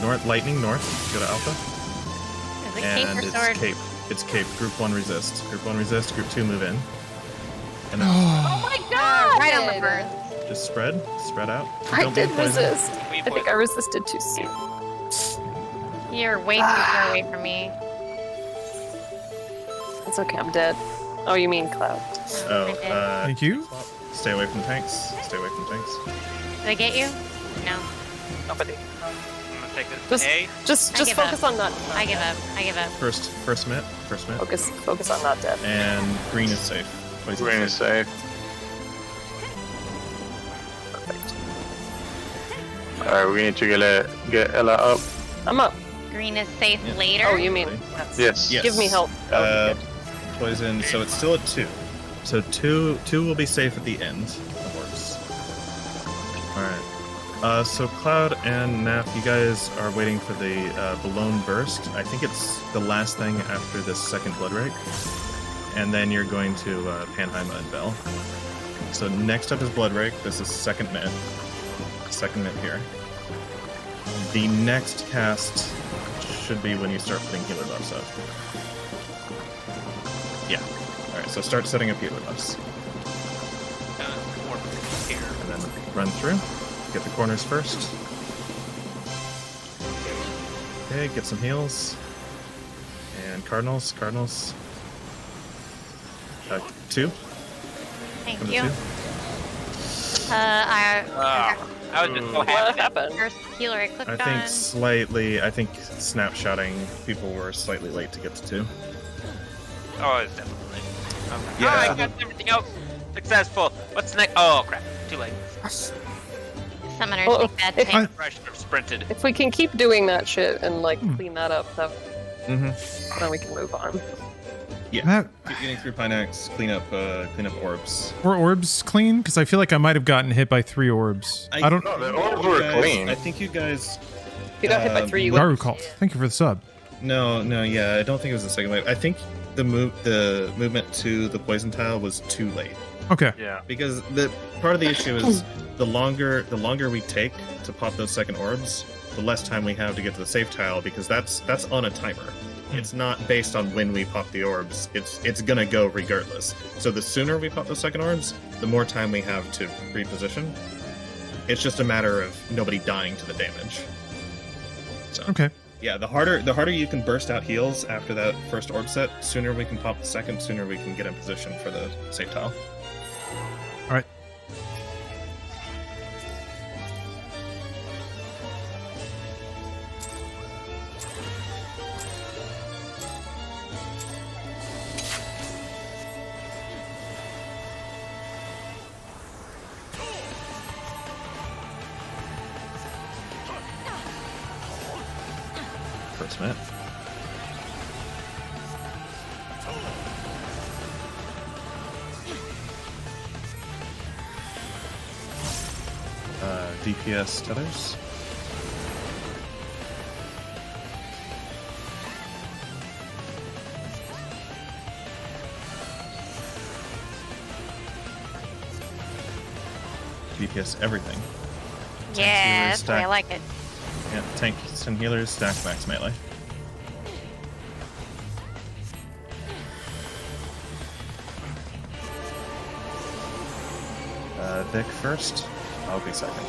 North lightning north. Go to alpha. Is it cape And or it's sword? cape. It's cape. Group 1 resist. Group 1 resist. Group 2 move in. And then Oh my god! Right on the burn. just spread out. I Don't be did poisoned. resist. I think I resisted too soon. You're way too far away from me. It's okay, I'm dead. Oh, you mean Cloud? Oh, Thank you. stay away from tanks. Stay away from tanks. Did I get you? No. Nobody. I'm gonna take this. Just, A. just give focus up. on not. I give up. I give up. First minute. Focus on not dead. And green is safe. Poison Green is safe. Perfect. Alright, we need to get Ella up. I'm up. Green is safe Yeah. later. Oh, you mean? That's, Yes. Yes. Give me help. That would be good. Poison. So it's still at 2. So two will be safe at the end. That works. All right. So Cloud and Nap, you guys are waiting for the Balloon Burst. I think it's the last thing after this second Blood Rake, and then you're going to Panheima and Bell. So next up is Blood Rake. This is second mid. Second mid here. The next cast should be when you start putting healer buffs up. Yeah. Alright, so start setting up healer buffs. Here. And then run through. Get the corners first. Okay, get some heals. And Cardinals. 2. Thank Come to you. 2. I was just so What happy. happened? First healer I clicked I think snapshotting, people were slightly late to get to 2. Oh, it's definitely. Okay. Yeah, I so got everything else successful. What's next? Oh crap! Too late. on. Summoners Well, make bad if- things. I should have sprinted. If we can keep doing that shit and like clean that up, Mm-hmm. then we can move on. That, Keep getting through Pineax, clean up orbs. were orbs clean? Because I feel like I might have gotten hit by 3 orbs. I don't. No, the orbs were clean. I think you guys. If you got hit by 3, you Garu call. Thank you for the sub. No, yeah, I don't think it was the second wave. I think the movement to the poison tile was too late. Okay. Yeah. Because the part of the issue is the longer we take to pop those second orbs, the less time we have to get to the safe tile, because that's on a timer. It's not based on when we pop the orbs. It's gonna go regardless. So the sooner we pop those second orbs, the more time we have to reposition. It's just a matter of nobody dying to the damage. So Okay. yeah, the harder you can burst out heals after that first orb set, sooner we can pop the second, sooner we can get in position for the safe tile. All right. First minute. DPS tethers. DPS everything. Yeah, that's the way I stack. like it. Yeah, tanks and healers stack max melee. Vic first. I'll be second.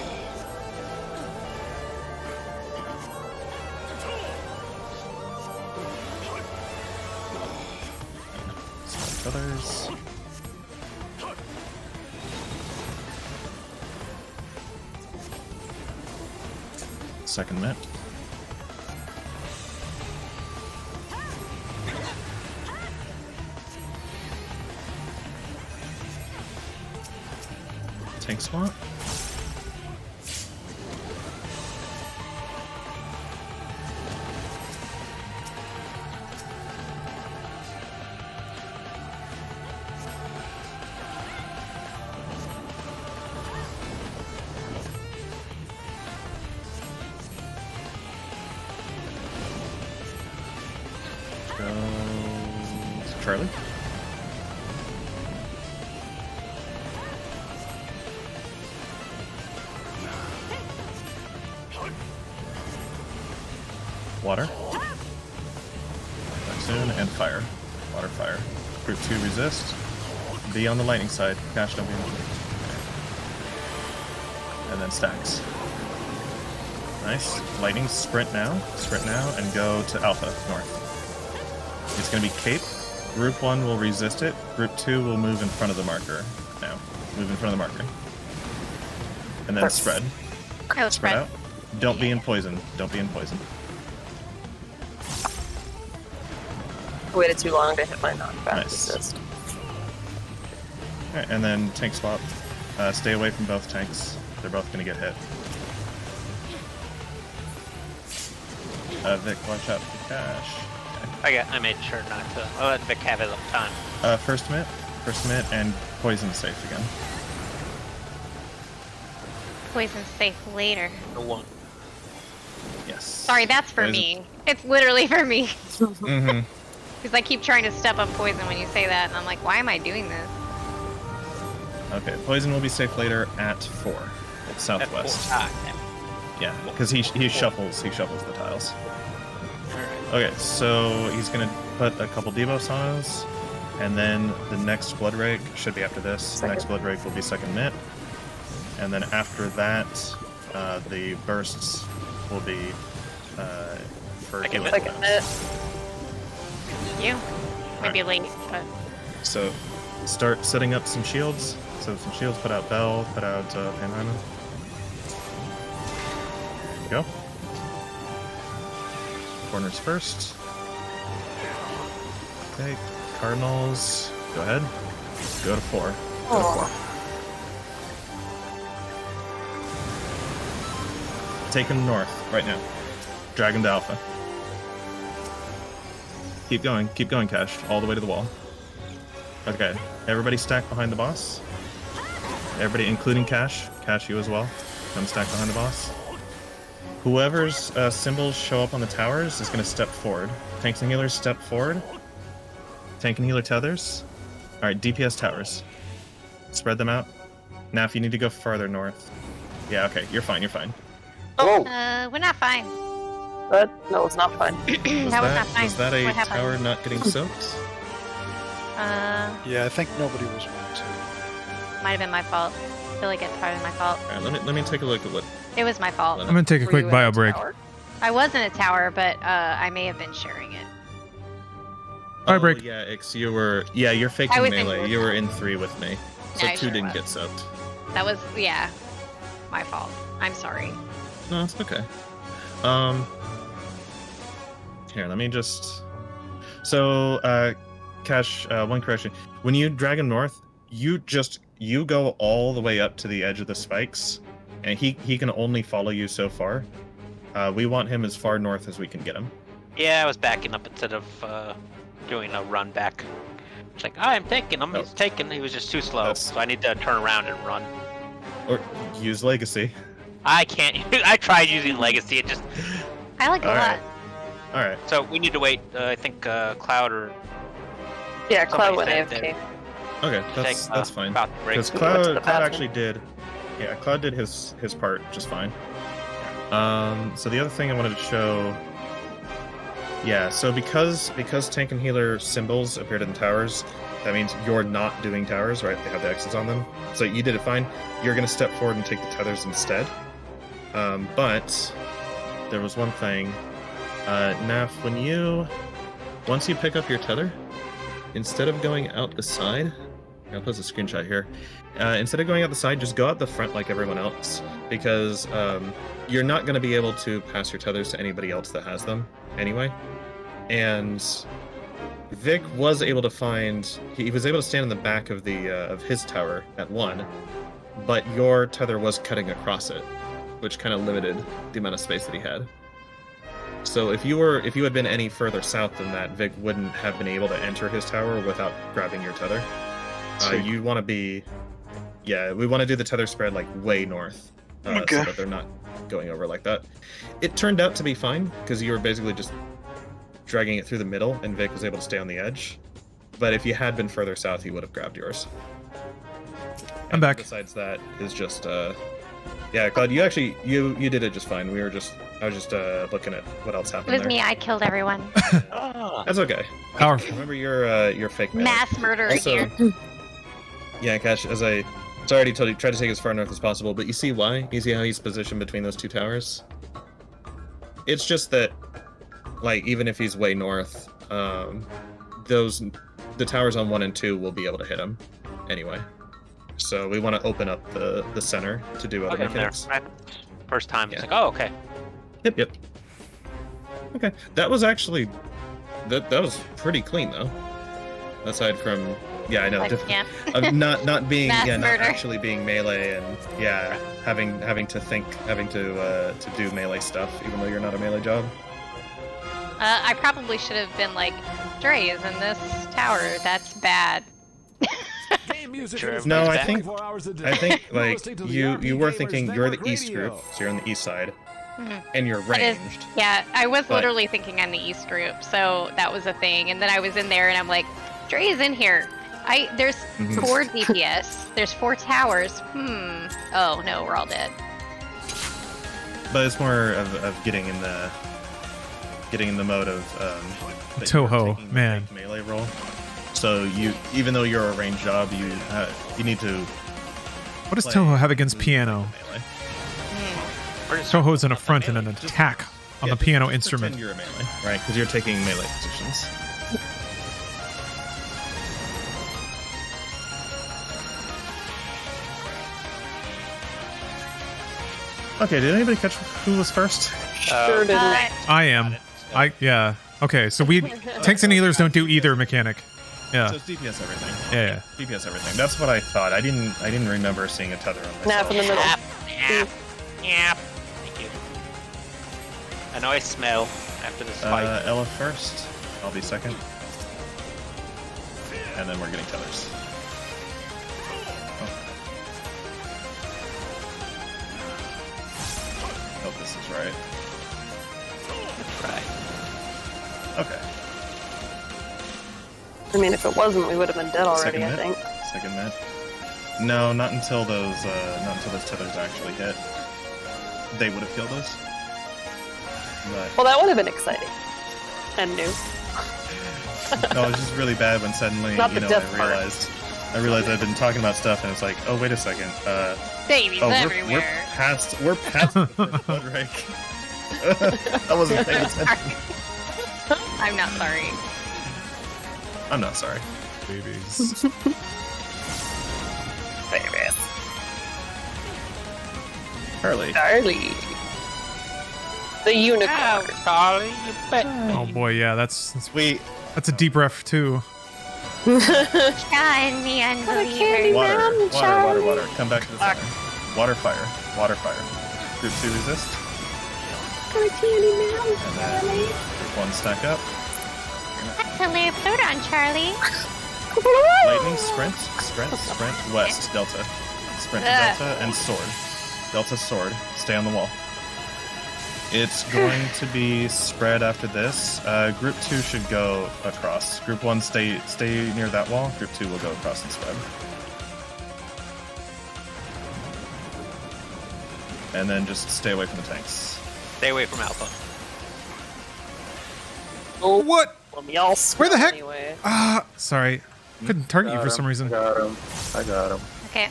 Others. Second minute. Tank swap. Goes Charlie. Water. soon, and fire. Water, fire. Group 2, resist. Be on the lightning side. Cash, don't be on the and then stacks. Nice. Lightning, sprint now, and go to Alpha, north. It's going to be Cape. Group 1 will resist it. Group 2 will move in front of the marker now. Move in front of the marker. And then spread. Oh, spread. Out. Don't be in poison. Don't be in poison. I waited too long to hit my knockback Nice. resist. Alright, and then tank swap. Stay away from both tanks. They're both going to get hit. Vic, watch out for Cash. I made sure not to. I'll let Vic have his own time. First mitt, and poison safe again. Poison safe later. The one. Yes. Sorry, that's for Poison- me. It's literally for me. Mm-hmm. Because I keep trying to step up poison when you say that, and I'm like, why am I doing this? Okay, poison will be safe later at 4. It's southwest. Yeah, because he shuffles the tiles. Okay, so he's gonna put a couple debuffs on us, and then the next blood rake should be after this. Second. Next blood rake will be second mitt, and then after that, the bursts will be for Second healing. Second mitt. Thank you. Maybe late, but So start setting up some shields. So some shields, put out Bell, put out Panheimen. There you go. Corners first. Okay, Cardinals, go ahead. Go to 4. Go to 4. Oh. Take him north right now. Drag him to Alpha. Keep going, Cash, all the way to the wall. Okay, everybody stack behind the boss. Everybody, including Cash. Cash, you as well. Come stack behind the boss. Whoever's symbols show up on the towers is going to step forward. Tanks and healers step forward. Tank and healer tethers. Alright, DPS towers. Spread them out. Now if you need to go farther north. Yeah, okay, you're fine. Whoa! we're not fine. But no, it's not fun. That was not fine. Was that a What happened? tower not getting soaked? Yeah, I think nobody was one too. Might have been my fault. I feel like it's part of my fault. Alright, let me take a look at what... It was my fault. I'm gonna take a Were quick you in bio the break. tower? I was in a tower, but I may have been sharing it. Bio break. Yeah, Ix, you were... Yeah, you're I faking was in- melee. You were in 3 with me. So Yeah, I 2 sure didn't was. get soaked. That was, yeah, my fault. I'm sorry. No, it's okay. Here, let me just... So, Cash, one correction. When you drag him north, you go all the way up to the edge of the spikes, and he can only follow you so far. We want him as far north as we can get him. Yeah, I was backing up instead of doing a run back. It's like, I'm taking him. Oh. He's taking. He was just too slow, That's- so I need to turn around and run. Or use Legacy. I can't. I tried using Legacy. It just. I like it a All lot. right. Alright. So we need to wait. I think Cloud or Yeah, Cloud went somebody said AFK. Okay, that's take, fine. about the break. Because We went to the Cloud bathroom. actually did... Yeah, Cloud did his part just fine. So the other thing I wanted to show... Yeah, so because tank and healer symbols appeared in the towers, that means you're not doing towers, right? They have the X's on them. So you did it fine. You're going to step forward and take the tethers instead. But there was one thing. Naf, once you pick up your tether, instead of going out the side, I'll post a screenshot here. Instead of going out the side, just go out the front like everyone else, because you're not going to be able to pass your tethers to anybody else that has them anyway. And Vic was able to he was able to stand in the back of of his tower at 1, but your tether was cutting across it, which kind of limited the amount of space that he had. So if you had been any further south than that, Vic wouldn't have been able to enter his tower without grabbing your tether. You want to be... Yeah, we want to do the tether spread like way north, so that they're not going over like that. It turned out to be fine, because you were basically just dragging it through the middle, and Vic was able to stay on the edge. But if you had been further south, he would have grabbed yours. I'm back. Besides that, is just Yeah, Claude, you actually you did it just fine. I was just looking at what else It happened was there. me. I killed everyone. That's okay. Powerful. Remember your fake melee. Mass murder Also, here. yeah, Cash, as I already told you, try to take as far north as possible, but you see why? You see how he's positioned between those two towers? It's just that, like, even if he's way north, the towers on 1 and 2 will be able to hit him anyway. So we want to open up the center to do other Okay, I'm there. mechanics. First time, it's Yeah. like, oh, okay. Yep. Okay, that was actually that was pretty clean though. Aside from I know, Like, yeah. not being Mass not murder. actually being melee and having to do melee stuff even though you're not a melee job. I probably should have been like, Dre is in this tower. That's bad. No, I think like you were thinking you're the east group, so you're on the east side, and you're That is- ranged. Yeah, I was But- literally thinking on the East group, so that was a thing. And then I was in there, and I'm like, Dre is in here. There's Mhm. 4 DPS. There's 4 towers. Oh no, we're all dead. But it's more of getting in the mode of that you're Toho, taking the man. big melee roll. So even though you're a ranged job, you need to. What does play Toho have against with piano? melee. Or just- Toho's an affront and melee. an Just- attack on Yeah, the piano just instrument. pretend you're a melee, right? Because you're taking melee positions. Okay, did anybody catch who was first? Sure didn't. I am. Okay, so tanks and healers don't do either mechanic. Yeah. So it's DPS everything. Yeah. DPS everything. That's what I thought. I didn't remember seeing a tether on myself. Nap in the middle. Yeah. Thank you. I know I smell after this fight. Ella first. I'll be second. And then we're getting tethers. Hope this is right. Right. Okay. I mean, if it wasn't, we would have been dead already. Second I hit? think. Second net. No, not until those tethers actually hit. They would have killed us. But Well, that would have been exciting and new. no, it was just really bad when suddenly Not the death part. I realized I'd been talking about stuff and it's like, oh wait a second. Babies Oh, we're everywhere. past the first blood rank. I wasn't paying attention. I'm not sorry. I'm not sorry. Babies. Charlie. Charlie. The unicorn. Charlie, you bet. Oh boy, yeah, that's We a deep ref too. Shine the unbeliever. water. Come back to the center. Water, fire. Group 2 resist. And then group 1 stack up. Absolute on Charlie. Lightning, sprint, west, delta. Sprint to delta, and sword. Delta, sword. Stay on the wall. It's going to be spread after this. Group 2 should go across. Group 1, stay near that wall. Group 2 will go across and spread. And then just stay away from the tanks. Stay away from Alpha. Oh, What? well, y'all Where the swell heck? Anyway. Sorry. Couldn't target you for some reason. I got him. Okay.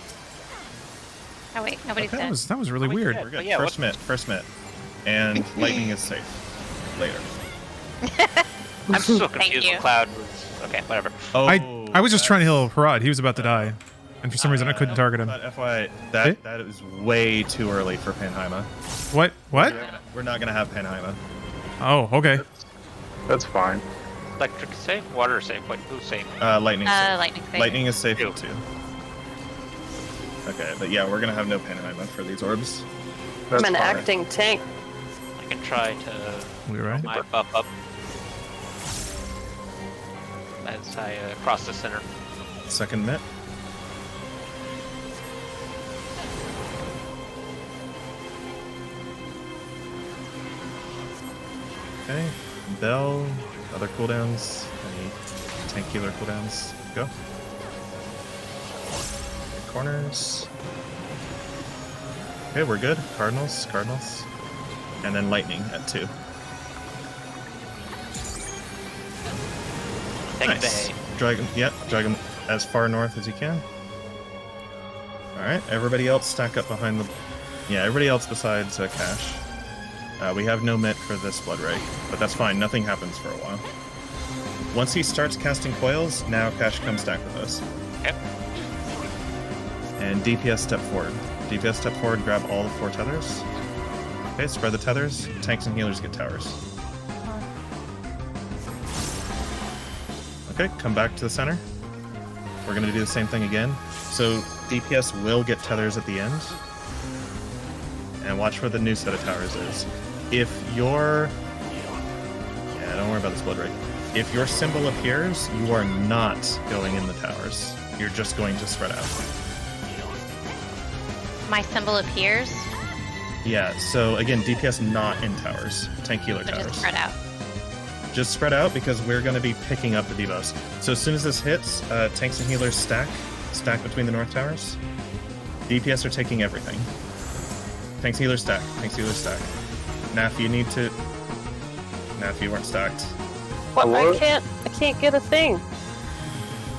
Oh wait, nobody's That dead. was really weird. We're good. But yeah, First mitt. And lightning is safe. Later. I'm so Thank confused. you. Cloud was okay. Whatever. Oh, I was just trying to heal Harad. He was about to die. And for some reason I couldn't target him. But FYI, that is way too early for Panheima. What? What? We're not gonna have Panheima. Oh, okay. That's fine. Electric is safe. Water is safe. Wait, who's safe? Lightning. Lightning thing. Lightning is safe Ew. too. Okay, but yeah, we're gonna have no Panheima for these orbs. That's I'm an fine. acting tank. I can try to We right? my buff up as I cross the center. Second mitt. Okay, bell, other cooldowns, any tank healer cooldowns, go. Corners. Okay, we're good. Cardinals. And then lightning at 2. Nice. Drag him as far north as you can. Alright, everybody else stack up behind the... Yeah, everybody else besides Cash. We have no Mitt for this Blood Rake, but that's fine, nothing happens for a while. Once he starts casting coils, now Cash comes stack with us. Yep. And DPS step forward. DPS step forward, grab all the 4 tethers. Okay, spread the tethers. Tanks and healers get towers. Okay, come back to the center. We're going to do the same thing again. So DPS will get tethers at the end. And watch where the new set of towers is. If your... Yeah, don't worry about this Blood Rake. If your symbol appears, you are not going in the towers. You're just going to spread out. My symbol appears. Yeah, so again, DPS not in towers. Tank healer So towers. just spread out. Just spread out because we're going to be picking up the debuffs. So as soon as this hits, tanks and healers stack between the north towers. DPS are taking everything. Tanks healers stack. Naf, you need to... Naf, you weren't stacked. What? I can't get a thing.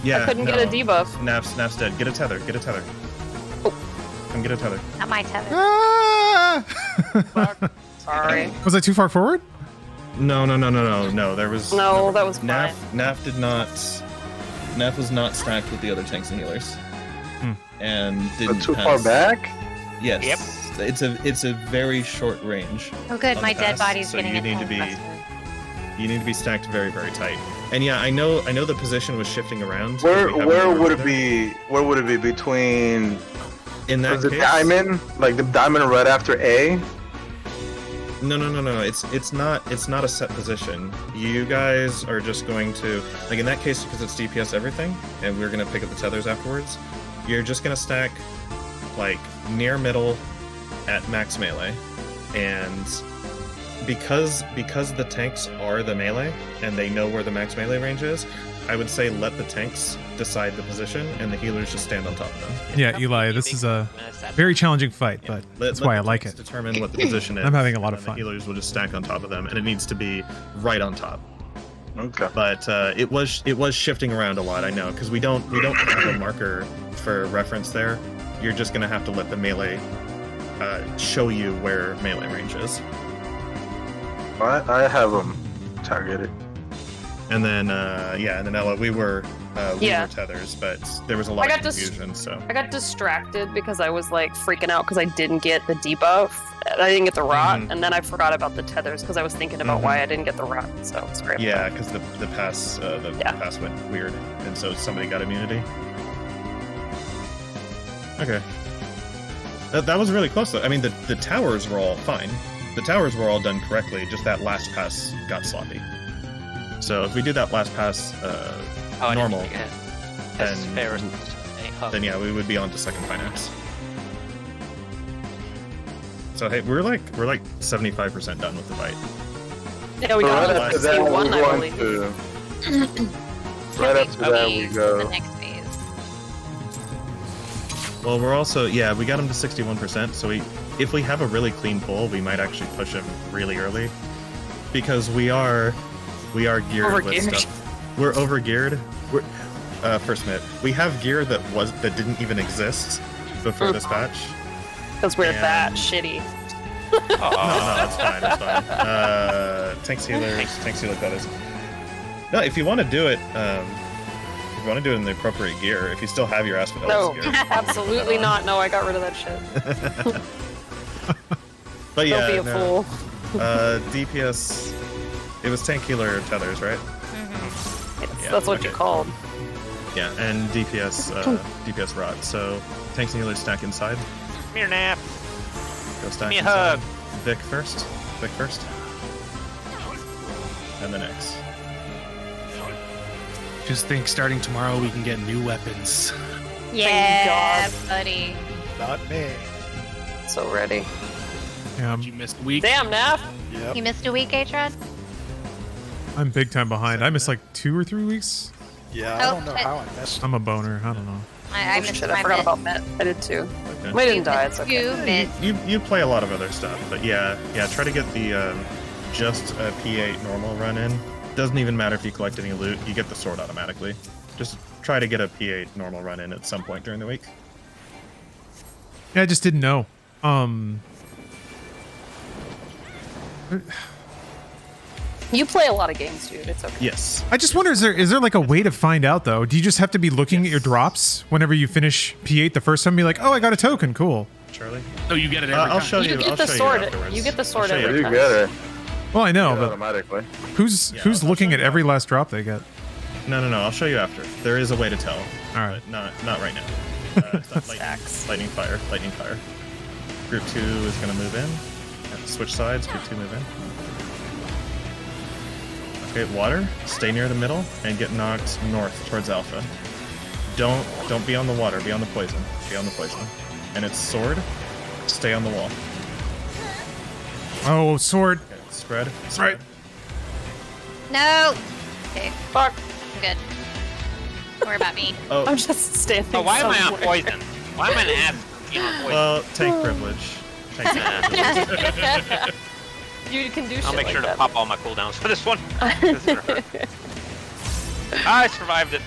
Yeah, I couldn't get a debuff. Naf's dead. Get a tether. Oh. Come get a tether. Not my tether. Ah! Sorry. Was I too far forward? No. There was... No, that was fine. Naf did not... Naf was not stacked with the other tanks and healers. And didn't Too pass. far back? Yes. Yep. It's a very short range. Oh, good. on My the dead pass, body's so getting you a need to be faster. you need to be stacked very, very tight. And yeah, I know the position was shifting around. Where We have would it there. be? Where would it be between In that the case, diamond, like the diamond right after A? No. It's not a set position. You guys are just going to, like in that case, because it's DPS everything, and we're gonna pick up the tethers afterwards. You're just gonna stack like near middle at max melee, and because the tanks are the melee and they know where the max melee range is, I would say let the tanks decide the position and the healers just stand on top of them. Yeah, Eli, this is a very challenging fight, but that's why I like Let it. the tanks determine what the position is. I'm having a lot of and fun. The healers will just stack on top of them, and it needs to be right on top. Okay. But it was shifting around a lot. I know, because we don't have a marker for reference there. You're just gonna have to let the melee show you where melee range is. I have them targeted. And then Ella, we were tethers, but there was a lot I of got confusion. So I got distracted because I was like freaking out because I didn't get the debuff. I didn't get the rot, and then I forgot about the tethers because I was thinking about why I didn't get the rot. So sorry. yeah, because the pass pass went weird, and so somebody got immunity. Okay. That was really close though. I mean, the towers were all fine. The towers were all done correctly. Just that last pass got sloppy. So if we did that last pass normal, then yeah, we would be on to second finance. So hey, we're like 75% done with the fight. Yeah, we So got right to after that, 61, we're I going believe. to. Right after that, we The go. next phase. Well, we're also we got him to 61%. So if we have a really clean pull, we might actually push him really early, because we are geared with stuff. We're over geared. We're first minute. We have gear that didn't even exist before this patch. Because we're And- that shitty. No, it's fine. It's fine. Tanks healer feathers. No, if you want to do it, in the appropriate gear, if you still have your Asphodelos No, gear. absolutely not. No, I got rid of that shit. But yeah, Don't be a fool. DPS. It was tank healer tethers, right? Yeah, That's what okay. you called. Yeah, and DPS DPS rot. So tanks and healers stack inside. Come here, Nap. Go stack Give me a inside. hug. Vic first. And then X. Just think, starting tomorrow, we can get new weapons. Yeah, God. buddy. Not me. So ready. Yeah, You missed a week. Damn, Naf. Yep. You missed a week, Atron? I'm big time behind. I missed like 2 or 3 weeks. Yeah, I don't know how I missed it. I'm a boner. I don't know. I Oh, missed shit, my I forgot bit. about Met. I did too. We didn't die. It's okay. You play a lot of other stuff, but yeah, try to get the just a P8 normal run in. Doesn't even matter if you collect any loot, you get the sword automatically. Just try to get a P8 normal run in at some point during the week. Yeah, I just didn't know. You play a lot of games, dude. It's okay. Yes. I just wonder, is there like a way to find out though? Do you just have to be looking at your drops whenever you finish P8 the first time? And be like, oh, I got a token, cool. Charlie? Oh, you get it every I'll time. show you. get I'll the show sword. you afterwards. You get the sword I'll show every you time. You get it. Well, I know, Get it but automatically. who's I'll looking show at you every last drop they get? No. I'll show you after. There is a way to tell. All right. But not right now. Lightning fire. Group 2 is going to move in. Switch sides. Group 2 move in. Okay, water. Stay near the middle and get knocked north towards Alpha. Don't be on the water. Be on the poison. And it's sword. Stay on the wall. Oh, sword. Okay, spread. Right. No. Okay, Fuck. I'm good. Don't worry about me. Oh, I'm just standing. Oh, why am I on somewhere. poison? Why am I an ass being on poison? well, tank privilege. Tank privilege. You can do shit I'll make like sure to that. pop all my cooldowns for this one. This is gonna hurt. I survived it.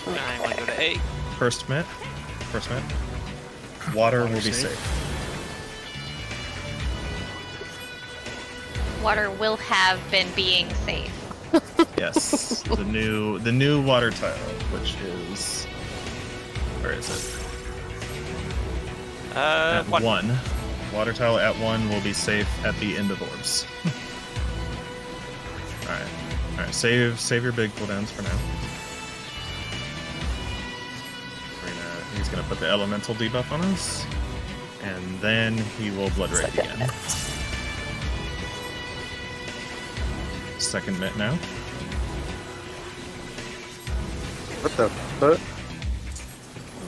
I want to go to A. First met. Water will be safe. Water will have been being safe. Yes, the new water tile, which is where is it? At What? 1. Water tile at 1 will be safe at the end of orbs. All right. Save your big cooldowns for now. He's gonna put the elemental debuff on us, and then he will blood rage again. Second mit now. What the fuck?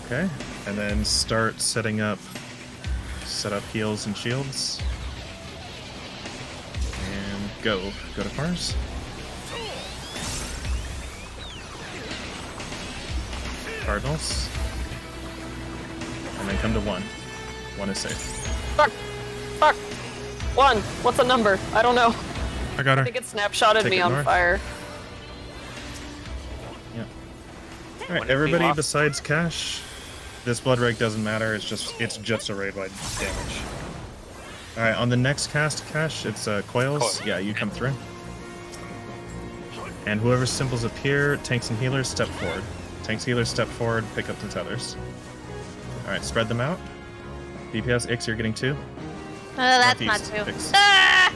Okay, and then start setting up. Set up heals and shields. And go to Mars. Cardinals. And then come to 1. 1 is safe. Fuck. 1. What's a number? I don't know. I got I her. think it snapshotted Take me it on north. fire. All right, everybody besides Cash. This blood rake doesn't matter. It's just a raid-wide damage. All right, on the next cast, Cash, it's coils. Yeah, you come through. And whoever's symbols appear, tanks and healers step forward. Tanks, healers step forward, pick up the tethers. All right, spread them out. DPS, Ix, you're getting 2. Oh, that's not Northeast, true. Ix. Ah!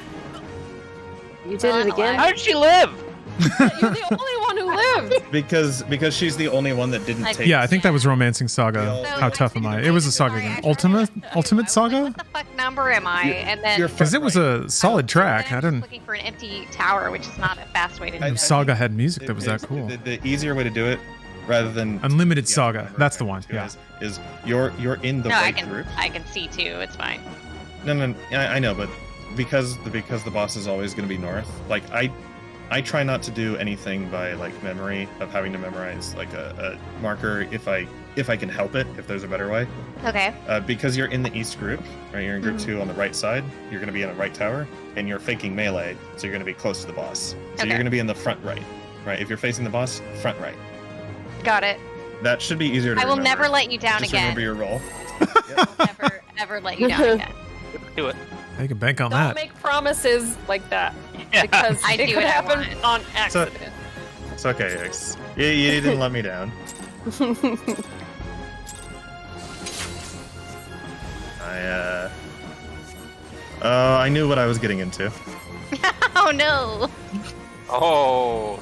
You did it again? How did she live? You're the only one who lived! Because she's the only one that didn't take. Yeah, I think that was Romancing Saga. So How tough am I? It was a Saga game. Ultimate Saga? What the fuck number am I? And then Because it was a solid track. I I'm just didn't. looking for an empty tower, which is not a fast way to do it. Saga had music that was that cool. The easier way to do it, rather than Unlimited yeah, Saga. remember That's the right, one. too, Yeah. Is you're in the No, right group. I can see too. It's fine. No, I know, but because the boss is always going to be north. Like I try not to do anything by like memory of having to memorize like a marker if I can help it, if there's a better way. Okay. Because you're in the east group, right? You're in group 2 on the right side. You're going to be in a right tower, and you're faking melee, so you're going to be close to the boss. So Okay. you're going to be in the front right, right? If you're facing the boss, front right. Got it. That should be easier to I will remember. never let you down Just again. remember your role. Never, ever let you down again. Do it. You can bank on Don't that. make promises like that. Yeah. Because I it do could what I happen want. on accident. It's okay, Ix. You didn't let me down. I knew what I was getting into. Oh no. Oh,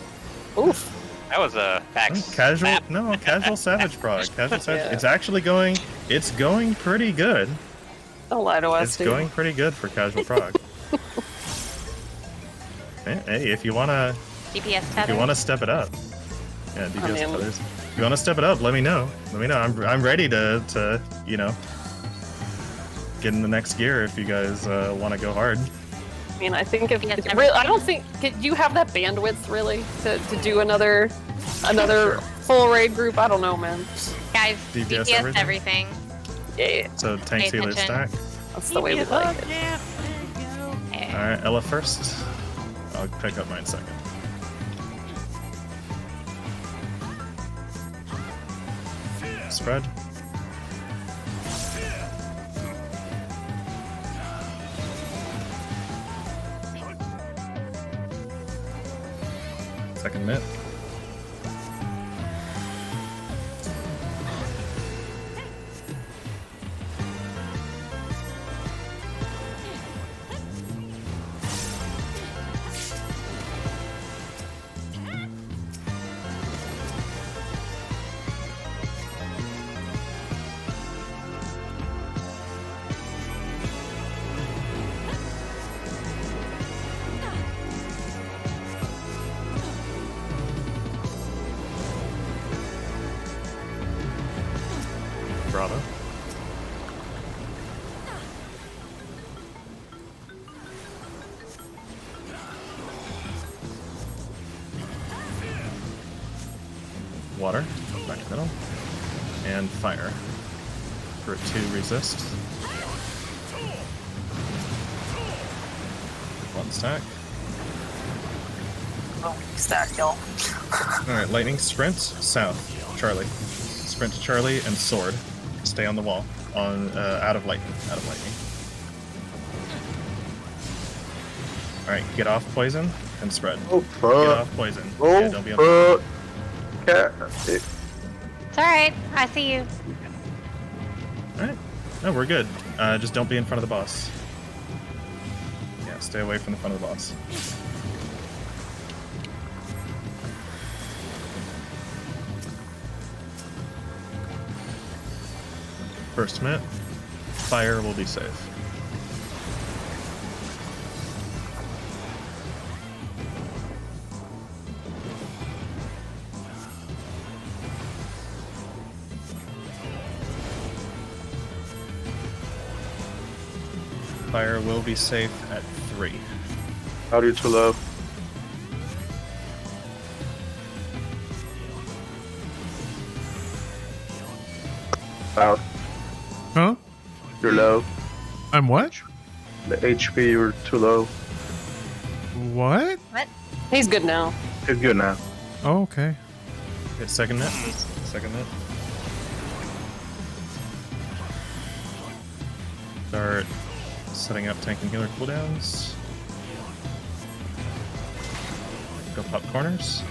Oof. that was a Casual savage prog. Casual savage. Yeah. It's actually going. It's going pretty good. Don't lie to us, It's dude. going pretty good for casual prog. Hey, if you wanna step it up. Yeah, DPS man. tethers. If you wanna step it up, let me know. I'm ready to get in the next gear if you guys want to go hard. I mean, I think if Yes, really, I don't think do you have that bandwidth really to do another Sure. full raid group. I don't know, man. Guys, DPS DPS everything? everything. Yeah, So tanks, Pay healers, stack. attention. that's the way we like it. Yeah. Alright, Ella first. I'll pick up mine second. Spread. Second mitt. Bravo. Water, back to middle. And fire. For a 2 resist. 1 stack. Oh, stack, y'all. Alright, lightning, sprint, south. Charlie. Sprint to Charlie and sword. Stay on the wall. On out of lightning. Out of lightning. Alright, get off poison and spread. Oh Get fuck! off poison. Oh Yeah, don't be on poison. fuck! It's alright. I see you. Alright. No, we're good. Just don't be in front of the boss. Yeah, stay away from the front of the boss. First mitt. Fire will be safe. Fire will be safe at 3. How do you too low? Out. Huh? You're low. I'm what? The HP, you're too low. What? He's good now. It's good now. Oh, okay. Hit second net. Second net. Start setting up tank and healer cooldowns. Go pop corners.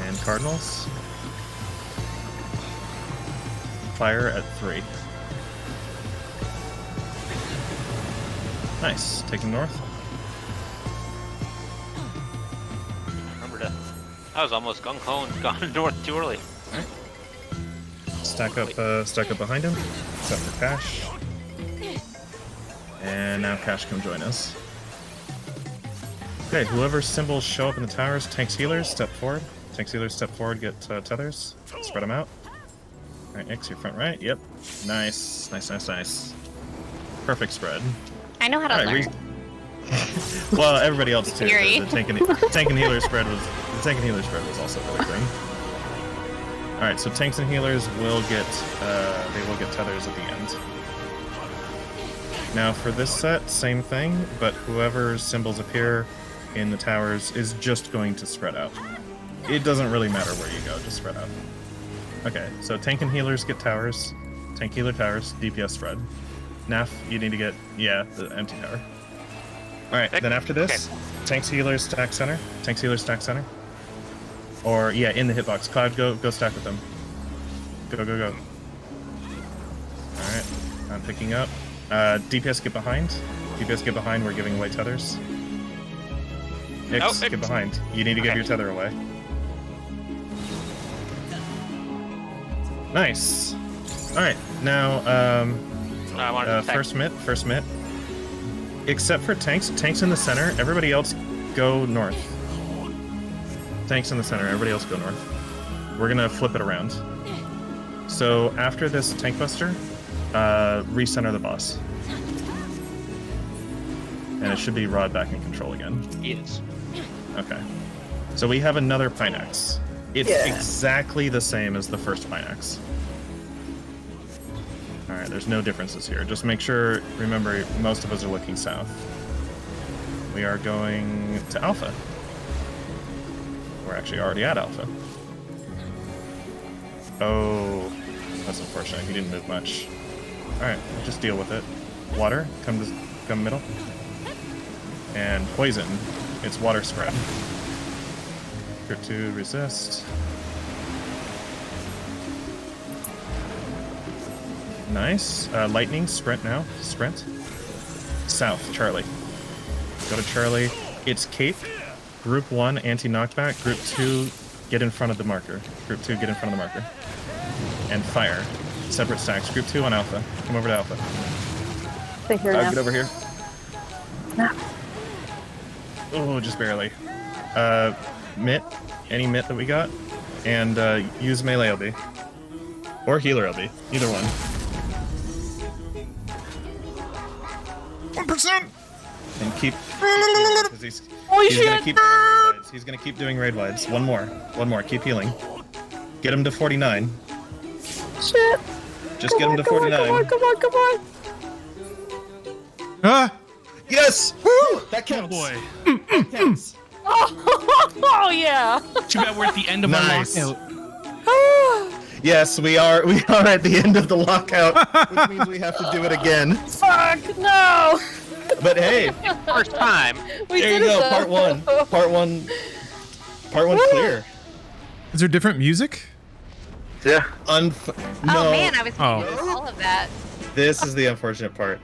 And cardinals. Fire at 3. Nice. Taking north. Remember to. I was almost gung-ho and gone north too early. Stack up behind him. Except for Cash. And now Cash can join us. Okay, whoever's symbols show up in the towers, tanks healers, step forward. Tanks healers, step forward, get tethers. Spread them out. Alright, X, your front right. Yep. Nice. Nice. Perfect spread. I know how to learn. Well, everybody else too. Theory. The tank and healer spread was also really clean. All right, so tanks and healers will get tethers at the end. Now for this set, same thing, but whoever's symbols appear in the towers is just going to spread out. It doesn't really matter where you go, just spread out. Okay, so tank and healers get towers. Tank healer towers, DPS spread. Naf, you need to get, the empty tower. Alright, then after this, tanks, healers, stack center. Tanks, healers, stack center. Or, in the hitbox. Cloud, go stack with them. Go. Alright, I'm picking up. DPS get behind. We're giving away tethers. Ix, get behind. You need to give your tether away. Nice. Alright, now, first mitt. Except for tanks in the center, everybody else go north. Tanks in the center, everybody else go north. We're gonna flip it around. So after this tank buster, recenter the boss. And it should be Rod back in control again. Yes. Okay. So we have another Pineaxe. It's Yeah. exactly the same as the first Pinax. All right, there's no differences here. Just make sure, remember, most of us are looking south. We are going to Alpha. We're actually already at Alpha. Oh, that's unfortunate. He didn't move much. All right, we'll just deal with it. Water, come middle. And poison. It's water spread. Group 2, resist. Nice. Lightning, sprint now. Sprint. South, Charlie. Go to Charlie. It's Cape. Group 1, anti-knockback. Group 2, get in front of the marker. Group 2, get in front of the marker. And fire. Separate stacks. Group 2 on Alpha. Come over to Alpha. Stay here now. Get over here. No. Oh, just barely. Mitt. Any Mitt that we got. And use melee LB. Or healer LB. Either one. 1%! And keep... Because he's gonna keep doing raid wides. He's gonna keep doing raid wides. One more. Keep healing. Get him to 49. Shit. Just get him to 49. Come on. Ah! Yes! Woo! That counts. Boy. That counts. Oh yeah. Too bad we're at the end of Nice. our lockout. Yes, we are at the end of the lockout, which means we have to do it again. Fuck no. But hey, First time. We there you did go. it, though. Part one clear. Is there different music? Yeah. No, Oh man, I was Oh. thinking all of that. this is the unfortunate part.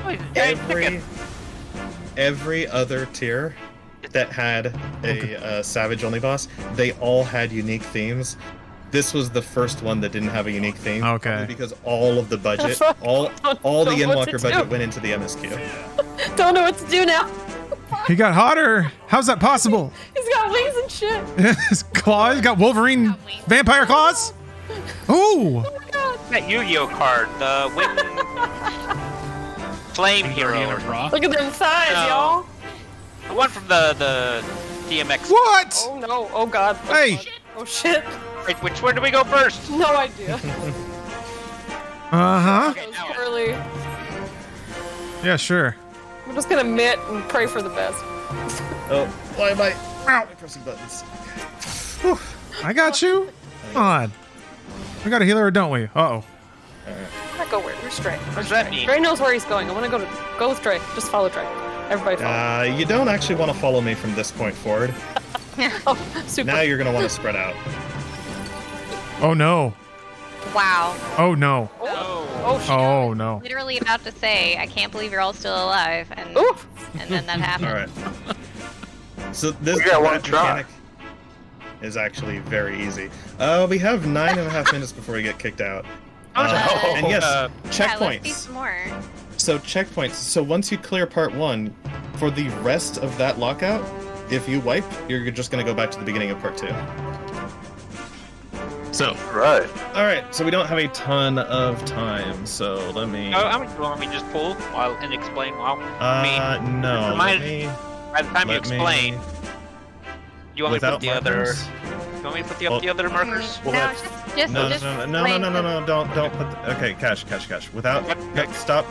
Wait, hey, Every other tier that had a Savage only boss, they all had unique themes. This was the first one that didn't have a unique theme. Okay. Probably because all of the budget, all the Don't know what Endwalker to budget do. went into the MSQ. Don't know what to do now. He got hotter. How's that possible? He's got wings and shit. His claws. He got Wolverine vampire claws. Oh. that Yu-Gi-Oh card, the Wing Flame Hero. Look at them thighs, No. y'all. The one from the DMX. What? Oh no. Oh god. Hey. Oh shit. Wait, which one do we go first? No idea. Uh-huh. That was early. Yeah, sure. We're just gonna mitt and pray for the best. Oh, why am I pressing buttons? I got you. Come on. We got a healer or don't we? Uh-oh. I'm not go where? Where's Dre? What does that mean? Dre knows where he's going. I want to go with Dre. Just follow Dre. Everybody follow. You don't actually want to follow me from this point forward. Oh, super. Now you're going to want to spread out. Oh, no. Wow. Oh, no. Oh shit. Oh, no. Literally about to say, I can't believe you're all still alive, and Oof. then that happened. All right. So this We got one that try. mechanic is actually very easy. We have 9.5 minutes before we get kicked out. And yes, Yeah, let's see checkpoints. some more. So checkpoints. So once you clear part 1, for the rest of that lockout, if you wipe, you're just going to go back to the beginning of part 2. So, Right. all right. So we don't have a ton of time. So let me. Oh, how many do you want me to just pull while and explain while? No. remind- Let me. By the time you Let me- explain, you want me to Without put the other? markers? You want me to put the other markers? No, Well, just No, just no, explain the- don't put okay, cash. Without, no, stop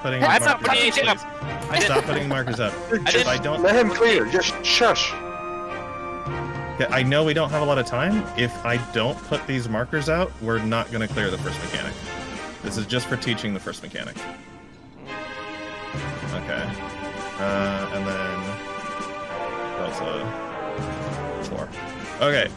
putting I'm not markers putting up, anything up. please. I Stop didn't. putting markers up. I If I don't, Let him clear. Just shush. yeah, I know we don't have a lot of time. If I don't put these markers out, we're not going to clear the first mechanic. This is just for teaching the first mechanic. Okay. And then that's 4. Okay.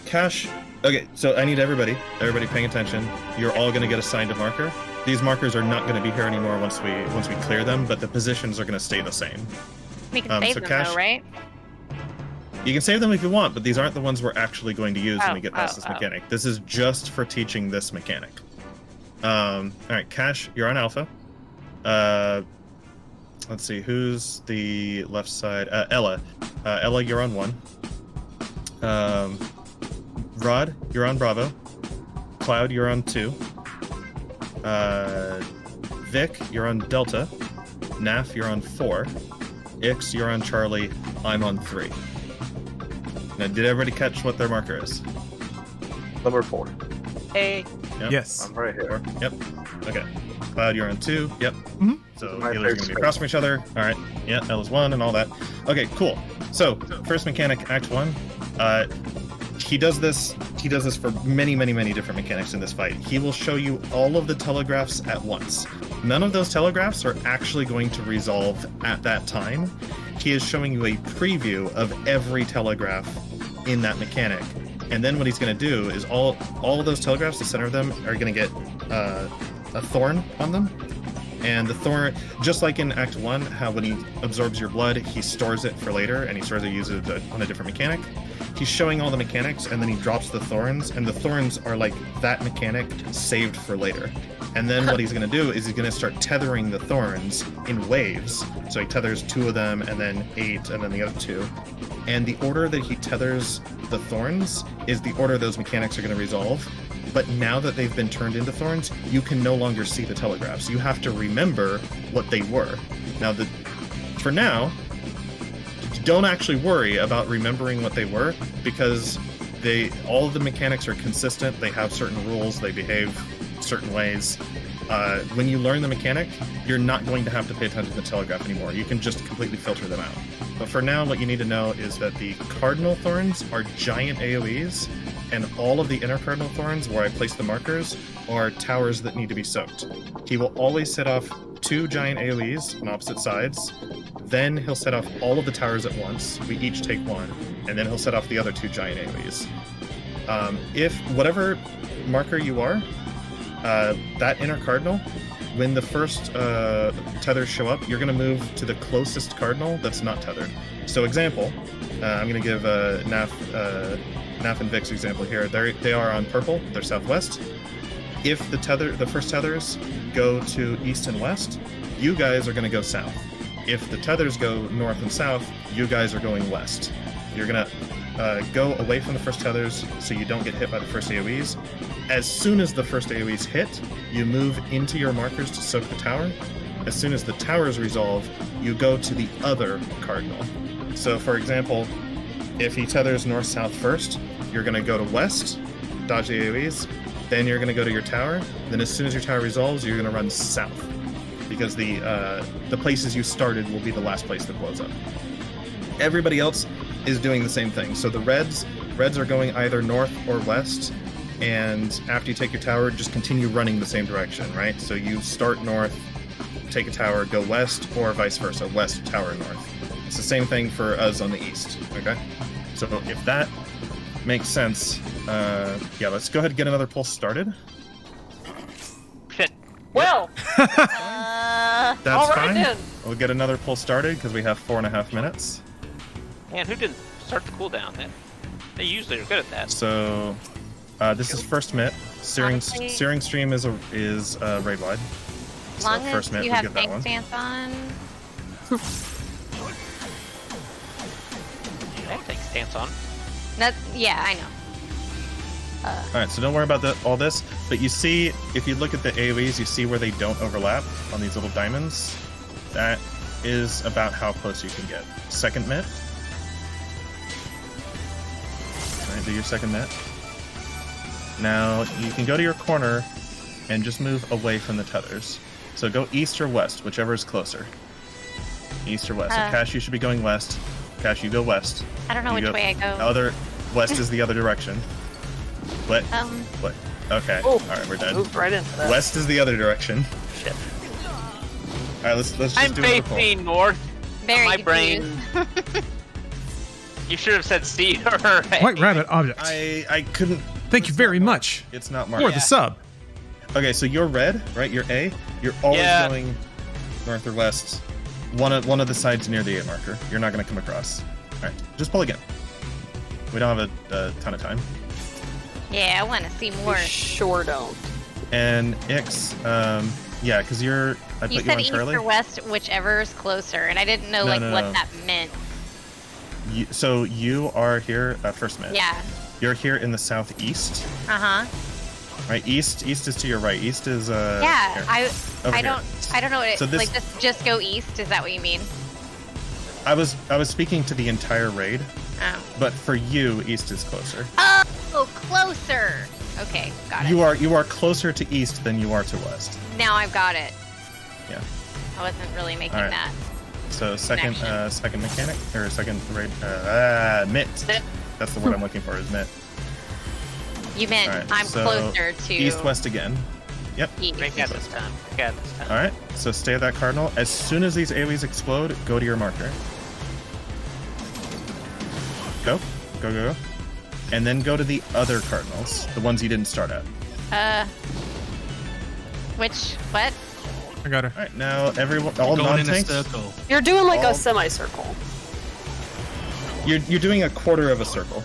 Cash. Okay, so I need everybody paying attention. You're all going to get assigned a marker. These markers are not going to be here anymore once we clear them, but the positions are going to stay the same. We can save so them Cash- though, right? You can save them if you want, but these aren't the ones we're actually going to use when we get past Oh, this mechanic. This is just for teaching this mechanic. All right, Cash, you're on Alpha. Let's see, who's the left side? Ella. Ella, you're on 1. Rod, you're on Bravo. Cloud, you're on 2. Vic, you're on Delta. Naf, you're on 4. Ix, you're on Charlie. I'm on 3. Now, did everybody catch what their marker is? Number 4. Hey. Yep. Yes. I'm right here. Yep. Okay. Cloud, you're on 2. Yep. Mhm. So My healers are going to be across from each other. All right. Yeah, L is 1 and all that. Okay, cool. So first mechanic, Act 1. He does this for many different mechanics in this fight. He will show you all of the telegraphs at once. None of those telegraphs are actually going to resolve at that time. He is showing you a preview of every telegraph in that mechanic. And then what he's going to do is all of those telegraphs, the center of them, are going to get a thorn on them. And the thorn, just like in Act 1, how when he absorbs your blood, he stores it for later, and he stores it, uses it on a different mechanic. He's showing all the mechanics, and then he drops the thorns, and the thorns are like that mechanic saved for later. And then what he's going to do is he's going to start tethering the thorns in waves. So he tethers 2 of them, and then 8, and then the other 2. And the order that he tethers the thorns is the order those mechanics are going to resolve. But now that they've been turned into thorns, you can no longer see the telegraphs. You have to remember what they were. Now, for now, don't actually worry about remembering what they were, because all of the mechanics are consistent. They have certain rules. They behave certain ways. When you learn the mechanic, you're not going to have to pay attention to the telegraph anymore. You can just completely filter them out. But for now, what you need to know is that the cardinal thorns are giant AoEs, and all of the inner cardinal thorns, where I place the markers, are towers that need to be soaked. He will always set off 2 giant AoEs on opposite sides. Then he'll set off all of the towers at once. We each take 1, and then he'll set off the other 2 giant AoEs. If whatever marker you are, that inner cardinal, when the first tethers show up, you're going to move to the closest cardinal that's not tethered. So example, I'm going to give Naf and Vic's example here. They are on purple. They're southwest. If the first tethers go to east and west, you guys are going to go south. If the tethers go north and south, you guys are going west. You're going to go away from the first tethers so you don't get hit by the first AoEs. As soon as the first AoEs hit, you move into your markers to soak the tower. As soon as the towers resolve, you go to the other cardinal. So for example, if he tethers north-south first, you're going to go to west, dodge the AoEs, then you're going to go to your tower, then as soon as your tower resolves, you're going to run south, because the places you started will be the last place that blows up. Everybody else is doing the same thing. So the reds are going either north or west, and after you take your tower, just continue running the same direction, right? So you start north, take a tower, go west, or vice versa, west, tower, north. It's the same thing for us on the east, okay? So if that makes sense, yeah, let's go ahead and get another pulse started. Shit. Well, That's all right fine. then. We'll get another pulse started because we have 4.5 minutes. Man, who didn't start the cooldown? They usually are good at that. So this is first mitt. Searing Stream is raid wide. As long as first mitt, you we have get that tank one. stance on. I have tank stance on. Yeah, I know. Alright, so don't worry about all this, but you see, if you look at the AoEs, you see where they don't overlap on these little diamonds. That is about how close you can get. Second mitt. Alright, do your second mitt. Now, you can go to your corner and just move away from the tethers. So go east or west, whichever is closer. East or west. So Cash, you should be going west. Cash, you go west. I don't know which way I go. West is the other direction. What? What? Okay. Oh, alright, we're done. Moved right into that. West is the other direction. Shit. Alright, let's just I'm do another poll. facing north. Very My confused. brain. You should have said C or A. White rabbit object. I couldn't. Thank you very much It's not for marked. the sub. Okay, so you're red, right? You're A. You're always going north or west. One of the sides near the A marker. You're not going to come across. Alright, just pull again. We don't have a ton of time. Yeah, I want to see We more. sure don't. And Ix, yeah, because I put You you said on east Charlie. or west, whichever is closer, and I didn't know No, like no, what no. that meant. So you are here, first minute. Yeah. You're here in the southeast, Uh huh. right? East is to your right. East is Yeah. here. I Over here. don't know what it So this- like. Just go east. Is that what you mean? I was speaking to the entire raid. Oh. But for you, east is closer. Oh, closer. Okay, got it. You are closer to east than you are to west. Now I've got it. Yeah. I wasn't really making All right. that. So second mechanic or second mitt. That's the word I'm looking for. Is mitt. You meant All right, I'm so closer to east west again. Yep. east. Make it this time. Make it this time. All right. So stay at that cardinal. As soon as these AoEs explode, go to your marker. Go. And then go to the other cardinals, the ones you didn't start at. What? I got her. All right. Now everyone, all Going in a non-tanks. circle. You're doing like All- a semicircle. You're doing a quarter of a circle.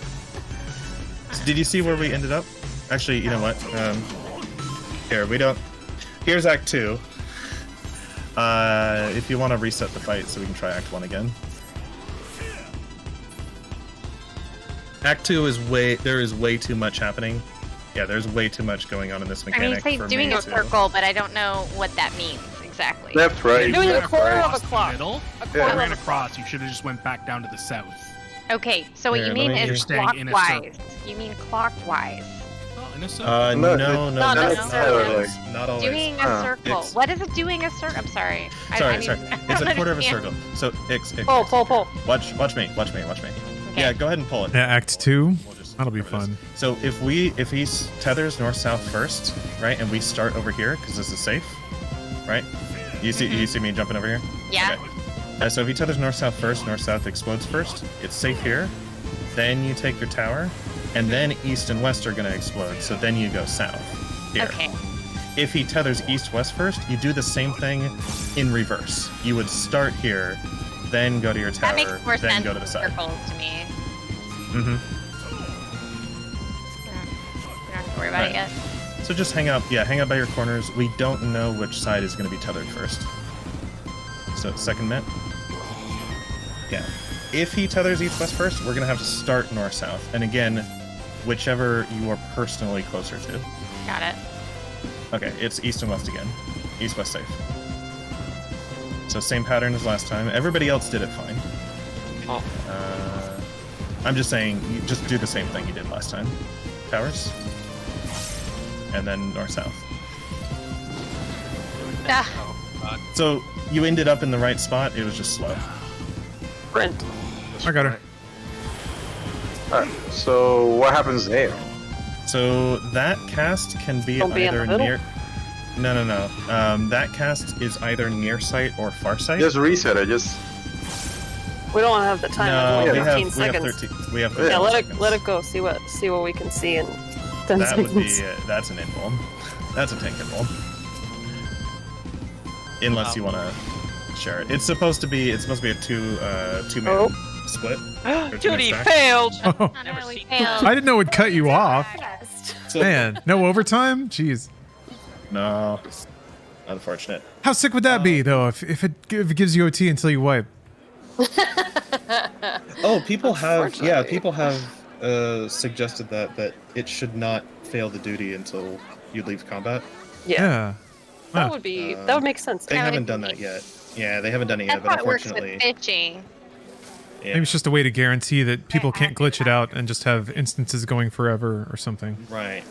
So did you see where we ended up? Actually, you know what? Here we don't. Here's Act 2. If you want to reset the fight, so we can try Act 1 again. Act 2 is there is way too much happening. Yeah, there's way too much going on in this I mean, mechanic. you say for doing me a to- circle, but I don't know what that means exactly. Left, right. You're doing a left, quarter right. of a Across the clock. middle. A Yeah. quarter I of ran a across. You should have just went back down to the south. Okay, so what Here, you let mean me- is You're staying in a clockwise. You mean clockwise. Oh, in a circle. No, No, no, not not necessarily. always. Not always. Doing a Huh. circle. It's- What is it doing a circle? I'm sorry. Sorry. I It's a quarter of a understand. circle. So X. Pull. Watch me. Okay. Yeah, go ahead and pull it. Yeah, Act 2. We'll just That'll be cover this. fun. So if he tethers north south first, right, and we start over here because this is safe, right? You see me jumping over here? Yeah. Okay. So if he tethers north south first, north south explodes first. It's safe here. Then you take your tower, and then east and west are gonna explode. So then you go south here. Okay. If he tethers east west first, you do the same thing in reverse. You would start here, then go to your tower, That makes more then sense go to the than side. circles to me. Mm-hmm. You don't have to worry about it Right. yet. So just hang out by your corners. We don't know which side is going to be tethered first. So second minute. Yeah. If he tethers east-west first, we're going to have to start north-south. And again, whichever you are personally closer to. Got it. Okay, it's east and west again. East-west safe. So same pattern as last time. Everybody else did it fine. Oh. I'm just saying, you just do the same thing you did last time. Towers. And then north-south. Ah, So you ended up in the right spot, it was just slow. Sprint. I got her. Alright, so what happens there? So that cast can be Don't be in either the middle? near. No. That cast is either near sight or far sight. Just reset it, just... We don't have the time. No, It's we only have 15 seconds. 13. We have 13 Yeah, let seconds. it go. See what we can see in 10 That seconds. would be that's an invuln. That's a tank invuln. Unless you want to share it. It's supposed to be a two-man split. or two-man Duty stack. failed. Oh, oh Never no, we seen- failed. I didn't know it would cut you off. So- Man, no overtime? Jeez. No. Unfortunate. How sick would that be, though, if it gives you OT until you wipe? Oh, people have Unfortunately. suggested that it should not fail the duty until you leave combat. Yeah, Huh. that would make sense. They That would haven't done be- that yet. Yeah, they haven't done it yet, That's but how it works with unfortunately, pitching. yeah. Maybe it's just a way to guarantee that people can't glitch it out and just have instances going forever or something. Right,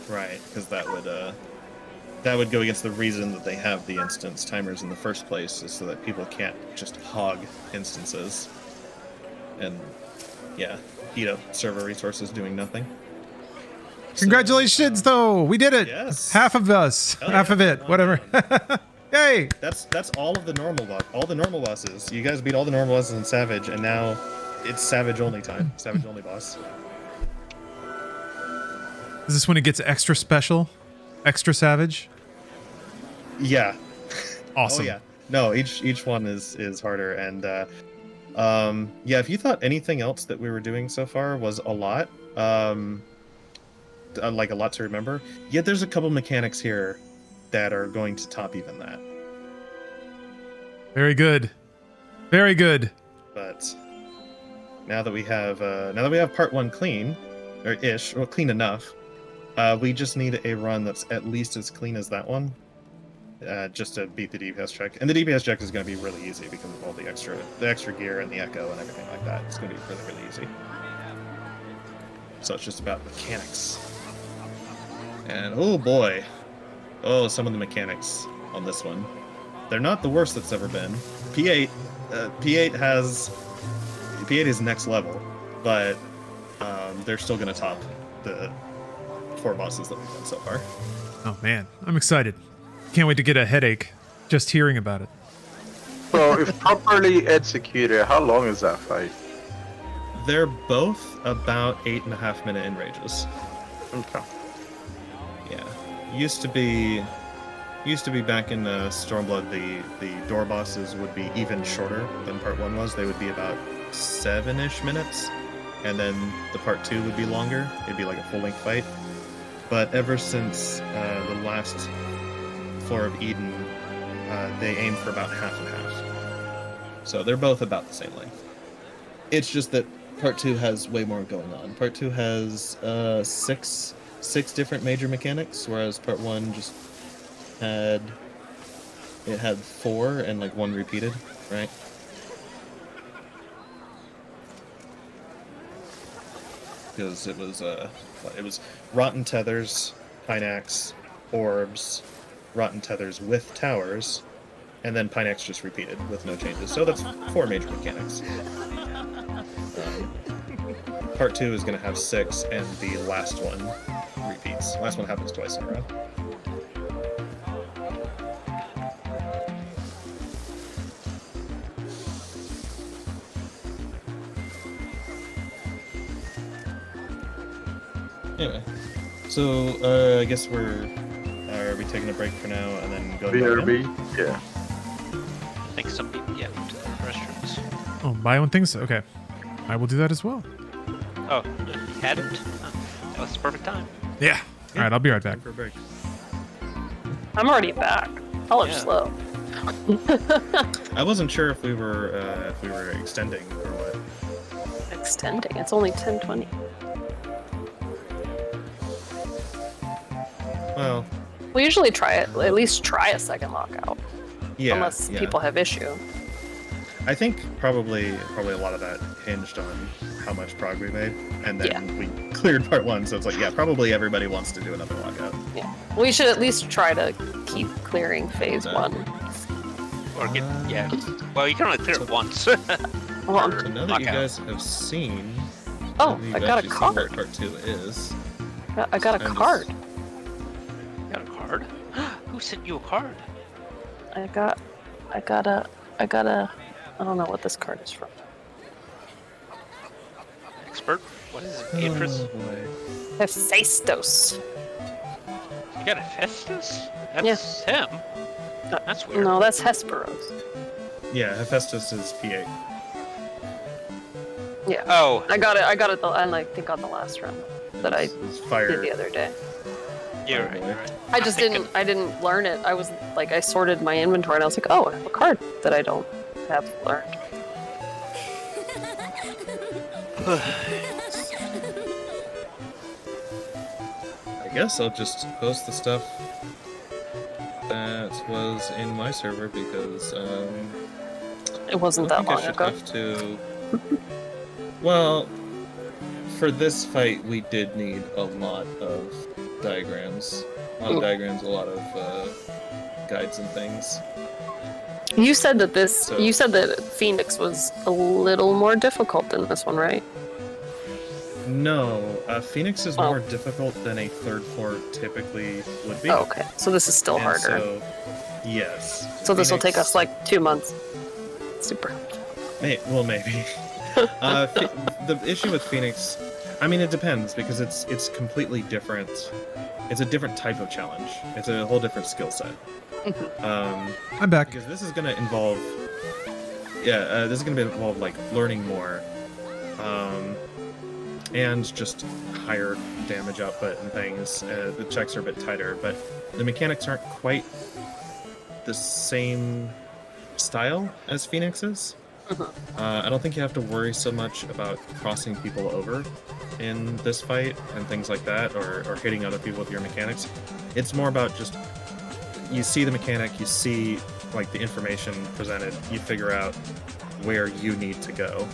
because that would go against the reason that they have the instance timers in the first place, is so that people can't just hog instances and eat up server resources doing nothing. Congratulations, though! We did it! Yes. Half of us. Hell Half yeah. of it. Whatever. Yay! That's all of the normal bosses. You guys beat all the normal bosses in Savage, and now it's Savage only time. Savage only boss. Is this when it gets extra special? Extra savage? Yeah. Awesome. Oh yeah. No, each one is harder, and if you thought anything else that we were doing so far was a lot, like a lot to remember, yet there's a couple mechanics here that are going to top even that. Very good. Very good. But now that we have part one clean, or ish, or clean enough, we just need a run that's at least as clean as that one. Just to beat the DPS check. And the DPS check is going to be really easy because of all the extra gear and the echo and everything like that. It's going to be really, really easy. So it's just about mechanics. And oh boy, oh, some of the mechanics on this one. They're not the worst that's ever been. P8 is next level, but they're still going to top the 4 bosses that we've done so far. Oh man, I'm excited. Can't wait to get a headache just hearing about it. So, if properly executed, how long is that fight? They're both about 8.5 minute in ranges. Okay. Yeah, used to be back in Stormblood. The door bosses would be even shorter than part 1 was. They would be about 7-ish minutes, and then the part 2 would be longer. It'd be like a full length fight. But ever since the last floor of Eden, they aim for about half and half. So they're both about the same length. It's just that part 2 has way more going on. Part 2 has 6 different major mechanics, whereas part 1 just had 4 and like 1 repeated, right? Because it was rotten tethers, Pinax, orbs, rotten tethers with towers, and then Pinax just repeated with no changes. So that's 4 major mechanics. Part 2 is going to have 6, and the last one repeats. The last one happens twice in a row. Anyway, so I guess are we taking a break for now and then going back in? BRB? Yeah. I think some people, yeah, to the restrooms. Oh, my own things? Okay. I will do that as well. Oh, you hadn't? Oh, that was the perfect time. Yeah. All right, I'll be right back. Time for a break. I'm already back. Y'all are slow. I wasn't sure if we were extending or what. Extending. It's only 10:20. Well, We usually try it. At least try a second lockout, yeah. unless yeah. people have issue. I think probably a lot of that hinged on how much prog we made, and then we cleared part 1, so it's like, yeah, probably everybody wants to do another lockout. Yeah, we should at least try to keep clearing phase 1. Or get, yeah. Well, you can only clear it once. Well, So now that you guys have seen, Oh, you've I got a actually seen card. what part 2 is. I got a I'm card. Got a card? Who sent you a card? I got a. I don't know what this card is from. Expert? What is it? Interest? Oh, boy. Hephaestus. You got a Festus? That's him. That's weird. No, that's Hesperos. Yeah, Hephaestus is P8. Yeah. Oh, I got it. I think on the last run that I It's fire. did the other day. you're right. You're right. I just I didn't learn it. I was like, I sorted my inventory and I was like, oh, I have a card that I don't have learned. I guess I'll just post the stuff that was in my server because It wasn't I that think I long should ago. have to. Well, for this fight, we did need a lot of diagrams. A lot of diagrams, a lot of guides and things. You said that So- you said that Phoenix was a little more difficult than this one, right? No, Phoenix is Oh. more difficult than a third floor typically would be. Oh, okay. So this is still And harder. So, yes. So this will take Phoenix- us like 2 months. Super. Well, maybe. The issue with Phoenix, I mean, it depends because it's completely different. It's a different type of challenge. It's a whole different skill set. I'm back. Because this is going to involve, this is going to involve like learning more, and just higher damage output and things. The checks are a bit tighter, but the mechanics aren't quite the same style as Phoenix's. I don't think you have to worry so much about crossing people over in this fight and things like that, or hitting other people with your mechanics. It's more about just, you see the mechanic, you see like the information presented, you figure out where you need to go,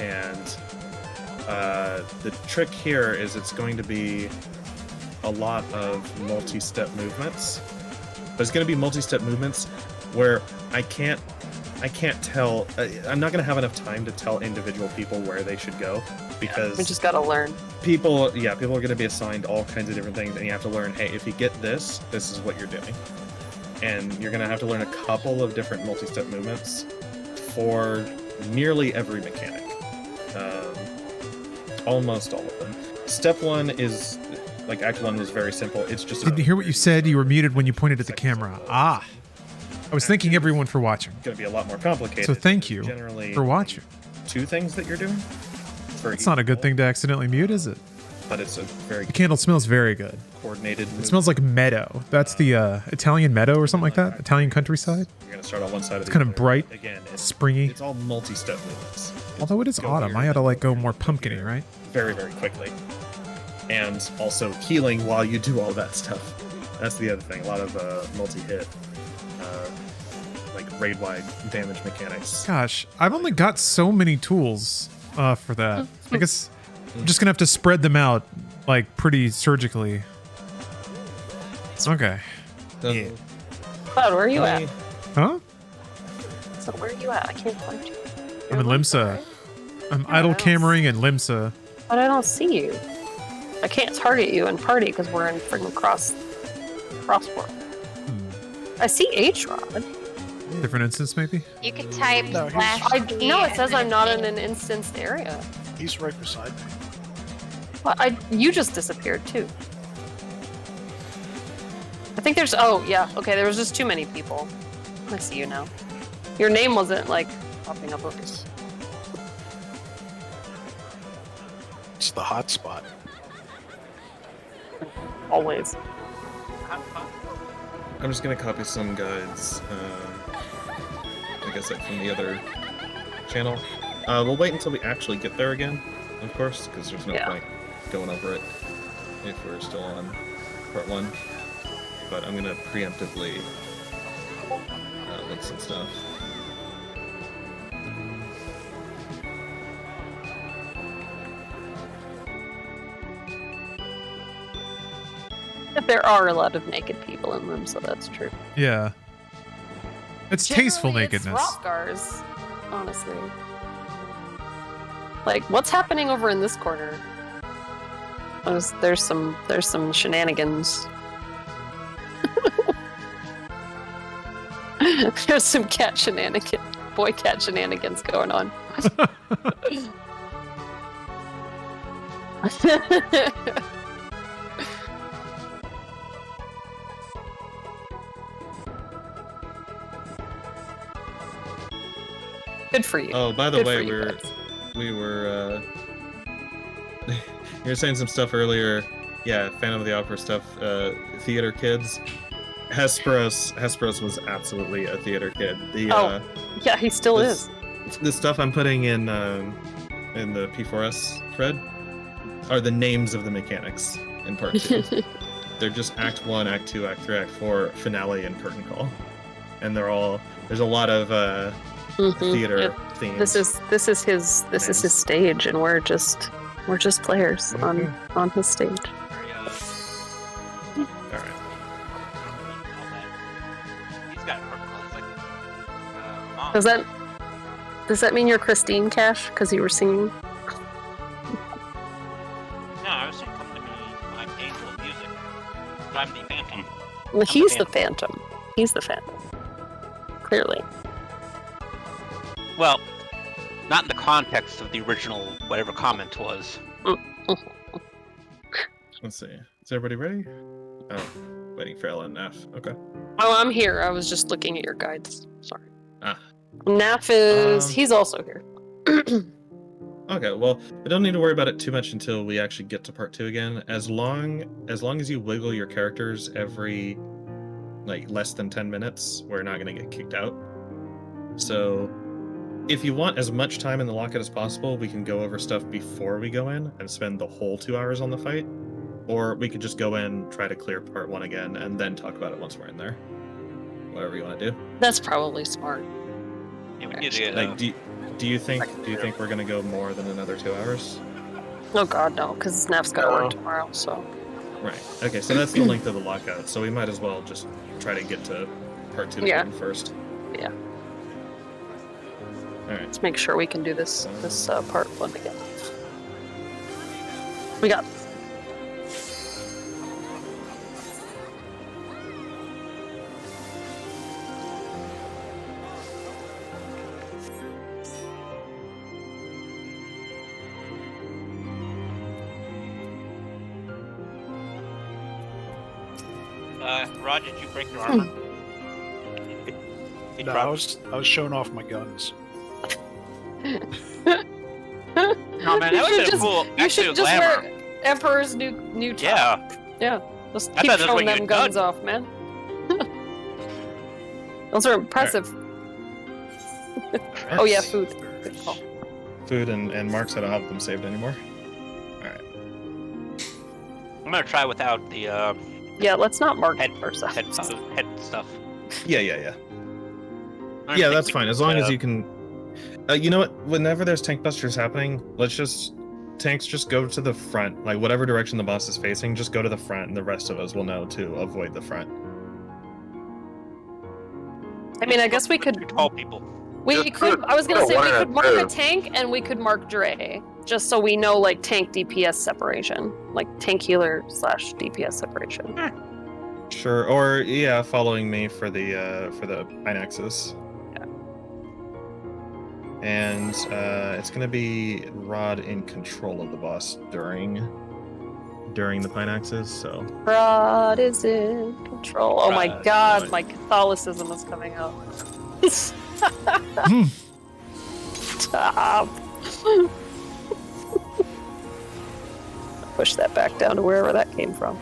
and The trick here is it's going to be a lot of multi-step movements. But it's going to be multi-step movements where I can't tell. I'm not going to have enough time to tell individual people where they should go because We just gotta learn. people are going to be assigned all kinds of different things, and you have to learn. Hey, if you get this, this is what you're doing, and you're going to have to learn a couple of different multi-step movements for nearly every mechanic. Almost all of them. Step 1 is like Act 1 was very simple. It's just. Didn't hear what you said. You were muted when you pointed at the camera. Ah. I was thanking everyone for watching. Going to be a lot more complicated. So thank you Generally, for watching. 2 things that you're doing. It's not a good thing to accidentally mute, is it? But it's a very The candle smells very good. coordinated. It smells like meadow. That's the Italian meadow or something like that. Italian countryside. You're going to start on one side of It's the kind of other. bright, Again, springy. it's all multi-step movements. Although it is autumn, I ought to like go more pumpkin-y, right? Very, very quickly. And also healing while you do all that stuff. That's the other thing. A lot of multi-hit, like raid-wide damage mechanics. Gosh, I've only got so many tools for that. I guess I'm just gonna have to spread them out like pretty surgically. Okay. Yeah. Cloud, where are you at? Huh? So where are you at? I can't find you. I'm in Limsa. I'm idle cammering in Limsa. But I don't see you. I can't target you in party because we're in freaking crossword. I see H-Rod. Different instance, maybe? You can type No, he's- slash E No, it and says then I'm not in pin. an instanced area. He's right beside me. Well, you just disappeared too. I think there's. Oh yeah. Okay, there was just too many people. I see you now. Your name wasn't like popping up. It's the hot spot. Always. I'm just going to copy some guides, like I said, from the other channel. We'll wait until we actually get there again, of course, because there's no point going over it if we're still on part 1. But I'm going to preemptively link some stuff. There are a lot of naked people in them, so that's true. Yeah. It's tasteful Generally, nakedness. It's Rothgars, honestly. Like, what's happening over in this corner? There's some shenanigans. There's some boy cat shenanigans going on. Good for you. Oh, by the Good way, for you guys. we were you were saying some stuff earlier. Yeah, Phantom of the Opera stuff. Theater kids. Hesperos was absolutely a theater kid. Yeah, he still is. The stuff I'm putting in the P4S thread are the names of the mechanics in part 2. They're just Act 1, Act 2, Act 3, Act 4, Finale, and Curtain Call. And there's a lot of theater themes. This is his stage, and we're just players on his stage. Alright. He's got protocols like mom. Does that mean you're Christine Cash because you were singing? No, I was saying come to me. I'm Angel of Music. But I'm the Phantom. Well, he's the Phantom. He's the Phantom. Clearly. Well, not in the context of the original whatever comment was. Let's see. Is everybody ready? Oh, waiting for LNF. Okay. Oh, I'm here. I was just looking at your guides. Sorry. Ah. Naf is. He's also here. Okay, well, I don't need to worry about it too much until we actually get to part 2 again. As long as you wiggle your characters every like less than 10 minutes, we're not going to get kicked out. So if you want as much time in the lockout as possible, we can go over stuff before we go in and spend the whole 2 hours on the fight. Or we could just go in, try to clear part 1 again, and then talk about it once we're in there. Whatever you want to do. That's probably smart. Yeah, we need to get, Like, do you think we're gonna go more than another 2 hours? Oh god, no, because Snap's gotta work tomorrow, so. Right. Okay, so that's the length of the lockout. So we might as well just try to get to part 2 Yeah. first. Yeah. All right. Let's make sure we can do this part 1 again. We got this. Rod, did you break your armor? No, I was showing off my guns. No, man, that was a cool. You Actually, should just glamour. wear Emperor's new top. Yeah. Yeah. Just I keep thought that's showing what them you'd guns done. off, man. Those are impressive. Oh yeah, food. Good call. Food and marks. I don't have them saved anymore. All right. I'm gonna try without the Yeah, let's not mark head ourselves. head stuff. Yeah. Yeah, that's fine. As long as you can. You know what? Whenever there's tank busters happening, tanks just go to the front. Like whatever direction the boss is facing, just go to the front, and the rest of us will know to avoid the front. I mean, I guess we could. Tall people. We could. I was gonna say one we at a could mark a time. tank and we could mark Dre, just so we know like tank DPS separation, like tank healer / DPS separation. Sure. Or yeah, following me for the Pinaxes. Yeah. And it's gonna be Rod in control of the boss during the Pinaxes. So. Rod is in control. Oh my Rod. god, my Catholicism is coming out. Stop. Push that back down to wherever that came from.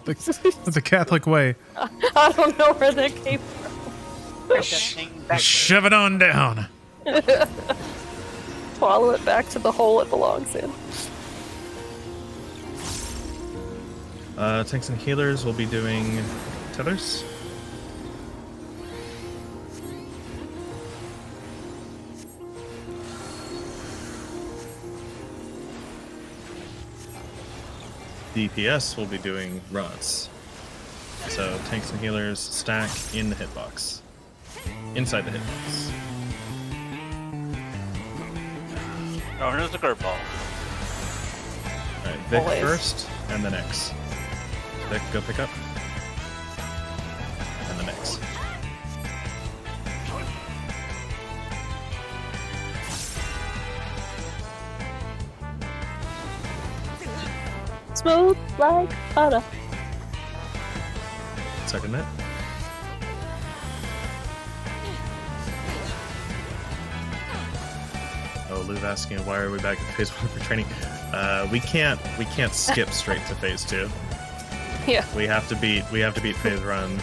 That's a Catholic way. I don't know where that came from. Shove it on down. Swallow it back to the hole it belongs in. Tanks and healers will be doing tethers. DPS will be doing rods. So tanks and healers stack in the hitbox. Inside the hitbox. Oh, here's the curveball. Alright, Vic Always. first, and then X. Vic, go pick up. And then X. Smooth like butter. Second net. Oh, Luv asking why are we back in phase 1 for training? We can't skip straight to phase 2. Yeah, We have to beat phase run.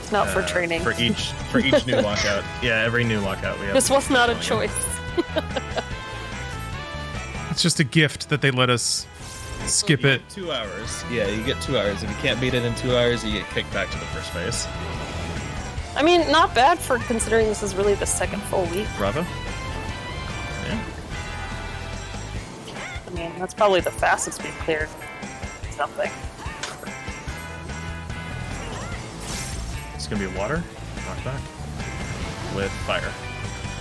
it's not for training. For each new lockout. Yeah, every new lockout we have. This was not a going. choice. It's just a gift that they let us skip You it. get 2 hours. Yeah, you get 2 hours. If you can't beat it in 2 hours, you get kicked back to the first phase. I mean, not bad for considering this is really the second full week. Bravo. Yeah. I mean, that's probably the fastest we've cleared something. It's gonna be water, knockback, with fire.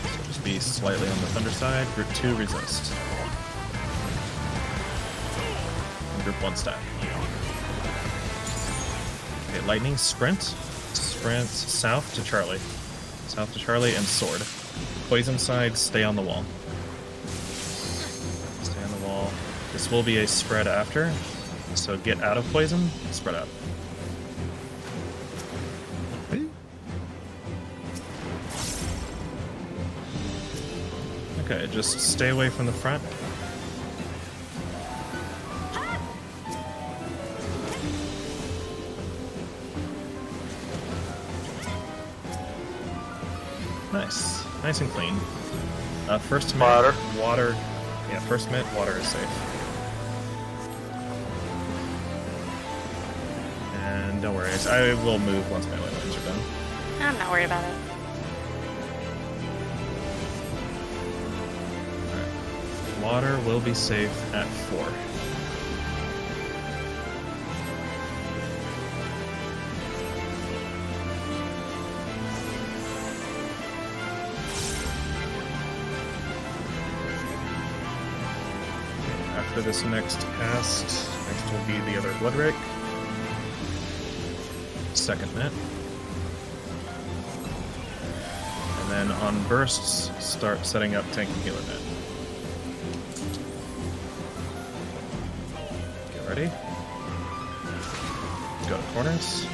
So just be slightly on the thunder side. Group 2 resist. And group 1 stack. Okay, lightning sprint. Sprint south to Charlie. South to Charlie and sword. Poison side, stay on the wall. Stay on the wall. This will be a spread after. So get out of poison, spread out. Okay, just stay away from the front. Nice. Nice and clean. First minute, Water. water. Yeah, first minute, water is safe. And don't worry, I will move once my light lines are done. I'm not worried about it. Water will be safe at 4. After this next cast, next will be the other Blood Rake. Second net. And then on bursts, start setting up tank and healer net. Get ready. Go to corners.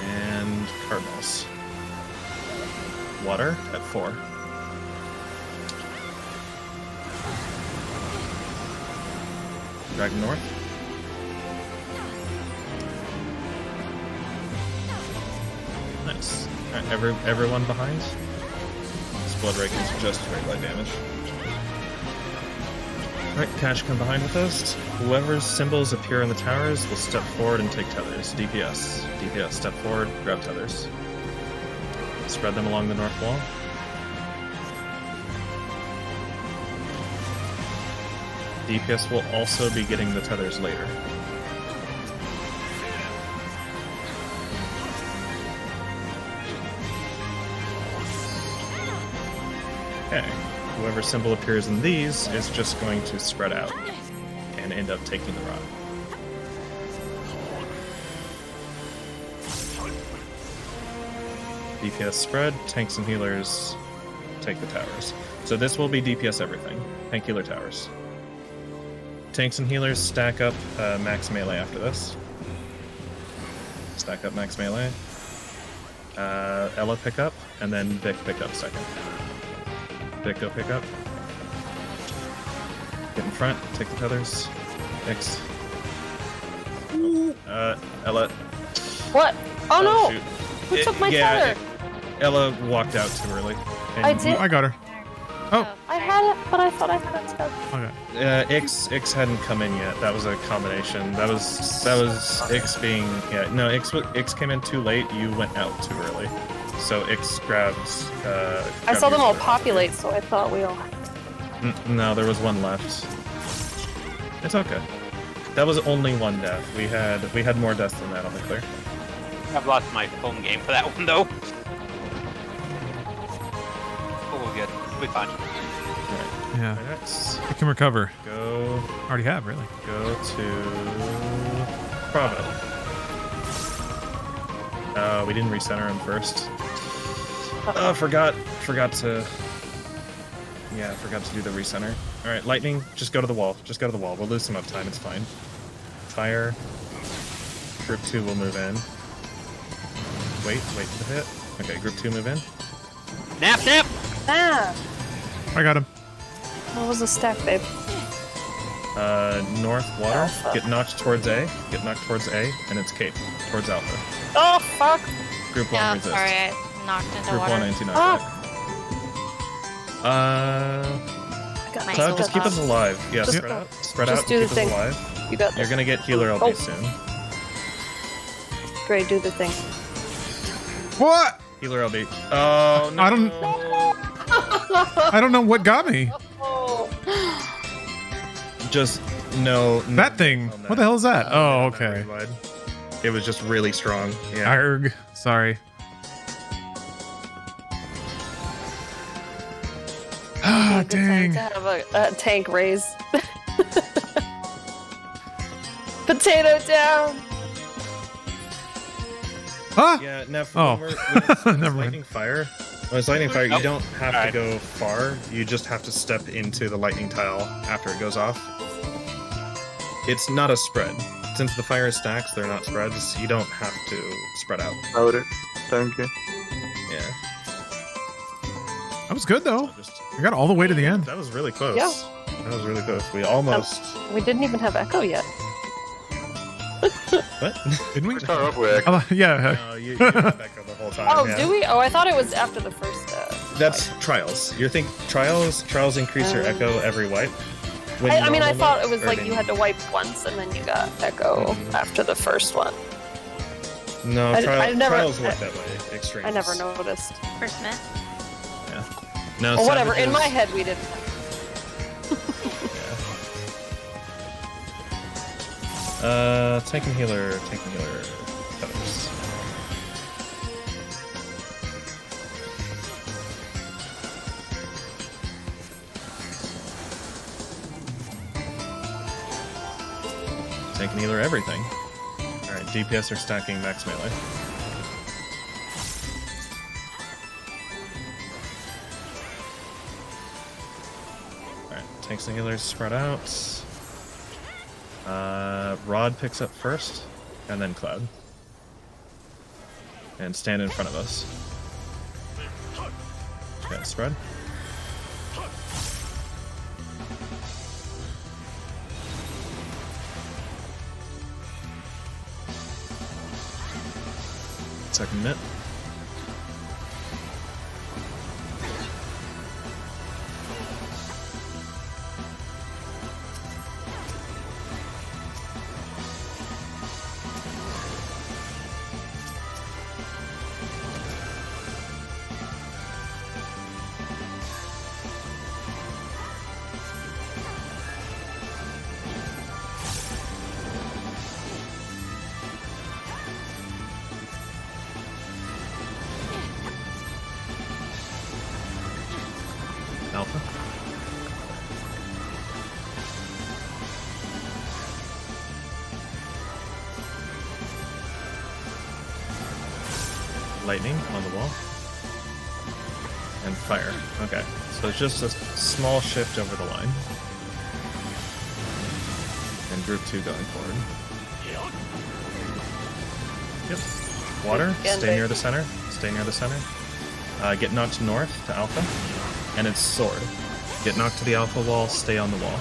And cardinals. Water at 4. Dragon North. Nice. Alright, everyone behind. This Blood Rake is just straight light damage. Alright, Cash come behind with us. Whoever's symbols appear in the towers will step forward and take tethers. DPS. DPS, step forward, grab tethers. Spread them along the north wall. DPS will also be getting the tethers later. Okay, whoever symbol appears in these is just going to spread out and end up taking the rod. DPS spread, tanks and healers take the towers. So this will be DPS everything. Tank healer towers. Tanks and healers stack up max melee after this. Stack up max melee. Ella pick up, and then Vic pick up second. Vic go pick up. Get in front, take the tethers. X. Ella. What? Oh no! Shoot. Who took my tether? Ella walked out too early. And I did. I got her. Oh. I had it, but I thought I had it. Okay. Ix hadn't come in yet. That was a combination. That was Ix being Ix came in too late. You went out too early. So Ix grabs. I saw them all populate, so I thought we all. No, there was one left. It's okay. That was only one death. We had more deaths than that on the clear. I've lost my home game for that one though. Oh, we're good. We'll be fine. Right. Yeah. Next, I can recover. go Already have, really. to Bravo. We didn't recenter him first. Forgot to. Yeah, I forgot to do the recenter. All right, lightning. Just go to the wall. Just go to the wall. We'll lose some up time. It's fine. Fire. Group 2 will move in. Wait for the hit. Okay, group 2 move in. Nap, nap! Ah! I got him. What was the stack, babe? North water. Alpha. Get knocked towards A. Get knocked towards A, and it's Cape towards Alpha. Oh fuck! Group 1 Yeah, resist. sorry, I knocked into Group water. 1 anti-knockback. I got Nice. Cloud, just keep us alive. Yeah, Just- spread out. Spread just out. do Keep the thing. us alive. You got this. You're gonna get healer LB Oh. soon. Great, do the thing. What? Healer LB. Oh no. I don't know what got me. Oh. Just no. That thing. on What the hell is that? Oh, on that okay. red line. It was just really strong. Yeah. Arg. Sorry. Ah, Good time dang. to have a tank raise. Potato down. Ah! Yeah, Neff, Oh. when Never it's mind. lightning fire, when it's lightning fire, you Nope. don't have Alright. to go far. You just have to step into the lightning tile after it goes off. It's not a spread. Since the fire is stacks, they're not spreads. You don't have to spread out. Noted. Thank you. Yeah. That was good, though. So just, I got all the way to the end. that was really close. Yeah. That was really close. We almost. We didn't even have echo yet. What? Didn't we? We start off with Yeah. No, you had Echo the whole time. Oh, yeah. do we? Oh, I thought it was after the first. That's trials. You think trials increase your echo every wipe? When I mean, I normal thought it was or like when- you had to wipe once and then you got echo after the first one. No, I never- trials work that way. Extreme. I never noticed. For Smith? No, Or whatever. In savages- my head, we didn't. Tank and healer, feathers. Tank and healer, everything. Alright, DPS are stacking max melee. Alright, tanks and healers spread out. Rod picks up first, and then Cloud. And stand in front of us. Okay, spread. Second mitt. Alpha. Lightning on the wall. And fire. Okay, so it's just a small shift over the line. And group 2 going forward. Yep. Water, stay near the center. Stay near the center. Get knocked north to Alpha. And it's sword. Get knocked to the Alpha wall, stay on the wall.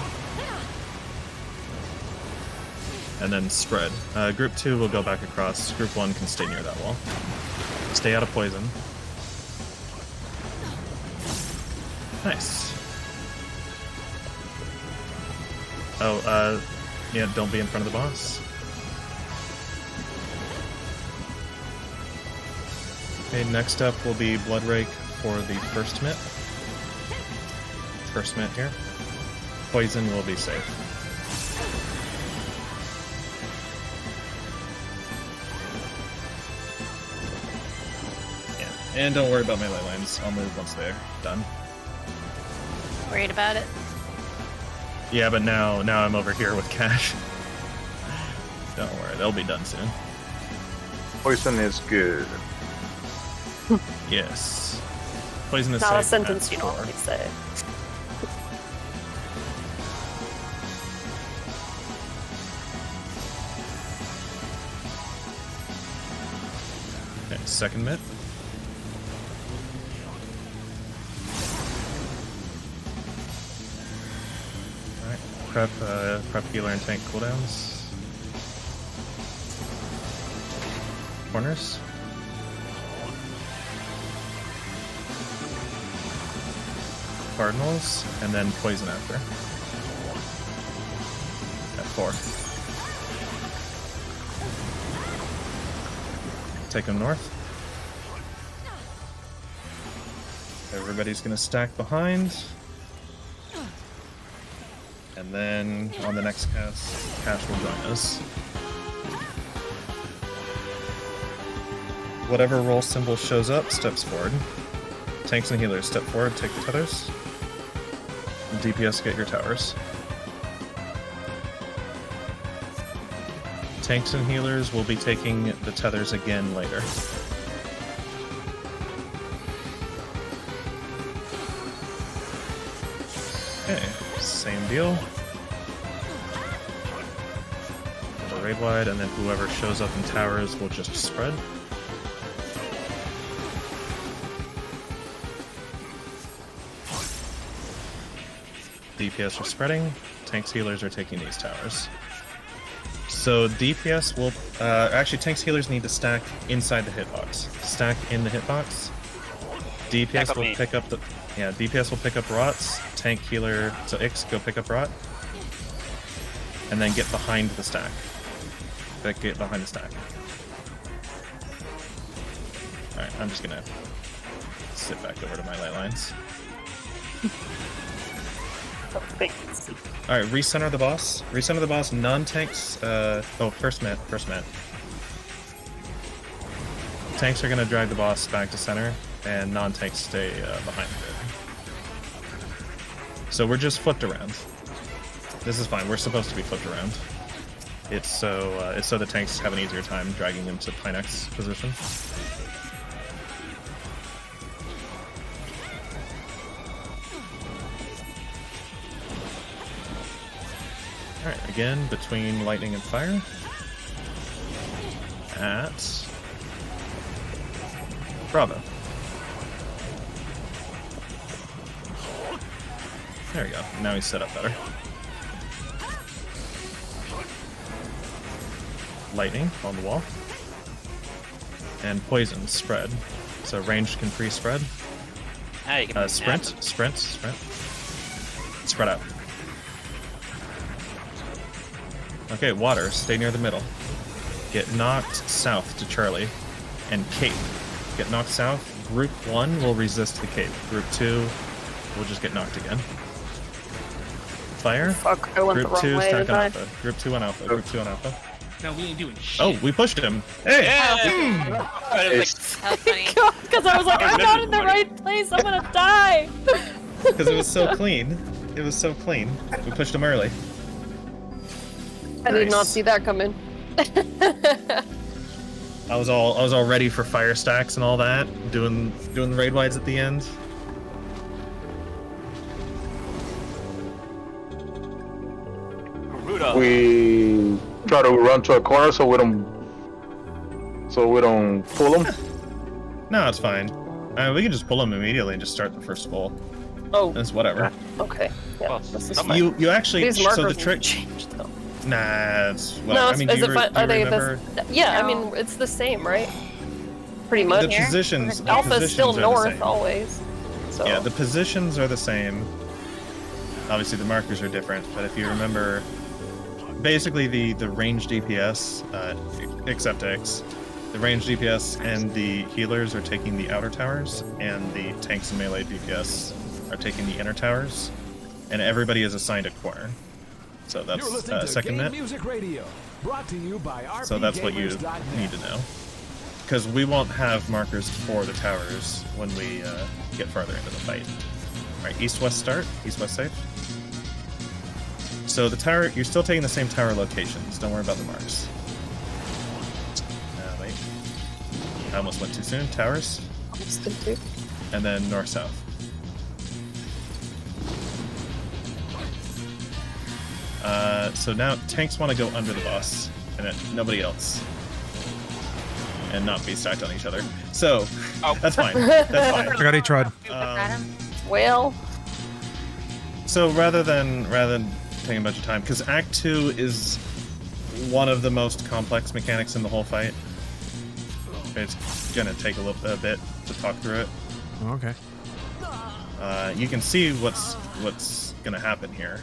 And then spread. Group 2 will go back across. Group 1 can stay near that wall. Stay out of poison. Nice. Oh, yeah, don't be in front of the boss. Okay, next up will be Blood Rake for the first mitt. First mitt here. Poison will be safe. Yeah, and don't worry about melee lines. I'll move once they're done. Worried about it? Yeah, but now I'm over here with Cash. Don't worry, they'll be done soon. Poison is good. Yes. Poison is Not safe a sentence at you 4. normally say. Okay, second mitt. Alright, prep healer and tank cooldowns. Corners. Cardinals, and then poison after. At 4. Take them north. Everybody's gonna stack behind. And then on the next cast, Cash will join us. Whatever roll symbol shows up, steps forward. Tanks and healers step forward, take the tethers. DPS get your towers. Tanks and healers will be taking the tethers again later. Okay, same deal. Go raid wide, and then whoever shows up in towers will just spread. DPS are spreading, tanks healers are taking these towers. So DPS will actually tanks healers need to stack inside the hitbox. Stack in the hitbox. DPS will pick up the DPS will pick up rots. Tank healer, so Ix go pick up rot, and then get behind the stack. Get behind the stack. All right, I'm just gonna sit back over to my light lines. All right, recenter the boss. Recenter the boss. Non-tanks. First mat. Tanks are gonna drag the boss back to center, and non-tanks stay behind it. So we're just flipped around. This is fine. We're supposed to be flipped around. It's so the tanks have an easier time dragging them to Pinex position. Alright, again, between lightning and fire. At Bravo. There we go. Now he's set up better. Lightning on the wall. And poison spread. So ranged can free spread. Ah, you can Sprint. Spread out. Okay, water. Stay near the middle. Get knocked south to Charlie. And cape. Get knocked south. Group 1 will resist the cape. Group 2 will just get knocked again. Fire. Fuck, I went Group the wrong 2 way. stack on didn't I? alpha. Group 2 on alpha. Group 2 on alpha. No, we ain't doing shit. Oh, we pushed him. Hey! Yeah! That was funny. Because I was like, I'm not in the right place. I'm gonna die. Because it was so clean. It was so clean. We pushed him early. I did not Nice. see that coming. I was all ready for fire stacks and all that, doing the raid wides at the end. Garuda. We try to run to a corner so we don't pull them. No, it's fine. We can just pull him immediately and just start the first pull. Oh, It's whatever. okay. Yeah, Well, this is somebody- fine. You actually These so markers the trick. need to change, though. Nah, it's whatever. No, I mean, is do you, it re- do are you they remember yeah, I No. mean, it's the same, right? Pretty the much. positions? The Alpha's still positions are the north same. always. So Yeah, the positions are the same. Obviously, the markers are different, but if you remember, basically the range DPS, except X, the range DPS and the healers are taking the outer towers, and the tanks and melee DPS are taking the inner towers, and everybody is assigned a corner. So You're that's listening to second Game net. Music Radio, brought to you by So that's what you RPGamers.net. need to know. Because we won't have markers for the towers when we get farther into the fight. Alright, east-west start. East-west safe. So the tower, you're still taking the same tower locations. Don't worry about the marks. Wait. I almost went too soon. Towers. Almost did too. And then north-south. So now tanks want to go under the boss, and then nobody else. And not be stacked on each other. So, that's fine. That's fine. I got a trod. Well, So rather than taking a bunch of time, because Act 2 is one of the most complex mechanics in the whole fight. It's gonna take a bit to talk through it. Okay. You can see what's gonna happen here,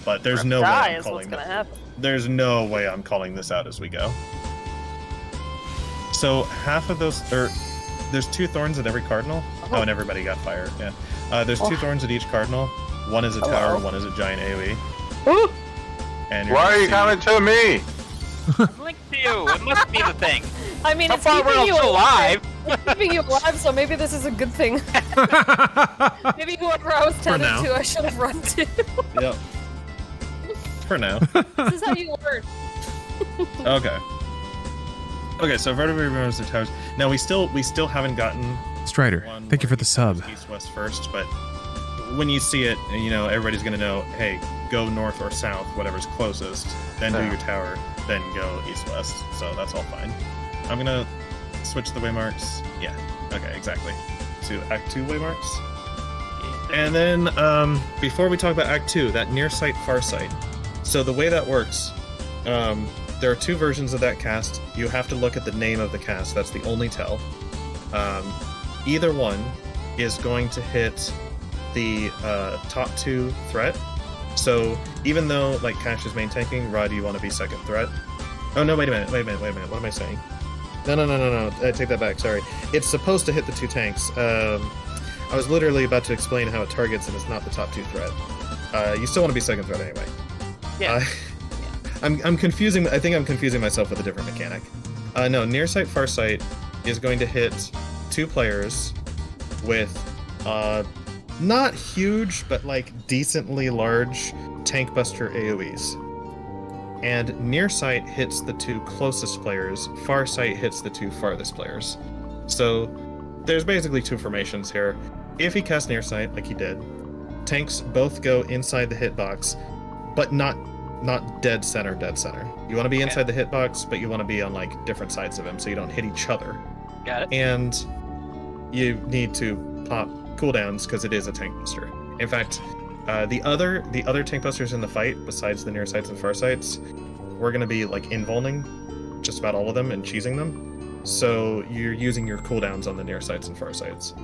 but there's no way die I'm is what's calling gonna that. happen. There's no way I'm calling this out as we go. So half of those, there's 2 thorns at every cardinal. Oh, and everybody got fire. Yeah. There's 2 thorns at each cardinal. One is a tower, one is a giant AoE. Ooh, And you're Why gonna are you see- coming to me? Link to you. It must be the thing. I mean, How it's far we're keeping you still alive? It's keeping you alive, so maybe this is a good thing. Maybe whoever I was now. tending to, I should have run to. Yep. For now. This is how you learn. Okay. Okay, so vertebrae remembers the towers. Now we still haven't gotten Strider, one thank you for where the he sub. comes east-west first, but when you see it, you know, everybody's gonna know, hey, go north or south, whatever's closest, then do Yeah. your tower, then go east-west. So that's all fine. I'm gonna switch the waymarks. Yeah, okay, exactly. To Act 2 waymarks. And then, before we talk about Act 2, that near sight, far sight. So the way that works, there are 2 versions of that cast. You have to look at the name of the cast. That's the only tell. Either one is going to hit the top 2 threat. So even though like Cash is main tanking, Rod, you want to be second threat. Oh no, wait a minute. What am I saying? No. I take that back. Sorry. It's supposed to hit the 2 tanks. I was literally about to explain how it targets and it's not the top 2 threat. You still want to be second threat anyway. Yeah. I'm confusing. I think I'm confusing myself with a different mechanic. No, near sight, far sight is going to hit 2 players with not huge, but like decently large tank buster AoEs. And near sight hits the 2 closest players. Far sight hits the 2 farthest players. So there's basically 2 formations here. If he casts near sight, like he did, tanks both go inside the hitbox, but not dead center. You want to be inside the hitbox, but you want to be on like different sides of him so you don't hit each other. Got it. And you need to pop cooldowns because it is a tank buster. In fact, the other tank busters in the fight, besides the near sights and far sights, we're going to be like invulning just about all of them and cheesing them. So you're using your cooldowns on the near sights and far sights.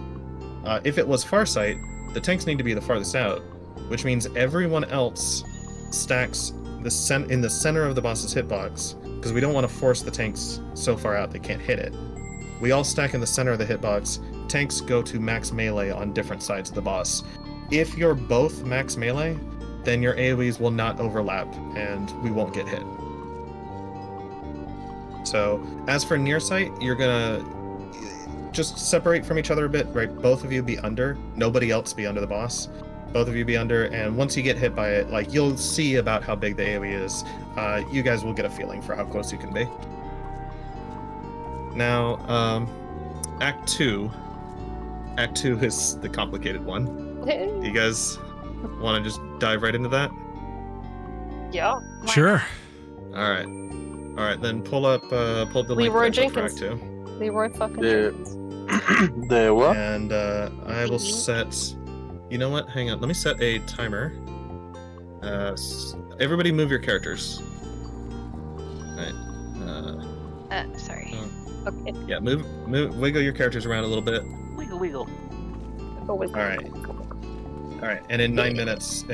If it was far sight, the tanks need to be the farthest out, which means everyone else stacks in the center of the boss's hitbox, because we don't want to force the tanks so far out they can't hit it. We all stack in the center of the hitbox. Tanks go to max melee on different sides of the boss. If you're both max melee, then your AoEs will not overlap and we won't get hit. So as for near sight, you're gonna just separate from each other a bit, right? Both of you be under, nobody else be under the boss. Both of you be under, and once you get hit by it, like, you'll see about how big the AoE is. You guys will get a feeling for how close you can be. Now, Act 2. Act 2 is the complicated one. Do you guys want to just dive right into that? Yeah. Sure. All right, then pull up the link Leroy that I put for Jenkins. Act 2. Leroy fucking The- Jenkins. The what? And I will set... You know what? Hang on. Let me set a timer. Everybody move your characters. Alright. Sorry. Okay. Yeah, wiggle your characters around a little bit. Wiggle. Always. Alright. Alright, and in 9 minutes,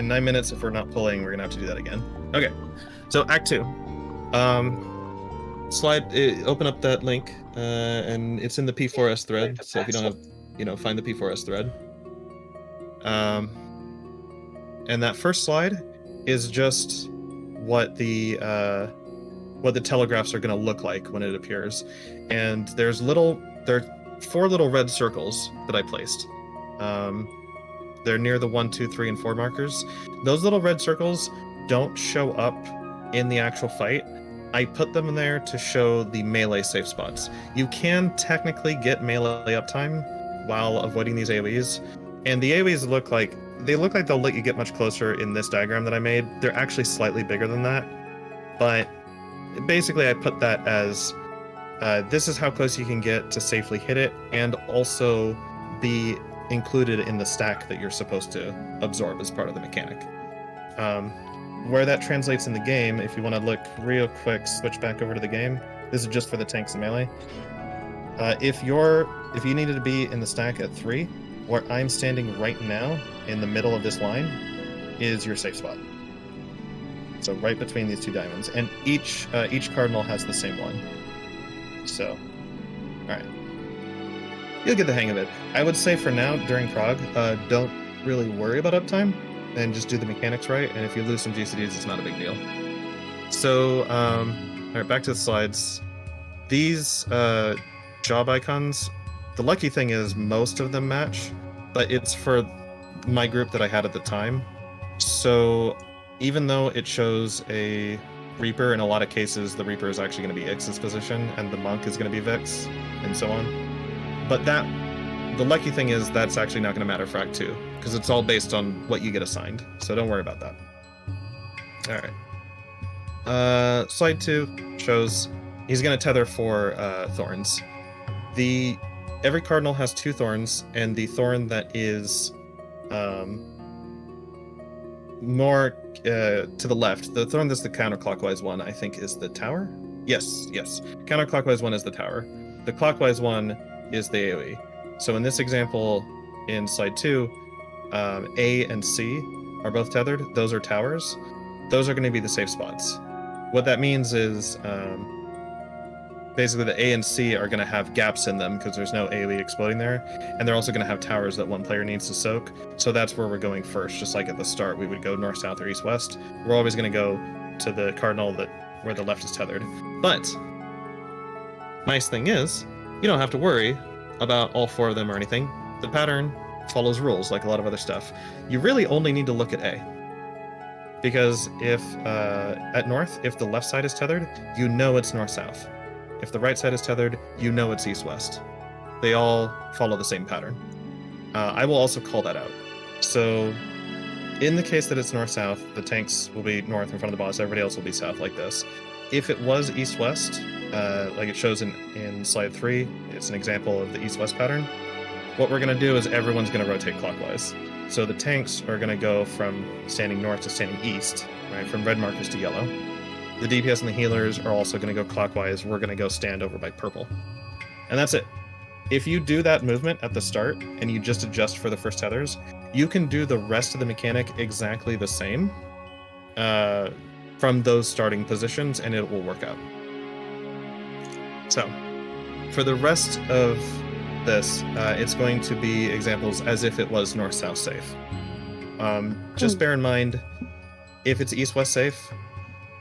if we're not pulling, we're gonna have to do that again. Okay. So Act 2. Open up that link, and it's in the P4S thread. So if you don't have, find the P4S thread. And that first slide is just what the telegraphs are going to look like when it appears. And there are 4 little red circles that I placed. They're near the 1, 2, 3, and 4 markers. Those little red circles don't show up in the actual fight. I put them in there to show the melee safe spots. You can technically get melee uptime while avoiding these AoEs. And the AoEs look like they'll let you get much closer in this diagram that I made. They're actually slightly bigger than that. But basically I put that as this is how close you can get to safely hit it and also be included in the stack that you're supposed to absorb as part of the mechanic. Where that translates in the game, if you want to look real quick, switch back over to the game. This is just for the tanks and melee. If you needed to be in the stack at 3, where I'm standing right now in the middle of this line is your safe spot. So right between these 2 diamonds, and each cardinal has the same one. So, all right, you'll get the hang of it. I would say for now during prog, don't really worry about uptime, and just do the mechanics right. And if you lose some GCDs, it's not a big deal. So, all right, back to the slides. These job icons. The lucky thing is most of them match, but it's for my group that I had at the time. So even though it shows a Reaper, in a lot of cases, the Reaper is actually going to be Ix's position, and the Monk is going to be Vix, and so on. But the lucky thing is that's actually not going to matter for Act 2, because it's all based on what you get assigned, so don't worry about that. Alright. Slide 2 shows he's going to tether 4 thorns. Every cardinal has 2 thorns, and the thorn that is more to the left, the thorn that's the counterclockwise one, I think is the tower? Yes. Counterclockwise one is the tower. The clockwise one is the AoE. So in this example, in slide 2, A and C are both tethered. Those are towers. Those are going to be the safe spots. What that means is basically the A and C are going to have gaps in them because there's no AoE exploding there, and they're also going to have towers that one player needs to soak. So that's where we're going first. Just like at the start, we would go north, south, or east, west. We're always going to go to the cardinal where the left is tethered. But nice thing is, you don't have to worry about all 4 of them or anything. The pattern follows rules like a lot of other stuff. You really only need to look at A. Because if at north, if the left side is tethered, you know it's north-south. If the right side is tethered, you know it's east-west. They all follow the same pattern. I will also call that out. So in the case that it's north-south, the tanks will be north in front of the boss, everybody else will be south like this. If it was east-west, like it shows in slide 3, it's an example of the east-west pattern. What we're going to do is everyone's going to rotate clockwise. So the tanks are going to go from standing north to standing east, right? From red markers to yellow. The DPS and the healers are also going to go clockwise. We're going to go stand over by purple. And that's it. If you do that movement at the start and you just adjust for the first tethers, you can do the rest of the mechanic exactly the same from those starting positions, and it will work out. So, for the rest of this, it's going to be examples as if it was north-south safe. Just bear in mind, if it's east-west safe,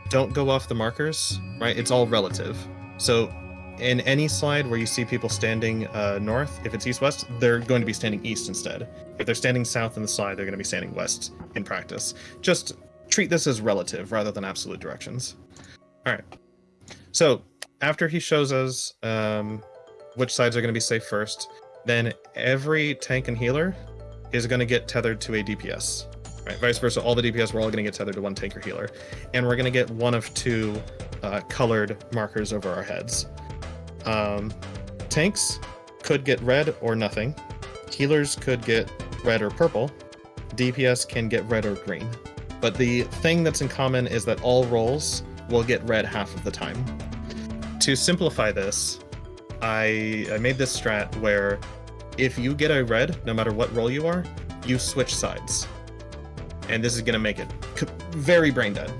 don't go off the markers, right? It's all relative. So in any slide where you see people standing north, if it's east-west, they're going to be standing east instead. If they're standing south in the slide, they're going to be standing west in practice. Just treat this as relative rather than absolute directions. All right. So after he shows us which sides are going to be safe first, then every tank and healer is going to get tethered to a DPS. Right, vice versa, all the DPS, we're all going to get tethered to one tank or healer. And we're going to get one of 2 colored markers over our heads. Tanks could get red or nothing. Healers could get red or purple. DPS can get red or green. But the thing that's in common is that all rolls will get red half of the time. To simplify this, I made this strat where if you get a red, no matter what roll you are, you switch sides. And this is going to make it very brain dead.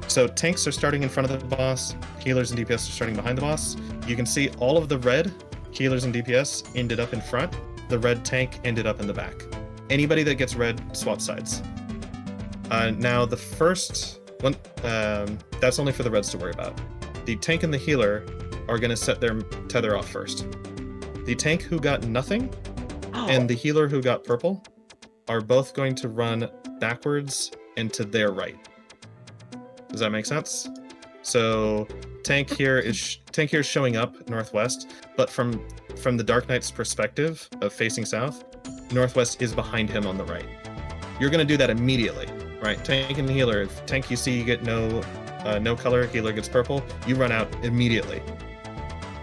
So tanks are starting in front of the boss, healers and DPS are starting behind the boss. You can see all of the red healers and DPS ended up in front. The red tank ended up in the back. Anybody that gets red, swap sides. Now the first one, that's only for the reds to worry about. The tank and the healer are going to set their tether off first. The tank who got nothing and the healer who got purple are both going to run backwards and to their right. Does that make sense? So tank here is showing up northwest, but from the Dark Knight's perspective of facing south, northwest is behind him on the right. You're going to do that immediately, right? Tank and healer. If tank you see you get no color, healer gets purple, you run out immediately.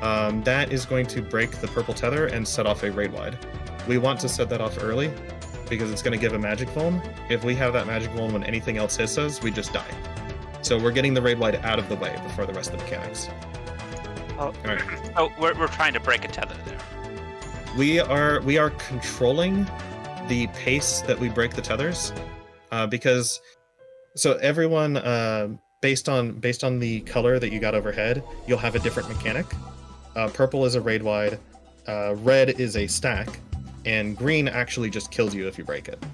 That is going to break the purple tether and set off a raid wide. We want to set that off early because it's going to give a magic vuln. If we have that magic vuln when anything else hits us, we just die. So we're getting the raid wide out of the way before the rest of the mechanics. All right. Oh, we're trying to break a tether there. We are controlling the pace that we break the tethers, because so everyone based on the color that you got overhead, you'll have a different mechanic. Purple is a raid wide, red is a stack, and green actually just kills you if you break it.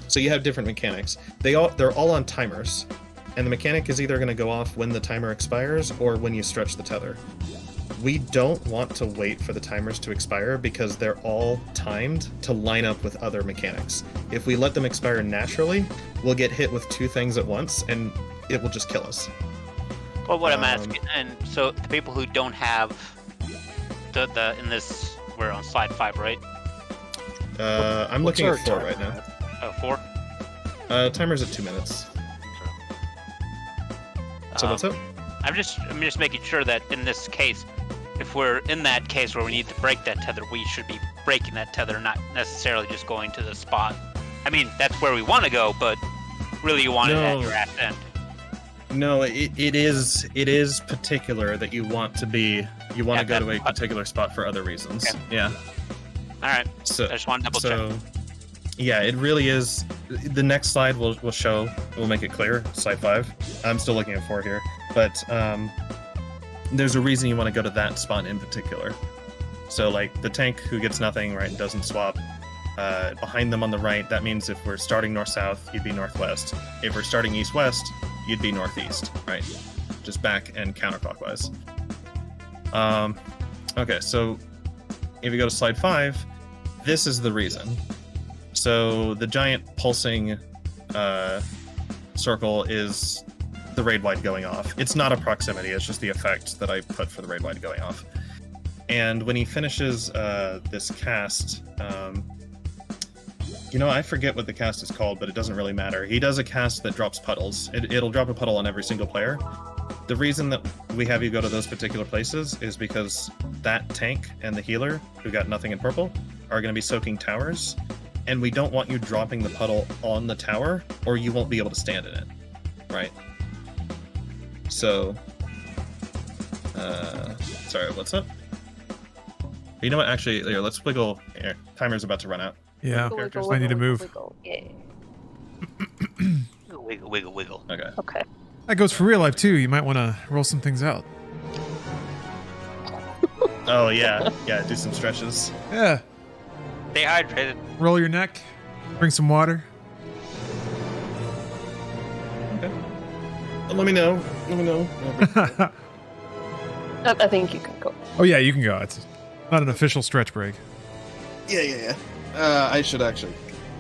So you have different mechanics. They're all on timers, and the mechanic is either going to go off when the timer expires or when you stretch the tether. We don't want to wait for the timers to expire because they're all timed to line up with other mechanics. If we let them expire naturally, we'll get hit with 2 things at once, and it will just kill us. Well, what I'm asking, and so the people who don't have the in this, we're on slide 5, right? I'm looking at 4 right now. Oh, 4? Timer's at 2 minutes. So what's up? I'm just making sure that in this case, if we're in that case where we need to break that tether, we should be breaking that tether, not necessarily just going to the spot. I mean, that's where we want to go, but really you want it at your ass end. No, it is particular that you want to go to a particular spot for other reasons. Okay. Yeah. All right. So I just want to double check. Yeah, it really is. The next slide will we'll make it clear. Slide 5. I'm still looking at 4 here, but there's a reason you want to go to that spot in particular. So like the tank who gets nothing, right, and doesn't swap, behind them on the right, that means if we're starting north-south, you'd be northwest. If we're starting east-west, you'd be northeast, right? Just back and counterclockwise. Okay, so if you go to slide 5, this is the reason. So the giant pulsing circle is the raid wide going off. It's not a proximity, it's just the effect that I put for the raid wide going off. And when he finishes this cast, I forget what the cast is called, but it doesn't really matter. He does a cast that drops puddles. It'll drop a puddle on every single player. The reason that we have you go to those particular places is because that tank and the healer, who got nothing in purple, are going to be soaking towers, and we don't want you dropping the puddle on the tower, or you won't be able to stand in it, right? So, sorry, what's up? You know what, actually, here, let's wiggle. Here, timer's about to run out. Yeah, Wiggle, I need to move. wiggle. Yeah. Wiggle, wiggle, wiggle. Okay. Okay. That goes for real life too. You might want to roll some things out. Oh, yeah. Yeah, do some stretches. Yeah. Stay hydrated. Roll your neck. Drink some water. Okay. Let me know. I think you can go. Oh yeah, you can go. It's not an official stretch break. Yeah. I should actually.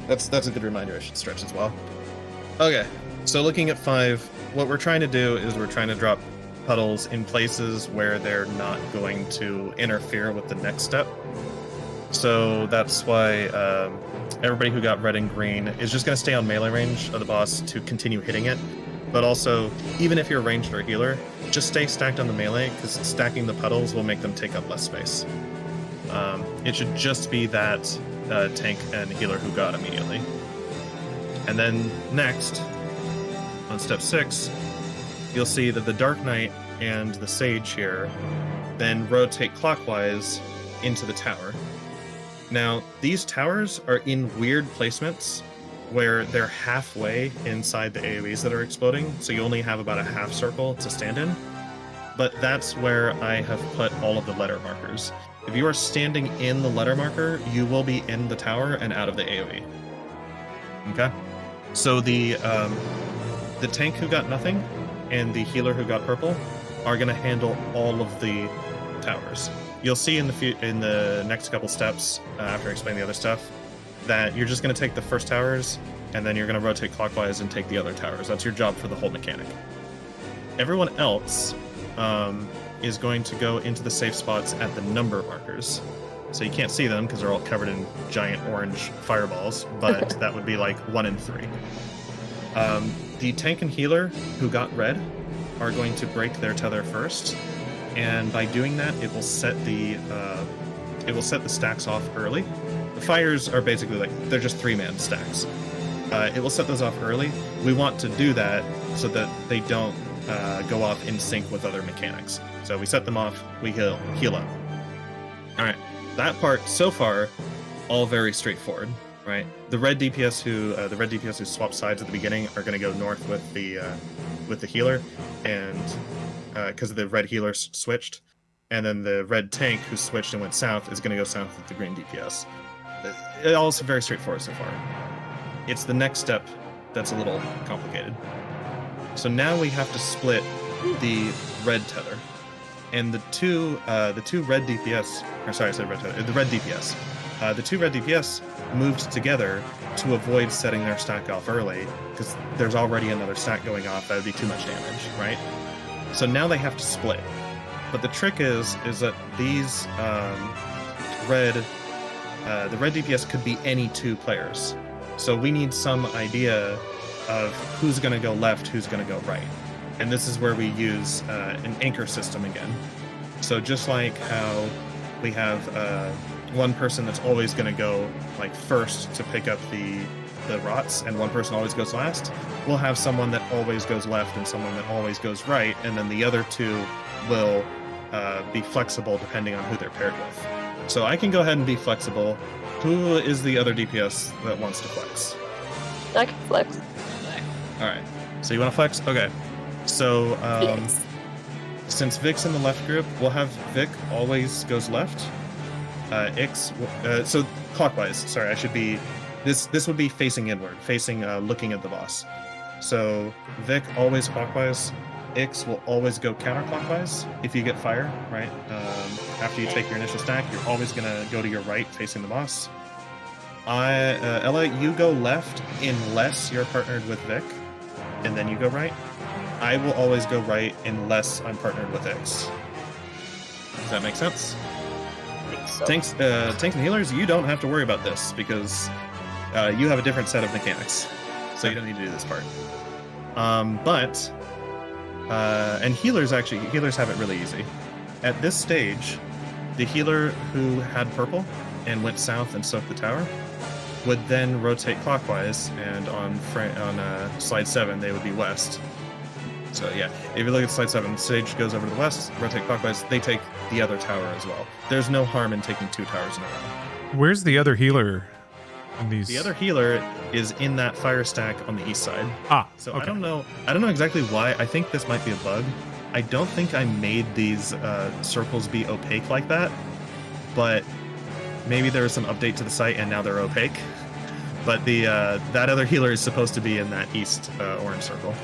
That's a good reminder. I should stretch as well. Okay. So looking at 5, what we're trying to do is we're trying to drop puddles in places where they're not going to interfere with the next step. So that's why everybody who got red and green is just going to stay on melee range of the boss to continue hitting it. But also, even if you're ranged or a healer, just stay stacked on the melee, because stacking the puddles will make them take up less space. It should just be that tank and healer who got immediately. And then next, on step 6, you'll see that the Dark Knight and the Sage here then rotate clockwise into the tower. Now, these towers are in weird placements where they're halfway inside the AoEs that are exploding, so you only have about a half circle to stand in. But that's where I have put all of the letter markers. If you are standing in the letter marker, you will be in the tower and out of the AoE. Okay? So the tank who got nothing and the healer who got purple are going to handle all of the towers. You'll see in the next couple steps, after I explain the other stuff, that you're just going to take the first towers, and then you're going to rotate clockwise and take the other towers. That's your job for the whole mechanic. Everyone else is going to go into the safe spots at the number markers. So you can't see them because they're all covered in giant orange fireballs, but that would be like 1 and 3. The tank and healer who got red are going to break their tether first, and by doing that, it will set the stacks off early. The fires are basically they're just 3-man stacks. It will set those off early. We want to do that so that they don't go off in sync with other mechanics. So we set them off, we heal up. All right, that part so far, all very straightforward, right? The red DPS who swap sides at the beginning are going to go north with the healer, and because the red healer switched, and then the red tank who switched and went south is going to go south with the green DPS. It all is very straightforward so far. It's the next step that's a little complicated. So now we have to split the red tether, and the two red DPS, or sorry, I said red tether, the red DPS. The two red DPS moved together to avoid setting their stack off early, because there's already another stack going off. That would be too much damage, right? So now they have to split. But the trick is that these the red DPS could be any 2 players. So we need some idea of who's going to go left, who's going to go right. And this is where we use an anchor system again. So just like how we have one person that's always going to go first to pick up the rots, and one person always goes last, we'll have someone that always goes left and someone that always goes right, and then the other 2 will be flexible depending on who they're paired with. So I can go ahead and be flexible. Who is the other DPS that wants to flex? I can flex. All right. So you want to flex? Okay. So Yes. since Vic's in the left group, we'll have Vic always goes left. So clockwise. Sorry, I should be. This would be facing inward, facing looking at the boss. So Vic always clockwise. Ix will always go counterclockwise if you get fire, right? After you take your initial stack, you're always gonna go to your right, facing the boss. Ella, you go left unless you're partnered with Vic, and then you go right. I will always go right unless I'm partnered with Ix. Does that make sense? I think so. Tanks and healers, you don't have to worry about this because you have a different set of mechanics, so you don't need to do this part. And healers have it really easy. At this stage, the healer who had purple and went south and soaked the tower would then rotate clockwise, and on slide 7 they would be west. So yeah, if you look at slide 7, Sage goes over to the west, rotate clockwise, they take the other tower as well. There's no harm in taking 2 towers in a row. Where's the other healer in these? The other healer is in that fire stack on the east side. So okay. I don't know exactly why. I think this might be a bug. I don't think I made these circles be opaque like that, but maybe there was some update to the site and now they're opaque. But the that other healer is supposed to be in that east orange circle.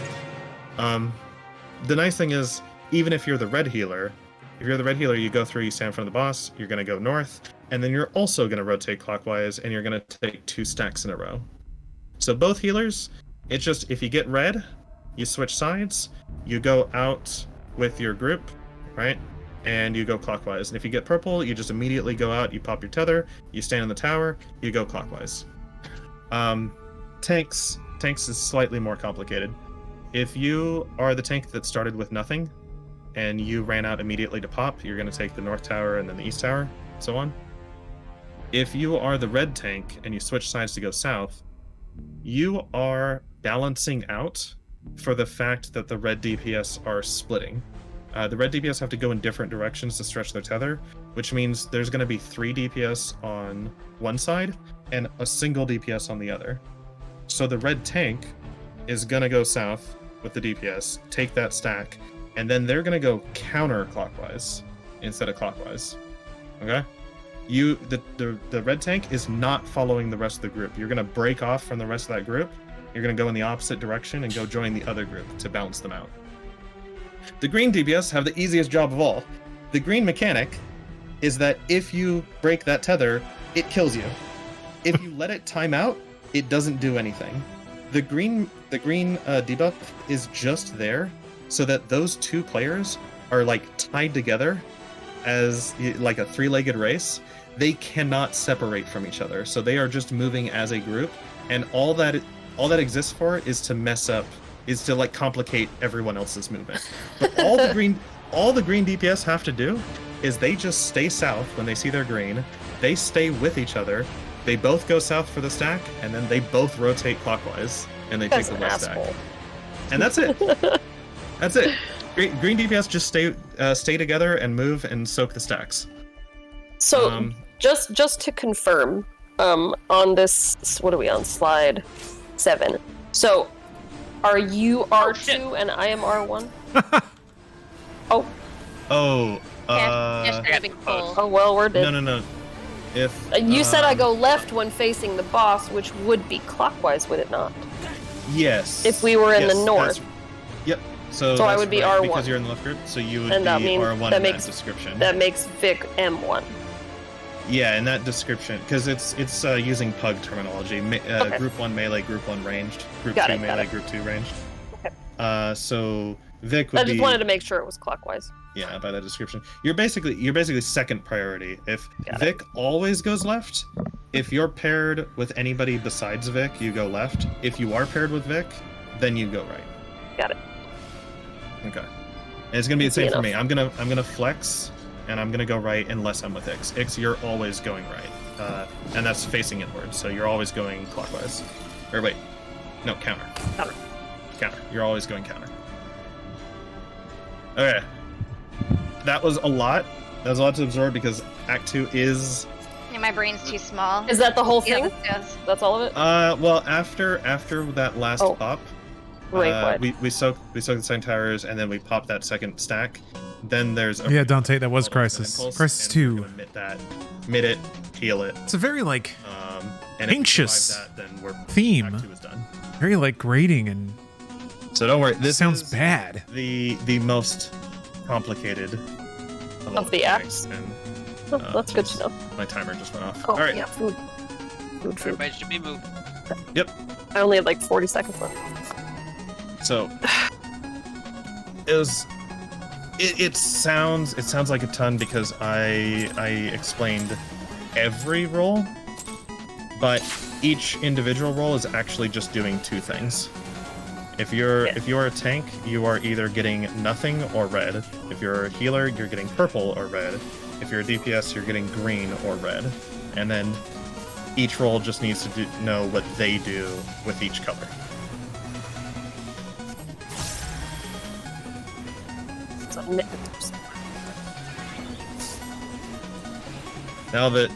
The nice thing is, even if you're the red healer, you go through, you stand in front of the boss, you're going to go north, and then you're also going to rotate clockwise, and you're going to take 2 stacks in a row. So both healers, it's just, if you get red, you switch sides, you go out with your group, right? And you go clockwise. And if you get purple, you just immediately go out, you pop your tether, you stand in the tower, you go clockwise. Tanks is slightly more complicated. If you are the tank that started with nothing, and you ran out immediately to pop, you're going to take the north tower and then the east tower, so on. If you are the red tank and you switch sides to go south, you are balancing out for the fact that the red DPS are splitting. The red DPS have to go in different directions to stretch their tether, which means there's going to be 3 DPS on one side and a single DPS on the other. So the red tank is going to go south with the DPS, take that stack, and then they're going to go counterclockwise instead of clockwise. Okay? The red tank is not following the rest of the group. You're going to break off from the rest of that group. You're going to go in the opposite direction and go join the other group to balance them out. The green DPS have the easiest job of all. The green mechanic is that if you break that tether, it kills you. If you let it time out, it doesn't do anything. The green debuff is just there so that those 2 players are like tied together as like a 3-legged race. They cannot separate from each other, so they are just moving as a group, and all that exists for is to mess up, is to like complicate everyone else's movement. But all the green DPS have to do is they just stay south when they see their green. They stay with each other. They both go south for the stack, and then they both rotate clockwise, and they take the west stack. And that's it. That's it. Green DPS just stay together and move and soak the stacks. So just to confirm, on this, what are we on, slide 7? So are you R2 and I am R1? Oh. Just grabbing full. Oh well, we're dead. No. If you said I go left when facing the boss, which would be clockwise, would it not? Yes. If we were in the north. Yep. So I would be R1 because you're in the left group. So you would and be that means, R1 in that description. That makes Vic M1. Yeah, in that description, because it's using pug terminology. Okay. Group 1 melee, Group 1 ranged, Group 2 melee, Group 2 ranged. Okay. So Vic would be. I just wanted to make sure it was clockwise. Yeah, by that description, you're basically second priority. If Vic always goes left, if you're paired with anybody besides Vic, you go left. If you are paired with Vic, then you go right. Got it. Okay. And it's gonna be the same for me. I'm gonna flex, and I'm gonna go right unless I'm with Ix. Ix, you're always going right, and that's facing inward, so you're always going clockwise. Or wait, no, counter. Counter. You're always going counter. Okay. That was a lot. That was a lot to absorb because Act 2 is. Yeah, my brain's too small. Is that the whole thing? Yes. That's all of it? Well, after that last pop, Right, we soak the second towers, and then we pop that second stack. Then there's Yeah, Dante, that was Crisis. Impulse, Crisis and we're 2. gonna Mid it, heal it. It's a very like And if we anxious survive that, then we're theme. Act 2 is done. Very like grating and So don't worry. This sounds is bad. The most complicated all Of the acts? And, Oh, that's good to know. my timer just went off. Oh, All right. yeah, food. Food. Everybody should be moved. Yep. I only had like 40 seconds left. So it was. It sounds like a ton because I explained every role, but each individual role is actually just doing two things. If you're a tank, you are either getting nothing or red. If you're a healer, you're getting purple or red. If you're a DPS, you're getting green or red. And then each role just needs to know what they do with each color. Now that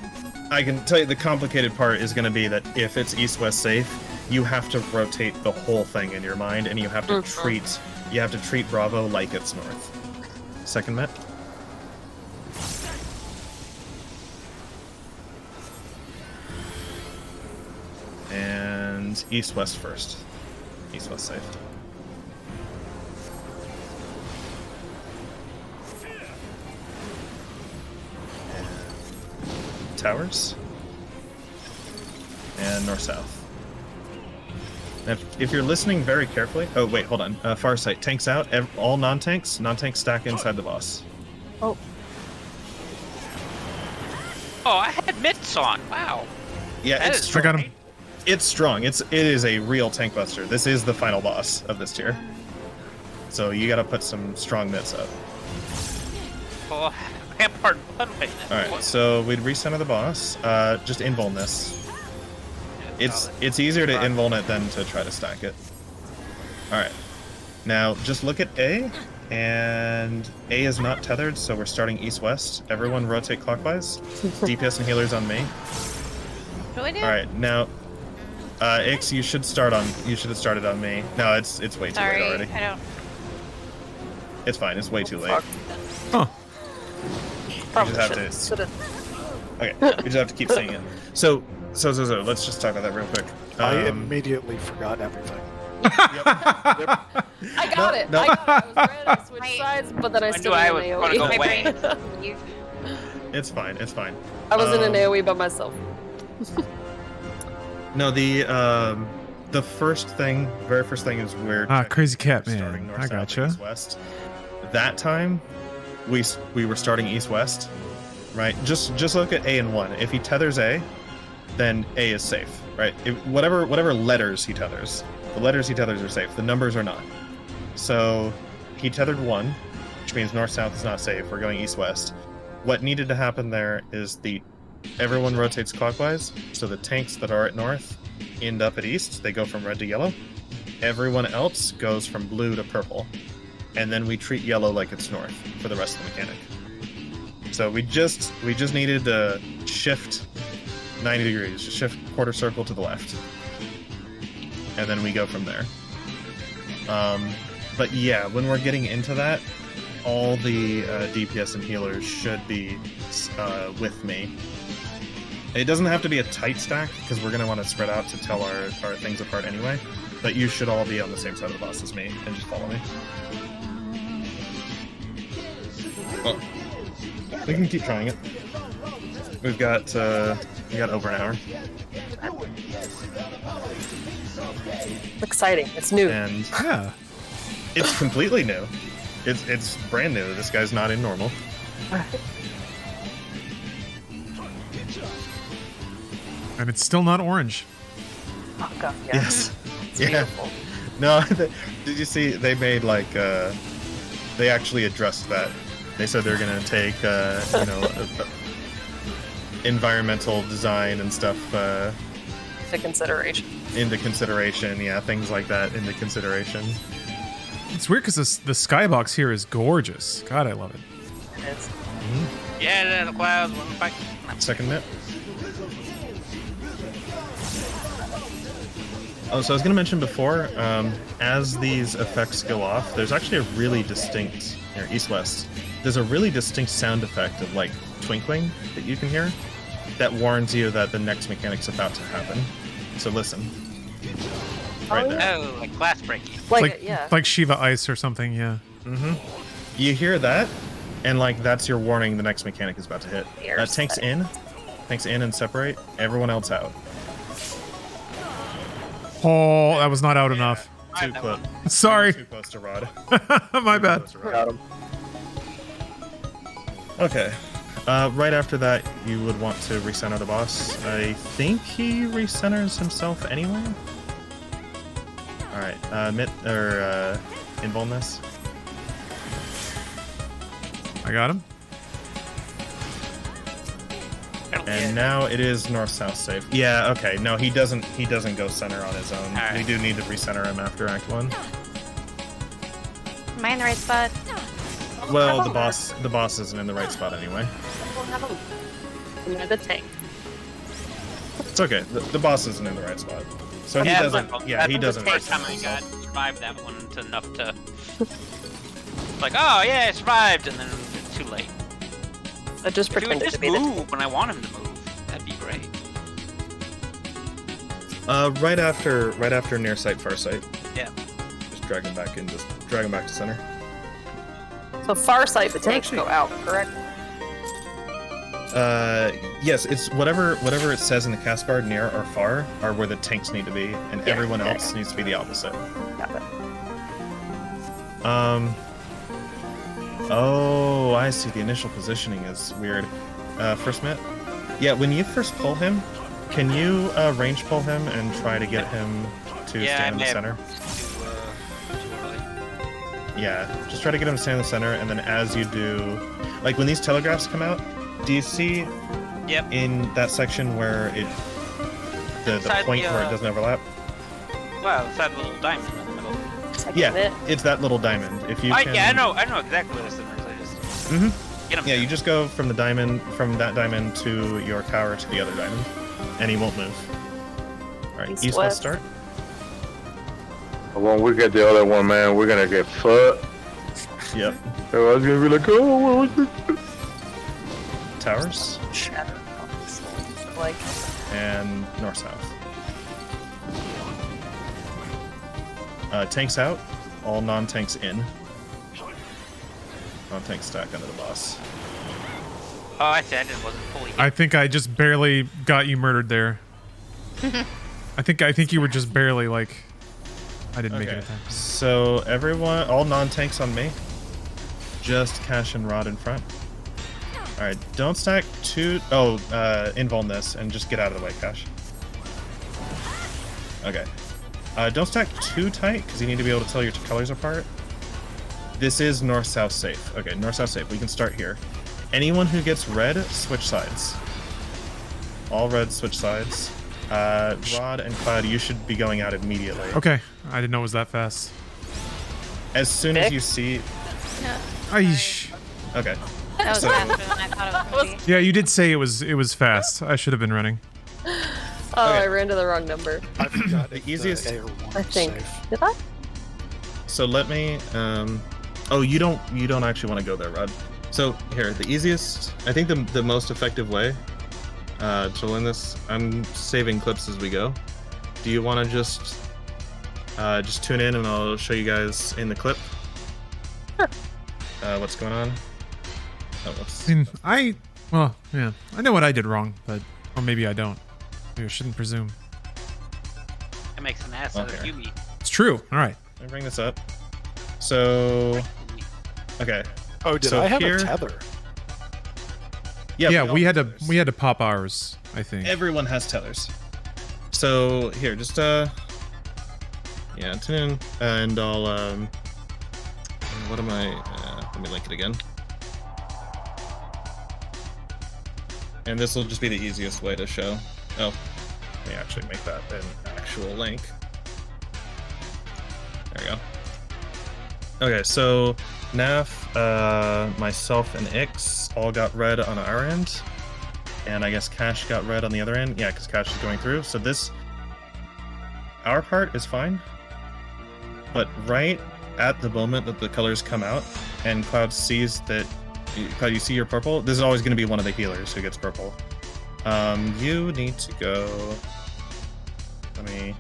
I can tell you, the complicated part is going to be that if it's east-west safe, you have to rotate the whole thing in your mind, and you have to treat Bravo like it's north. Second Met. And east-west first. East-west safe. Towers and north-south. If you're listening very carefully, oh wait, hold on. Far sight, tanks out. All non-tanks stack inside the boss. Oh. Oh, I had mitts on. Wow. Yeah, That it's is strong. I got him. It's strong. It is a real tank buster. This is the final boss of this tier. So you got to put some strong mitts up. Oh, Rampart Blood right now. All right, so we'd recenter the boss. Just invuln this. It's easier to invuln it than to try to stack it. All right, now just look at A, and A is not tethered, so we're starting east-west. Everyone rotate clockwise. DPS and healers on me. What do I do? All right, now, Ix, you should have started on me. No, it's way too Sorry, late already. I don't. It's fine. It's way too late. Huh. Probably have should've. Okay, you just have to keep saying it. So, let's just talk about that real quick. I immediately forgot everything. I got it. No. I was ready to switch sides, but then I still I in was an gonna go AoE. away. It's fine. It's fine. I was in an AoE by myself. No, the very first thing is we're Crazy Cat, starting man. north, I south, gotcha. east, west. That time, we were starting east-west, right? Just look at A and 1. If he tethers A, then A is safe, right? Whatever letters he tethers, the letters he tethers are safe. The numbers are not. So he tethered 1, which means north-south is not safe. We're going east-west. What needed to happen there is everyone rotates clockwise, so the tanks that are at north end up at east. They go from red to yellow. Everyone else goes from blue to purple. And then we treat yellow like it's north for the rest of the mechanic. So we just needed to shift 90 degrees, just shift quarter circle to the left. And then we go from there. But yeah, when we're getting into that, all the DPS and healers should be with me. It doesn't have to be a tight stack, because we're going to want to spread out to tell our things apart anyway. But you should all be on the same side of the boss as me, and just follow me. Well, we can keep trying it. We got over an hour. Exciting. It's new. And Yeah. it's completely new. It's brand new. This guy's not in normal. And it's still not orange. Oh god, yeah. Yes. It's Yeah. beautiful. No, did you see they made they actually addressed that. They said they're gonna take environmental design and stuff To consideration. into consideration. Yeah, things like that into consideration. It's weird because the skybox here is gorgeous. God, I love it. It's Yeah, the clouds. We're back. Second net. Oh, so I was going to mention before, as these effects go off, there's actually a really distinct, or east-west, there's a really distinct sound effect of, like, twinkling that you can hear that warns you that the next mechanic's about to happen. So listen. Right there. Oh, like glass breaking. Like Shiva Ice or something, yeah. Mm-hmm. You hear that, and, like, that's your warning the next mechanic is about to hit. Tanks in and separate, everyone else out. Oh, that was not out enough. Too close. Sorry. Too close to Rod. My bad. Got him. Okay. Right after that, you would want to recenter the boss. I think he recenters himself anyway. All right. Invuln this. I got him. And now it is north-south safe. Yeah. Okay. No, he doesn't go center on his own. Right. We do need to recenter him after Act 1. Am I in the right spot? Well, the boss isn't in the right spot anyway. The tank. It's okay. The boss isn't in the right spot. So he doesn't. Yeah, he doesn't. First time I survived that one enough to. Like, oh yeah, I survived, and then it's too late. I just If he would pretended just to be the move when I want him to move, that'd be great. Right after near sight, far sight. Yeah. Just drag him back in. Just drag him back to center. So far sight, the tanks go out, correct? Yes, it's whatever it says in the cast guard, near or far, are where the tanks need to be, and everyone else needs to be the opposite. Got it. Oh, I see. The initial positioning is weird. First Mitt? Yeah, when you first pull him, can you range pull him and try to get him to stand in the center? Yeah, just try to get him to stand in the center, and then as you do, like when these telegraphs come out, do you see in that section where the point where it doesn't overlap? Well, it's that little diamond in the middle. Yeah, it's that little diamond. If you can... Yeah, I know exactly where the center is. I just get him. Yeah, you just go from that diamond to your tower to the other diamond, and he won't move. All right, east-west start. When we get the other one, man, we're gonna get fucked. Yep. I was gonna be like, oh, what was this? Towers. Shatter. Like. And north-south. Tanks out. All non-tanks in. Non-tanks stack under the boss. Oh, I said it wasn't fully. I think I just barely got you murdered there. I think you were just barely like. I didn't make it in time. So everyone, all non-tanks on me. Just Cash and Rod in front. All right, don't stack too. Oh, invuln this and just get out of the way, Cash. Okay. Don't stack too tight because you need to be able to tell your colors apart. This is north-south safe. Okay, north-south safe. We can start here. Anyone who gets red, switch sides. All red, switch sides. Rod and Cloud, you should be going out immediately. Okay, I didn't know it was that fast. As soon as you see... Aish. Okay. That was faster than I thought it was going to be. Yeah, you did say it was fast. I should have been running. Oh, I ran to the wrong number. I forgot the easiest. I think. Did I? So let me. Oh, you don't actually want to go there, Rod. So here, the easiest. I think the most effective way to learn this. I'm saving clips as we go. Do you want to just tune in and I'll show you guys in the clip? Sure. What's going on? Oh, what's... I know what I did wrong, but or maybe I don't. Maybe I shouldn't presume. It makes an ass out of you. It's true. All right. Let me bring this up. So, okay. Oh, did I have a tether? Yeah, we had to pop ours, I think. Everyone has tethers. So here, just tune in, and I'll what am I? Let me link it again. And this will just be the easiest way to show. Oh, let me actually make that an actual link. There we go. Okay, so Naf, myself, and Ix all got red on our end. And I guess Cash got red on the other end. Yeah, because Cash is going through. So this... our part is fine, but right at the moment that the colors come out and Cloud sees that, Cloud, you see your purple, this is always going to be one of the healers who gets purple. You need to go. Let me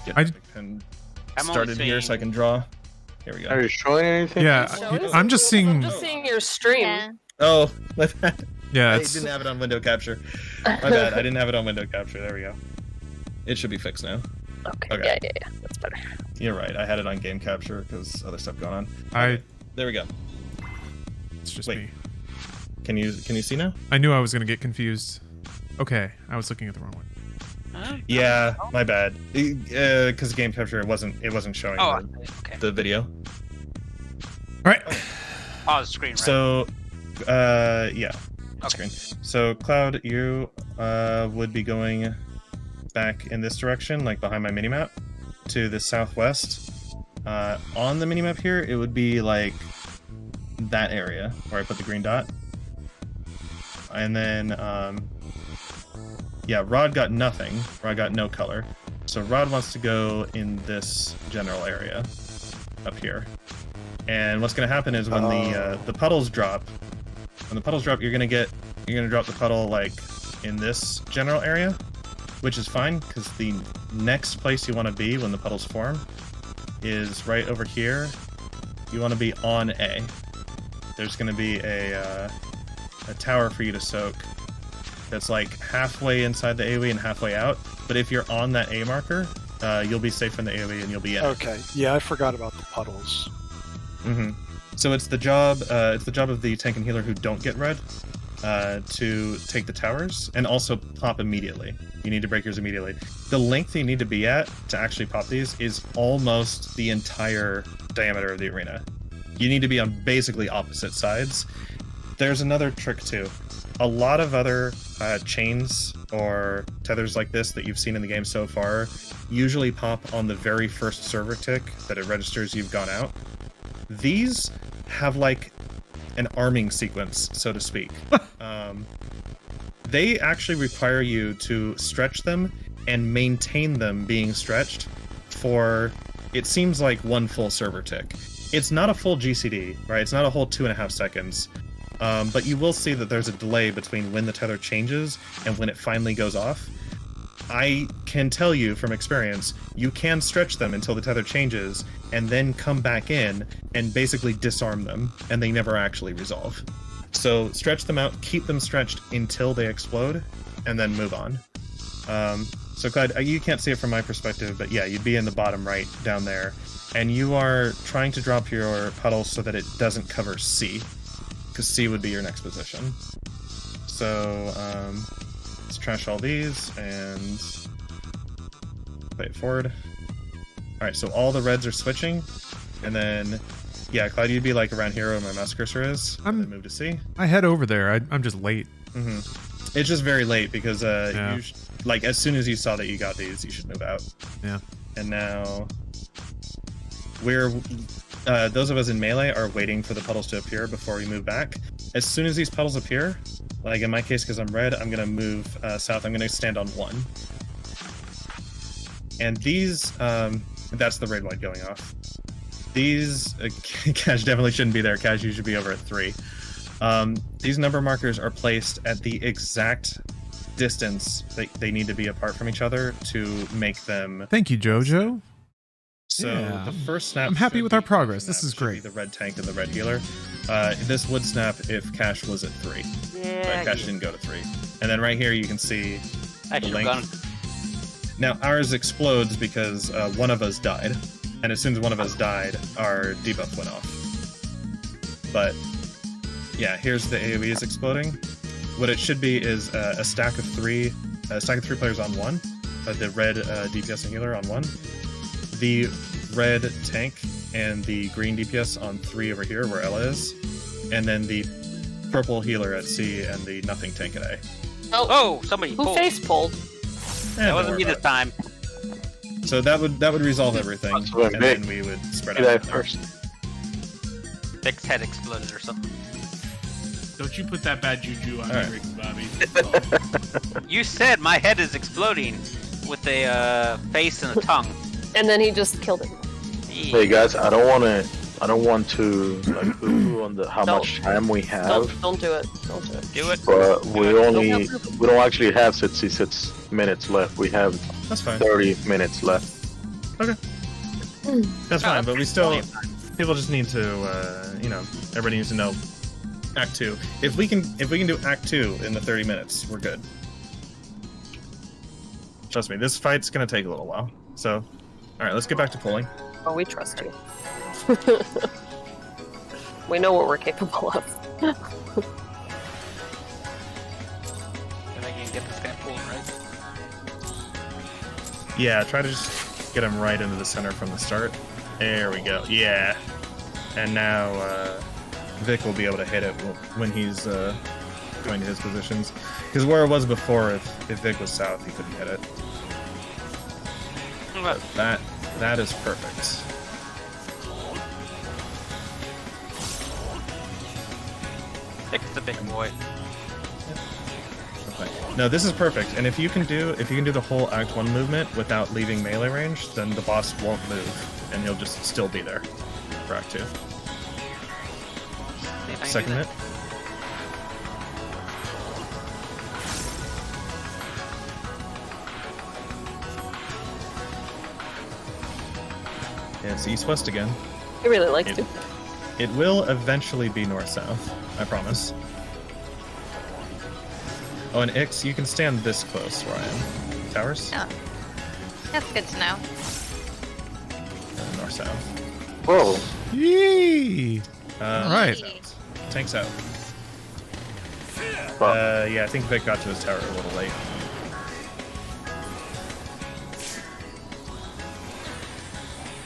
get the pen started here so I can draw. Here we go. Are you showing anything? Yeah, I'm just seeing. I'm just seeing your stream. Yeah. Oh, my bad. Yeah, I it's. didn't have it on window capture. My bad. I didn't have it on window capture. There we go. It should be fixed now. Okay. Yeah. That's better. You're right. I had it on game capture because other stuff going on. There we go. It's just Wait. me. Can you see now? I knew I was gonna get confused. Okay, I was looking at the wrong one. Yeah, my bad. Because game capture it wasn't showing the video. All right. Pause screen. Right? So, yeah. Okay. Screen. So Cloud, you would be going back in this direction, like behind my minimap, to the southwest. On the minimap here, it would be like that area where I put the green dot. And then, yeah, Rod got nothing. Rod got no color. So Rod wants to go in this general area up here. And what's going to happen is when the puddles drop, you're gonna drop the puddle like in this general area, which is fine because the next place you want to be when the puddles form is right over here. You want to be on A. There's gonna be a tower for you to soak that's like halfway inside the AoE and halfway out. But if you're on that A marker, you'll be safe from the AoE and you'll be in. Okay, yeah, I forgot about the puddles. Mm-hmm. So it's the job of the tank and healer who don't get red to take the towers and also pop immediately. You need to break yours immediately. The length you need to be at to actually pop these is almost the entire diameter of the arena. You need to be on basically opposite sides. There's another trick too. A lot of other chains or tethers like this that you've seen in the game so far usually pop on the very first server tick that it registers you've gone out. These have like an arming sequence, so to speak. They actually require you to stretch them and maintain them being stretched for, it seems like, one full server tick. It's not a full GCD, right? It's not a whole 2.5 seconds. But you will see that there's a delay between when the tether changes and when it finally goes off. I can tell you from experience, you can stretch them until the tether changes and then come back in and basically disarm them, and they never actually resolve. So stretch them out, keep them stretched until they explode, and then move on. So Clyde, you can't see it from my perspective, but yeah, you'd be in the bottom right down there, and you are trying to drop your puddle so that it doesn't cover C, because C would be your next position. So let's trash all these and play it forward. Alright, so all the reds are switching, and then yeah, Clyde, you'd be like around here where my mouse cursor is, and then move to C. I head over there. I'm just late. Mm-hmm. It's just very late because like as soon as you saw that you got these, you should move out. Yeah. And now we're those of us in melee are waiting for the puddles to appear before we move back. As soon as these puddles appear, like in my case because I'm red, I'm gonna move south. I'm gonna stand on 1. And these, that's the red light going off. These, Cash definitely shouldn't be there. Cash, you should be over at 3. These number markers are placed at the exact distance that they need to be apart from each other to make them. Thank you, Jojo. So yeah, the first snap. I'm happy with our progress. This is great. The red tank and the red healer. This would snap if Cash was at 3, but Cash didn't go to 3. And then right here you can see the length. Now ours explodes because one of us died, and as soon as one of us died, our debuff went off. But yeah, here's the AoE is exploding. What it should be is a stack of 3 players on 1, the red DPS and healer on 1. The red tank and the green DPS on 3 over here where Ella is, and then the purple healer at C and the nothing tank at A. Oh, somebody who face pulled? That wasn't me this time. So that would resolve everything, and then we would spread out. First. Dick's head exploded or something. Don't you put that bad juju on me, Ricky Bobby. You said my head is exploding. with a face and a tongue. And then he just killed it. Hey guys, I don't want to like poo on how much time we have. Don't do it. Don't do it. Do it. But we don't actually have 66 minutes left. We have That's fine. 30 minutes left. Okay. That's fine, but we still people just need to everybody needs to know Act 2. If we can do Act 2 in the 30 minutes, we're good. Trust me, this fight's gonna take a little while. So, alright, let's get back to pulling. Oh, we trust you. We know what we're capable of. If I can get this guy pulled, right? Yeah, try to just get him right into the center from the start. There we go. Yeah. And now Vic will be able to hit it when he's going to his positions. Because where it was before, if Vic was south, he couldn't hit it. But that is perfect. Vic's the big boy. Okay. No, this is perfect. And if you can do the whole Act 1 movement without leaving melee range, then the boss won't move, and he'll just still be there for Act 2. Second hit. Yeah, it's east-west again. He really likes to. It will eventually be north-south, I promise. Oh, and Ix, you can stand this close where I am. Towers? Oh. That's good to know. North-south. Whoa. Yee! All right. Tank's out. Yeah, I think Vic got to his tower a little late.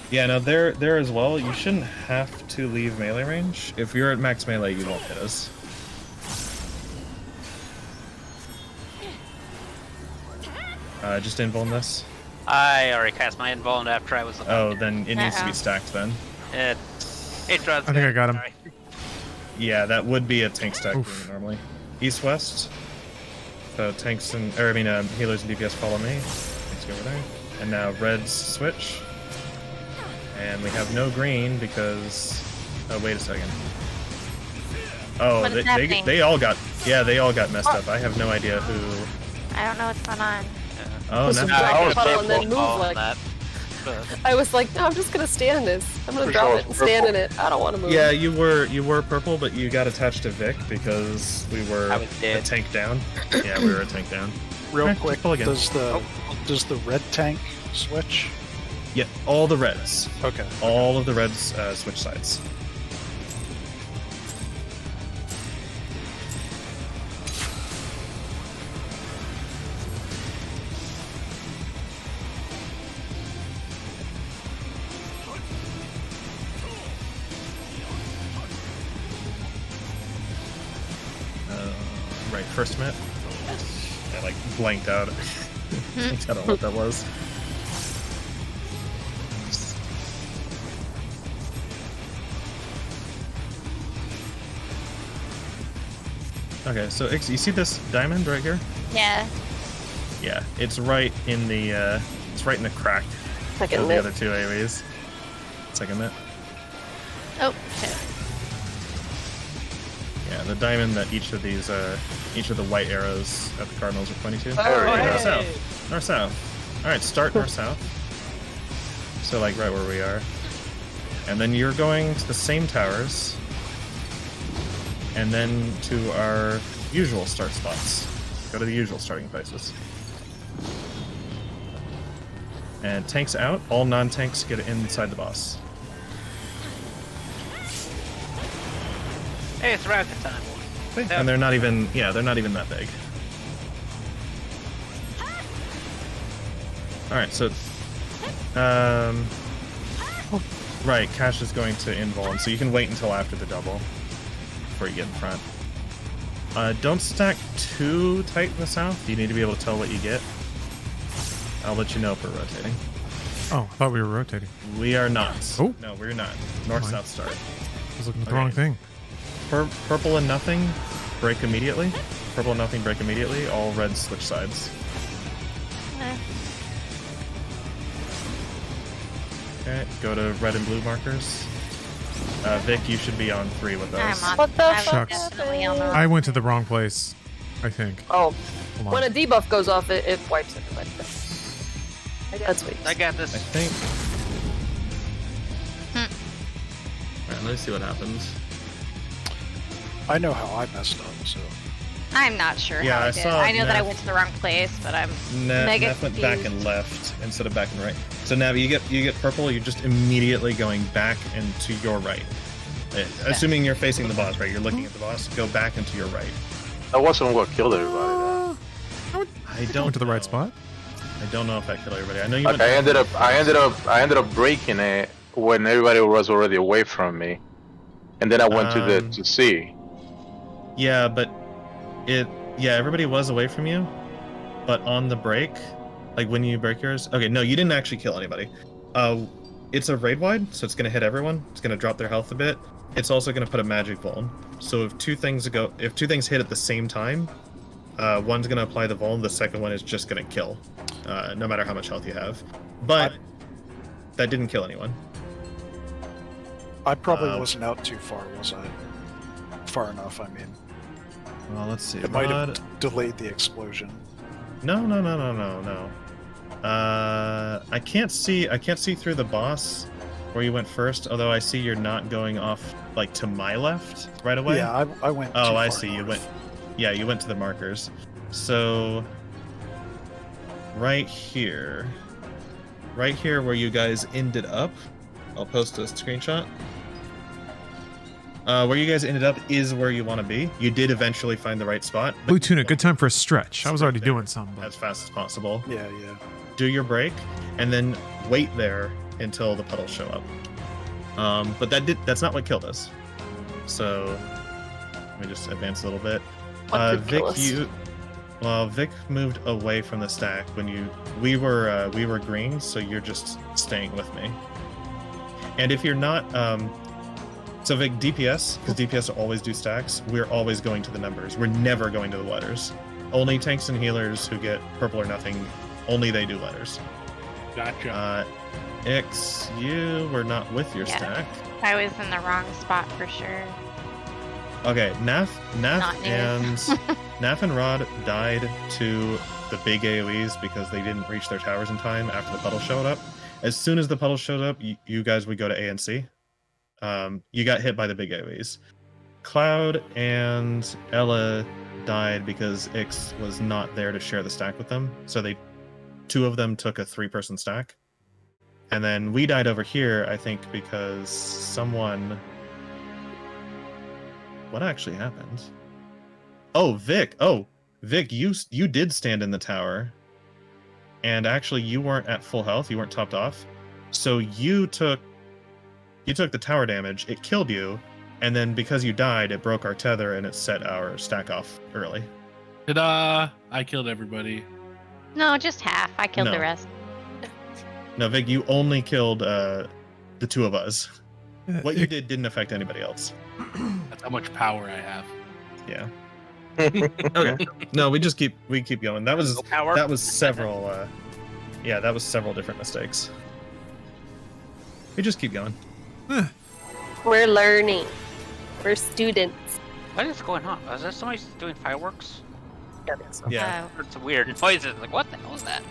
Yeah, no, there as well. You shouldn't have to leave melee range. If you're at max melee, you won't hit us. Just invuln this. I already cast my invuln after I was. Oh, then it needs to be stacked then. It drops. I think I got him. Yeah, that would be a tank stack normally. East-west. So tanks and, healers and DPS follow me. Let's go over there. And now reds switch. And we have no green because, oh wait a second. Oh, they all got messed up. I have no idea who. I don't know what's going on. Oh, no. And then move like. I was like, no, I'm just gonna stand in this. I'm gonna drop it and stand in it. I don't want to move. Yeah, you were purple, but you got attached to Vic because we were a tank down. Yeah, we were a tank down. Real quick, pull again. does the red tank switch? Yeah, all the reds. Okay. All of the reds switch sides. Right, first minute. I like blanked out. I don't know what that was. Okay, so Ix, you see this diamond right here? Yeah. Yeah, it's right in the crack of the other two AoEs. Second minute. Oh, shit. Yeah, the diamond that each of the white arrows at the cardinals are pointing to. North-south. North-south. Alright, start north-south. So like right where we are. And then you're going to the same towers. And then to our usual start spots. Go to the usual starting places. And tanks out. All non-tanks get inside the boss. Hey, it's rocket time. And they're not even that big. Alright, so right, Cash is going to invuln, so you can wait until after the double before you get in front. Don't stack too tight in the south. You need to be able to tell what you get. I'll let you know if we're rotating. Oh, I thought we were rotating. We are not. Oh. No, we're not. North-south start. I was looking at the wrong thing. Purple and nothing, break immediately. Purple and nothing, break immediately. All reds switch sides. Okay, go to red and blue markers. Vic, you should be on 3 with us. I'm on. What the I was fuck? definitely on the wrong. I went to the wrong place, I think. Oh, Hold on. when a debuff goes off, it wipes everybody. That's what. I got I this. think. Alright, let me see what happens. I know how I messed up, so. I'm not sure Yeah, how I I did. saw I know that I Neff. went to the wrong place, but I'm mega Neff went back and confused. left instead of back and right. So Navi, you get purple. You're just immediately going back and to your right. Assuming you're facing the boss, right? You're looking at the boss. Go back and to your right. That wasn't what killed everybody. I don't Went to the know. right spot. I don't know if that killed everybody. I know you. Like went I ended up breaking it when everybody was already away from me, and then I went to C. Yeah, but everybody was away from you, but on the break, like when you break yours. Okay, no, you didn't actually kill anybody. It's a raid wide, so it's gonna hit everyone. It's gonna drop their health a bit. It's also gonna put a magic vuln. So if two things hit at the same time, one's gonna apply the vuln. The second one is just gonna kill, no matter how much health you have. But that didn't kill anyone. I probably wasn't out too far, was I? Far enough, I mean. Well, let's see. It might have delayed the explosion. No. I can't see through the boss where you went first, although I see you're not going off like to my left right away. Yeah, I went. Oh, too I far see. You north. went. You went to the markers. So right here where you guys ended up, I'll post a screenshot. Where you guys ended up is where you want to be. You did eventually find the right spot. but Blue tunic, good time for a stretch. I was already doing some. But... as fast as possible. Yeah. Do your break, and then wait there until the puddles show up. But that's not what killed us. So let me just advance a little bit. What could Vic, kill us? Vic moved away from the stack when we were green, so you're just staying with me. And if you're not, so Vic, DPS, because DPS always do stacks, we're always going to the numbers. We're never going to the letters. Only tanks and healers who get purple or nothing, only they do letters. Gotcha. X, you were not with your Yeah. stack. I was in the wrong spot for sure. Okay, Naf Not news. and Rod died to the big AoEs because they didn't reach their towers in time after the puddle showed up. As soon as the puddle showed up, you guys would go to A and C. You got hit by the big AoEs. Cloud and Ella died because Ix was not there to share the stack with them, so two of them took a 3-person stack. And then we died over here, I think, because someone... What actually happened? Oh, Vic! Vic, you did stand in the tower. And actually, you weren't at full health, you weren't topped off. So you took the tower damage, it killed you, and then because you died, it broke our tether and it set our stack off early. Ta-da! I killed everybody. No, just half. I killed No. the rest. No, Vic, you only killed the two of us. What you It- did didn't affect anybody else. That's how much power I have. Yeah. Okay. No, we keep going. That was Power. several that was several different mistakes. We just keep going. We're learning. We're students. What is going on? Is there somebody doing fireworks? Yeah. Oh. I heard some weird noises. Like, what the hell is that?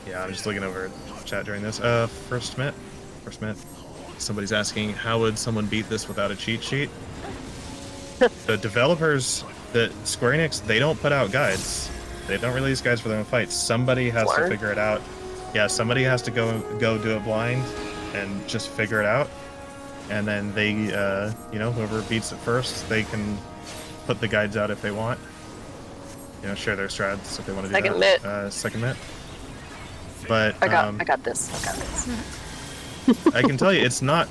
Yeah, I'm just looking over chat during this. First minute. Somebody's asking, how would someone beat this without a cheat sheet? The developers, the Square Enix, they don't put out guides. They don't release guides for their own fights. Somebody has to Smart. figure it out. Yeah, somebody has to go do it blind and just figure it out. And then they, whoever beats it first, they can put the guides out if they want. Share their strats if they want to do Second that. mitt. Second mitt. But I got this. I can tell you, it's not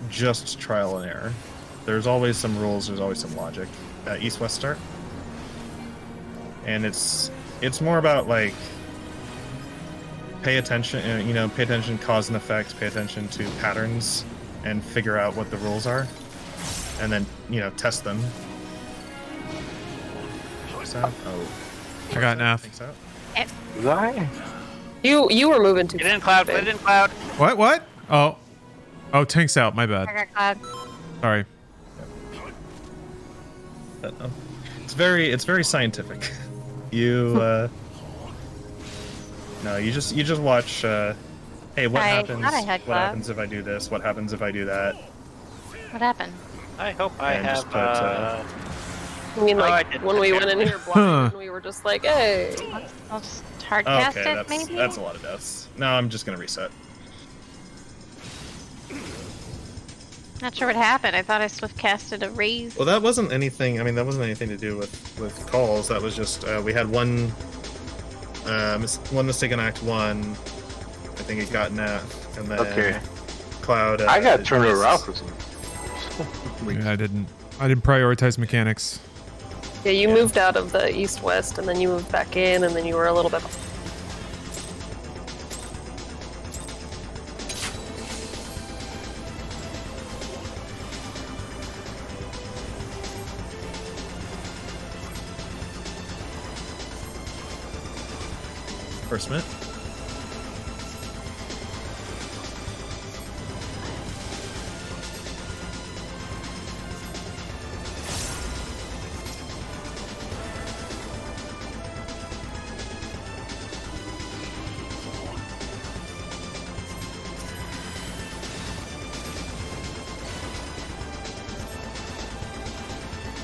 just trial and error. There's always some rules. There's always some logic. East-west start, and it's more about like pay attention. Pay attention, cause and effect. Pay attention to patterns, and figure out what the rules are, and then test them. Oh, I got an F. thanks out. Why? You were moving too. Get in, Cloud. Get in, Cloud. What? Oh, tank's out. My bad. I got Cloud. Sorry. It's very scientific. You no, you just watch. Hey, what happens? thought I had What Cloud. happens if I do this? What happens if I do that? What happened? I hope I And just have. put, I mean, Oh, I like, did when we went in here blind, Huh. and we were just like, hey. I'll just hard cast okay, it, maybe? that's a lot of deaths. No, I'm just gonna reset. Not sure what happened. I thought I swift casted a raise. Well, that wasn't anything. I mean, that wasn't anything to do with calls. That was just we had one mistake in Act 1. I think it got Nat, and then Okay. Cloud. I got turned missed. around for some. Yeah, I didn't prioritize mechanics. Yeah, you moved out of the east-west, and then you moved back in, and then you were a little bit. First minute.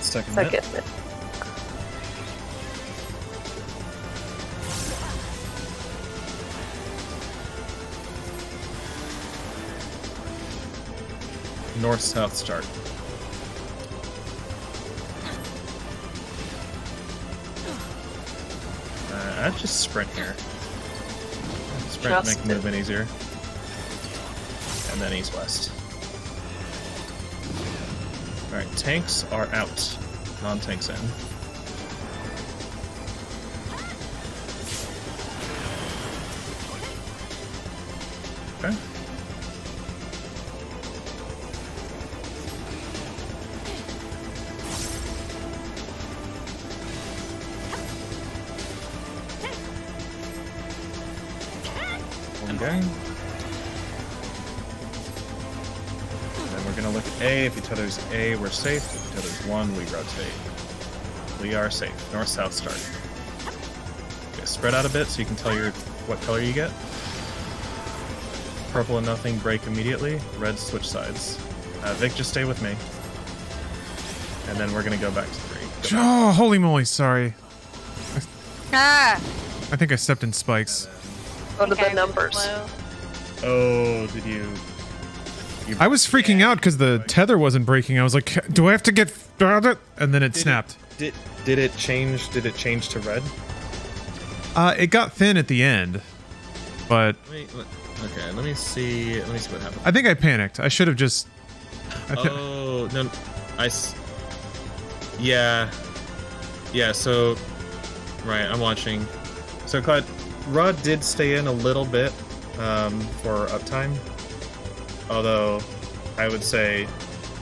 Second minute. Second. North-south start. I'd just sprint here. Sprint to make the movement easier. And then east-west. Alright, tanks are out. Non-tanks in. Okay. Okay. Then we're gonna look at A. If he tethers A, we're safe. If he tethers 1, we rotate. We are safe. North-south start. Okay, spread out a bit so you can tell what color you get. Purple and nothing, break immediately. Red, switch sides. Vic, just stay with me. And then we're gonna go back to 3. Oh, holy moly! Sorry. Ah! I think I stepped in spikes. Go to the Okay, numbers. slow. Oh, did you... I was freaking out because the tether wasn't breaking. I was like, do I have to get... And then it snapped. Did it change? Did it change to red? It got thin at the end. But Okay, let me see what happened. I think I panicked. I should have just... Oh, no. Yeah. Yeah, so... Right, I'm watching. So, Clyde, Rod did stay in a little bit for uptime. Although, I would say,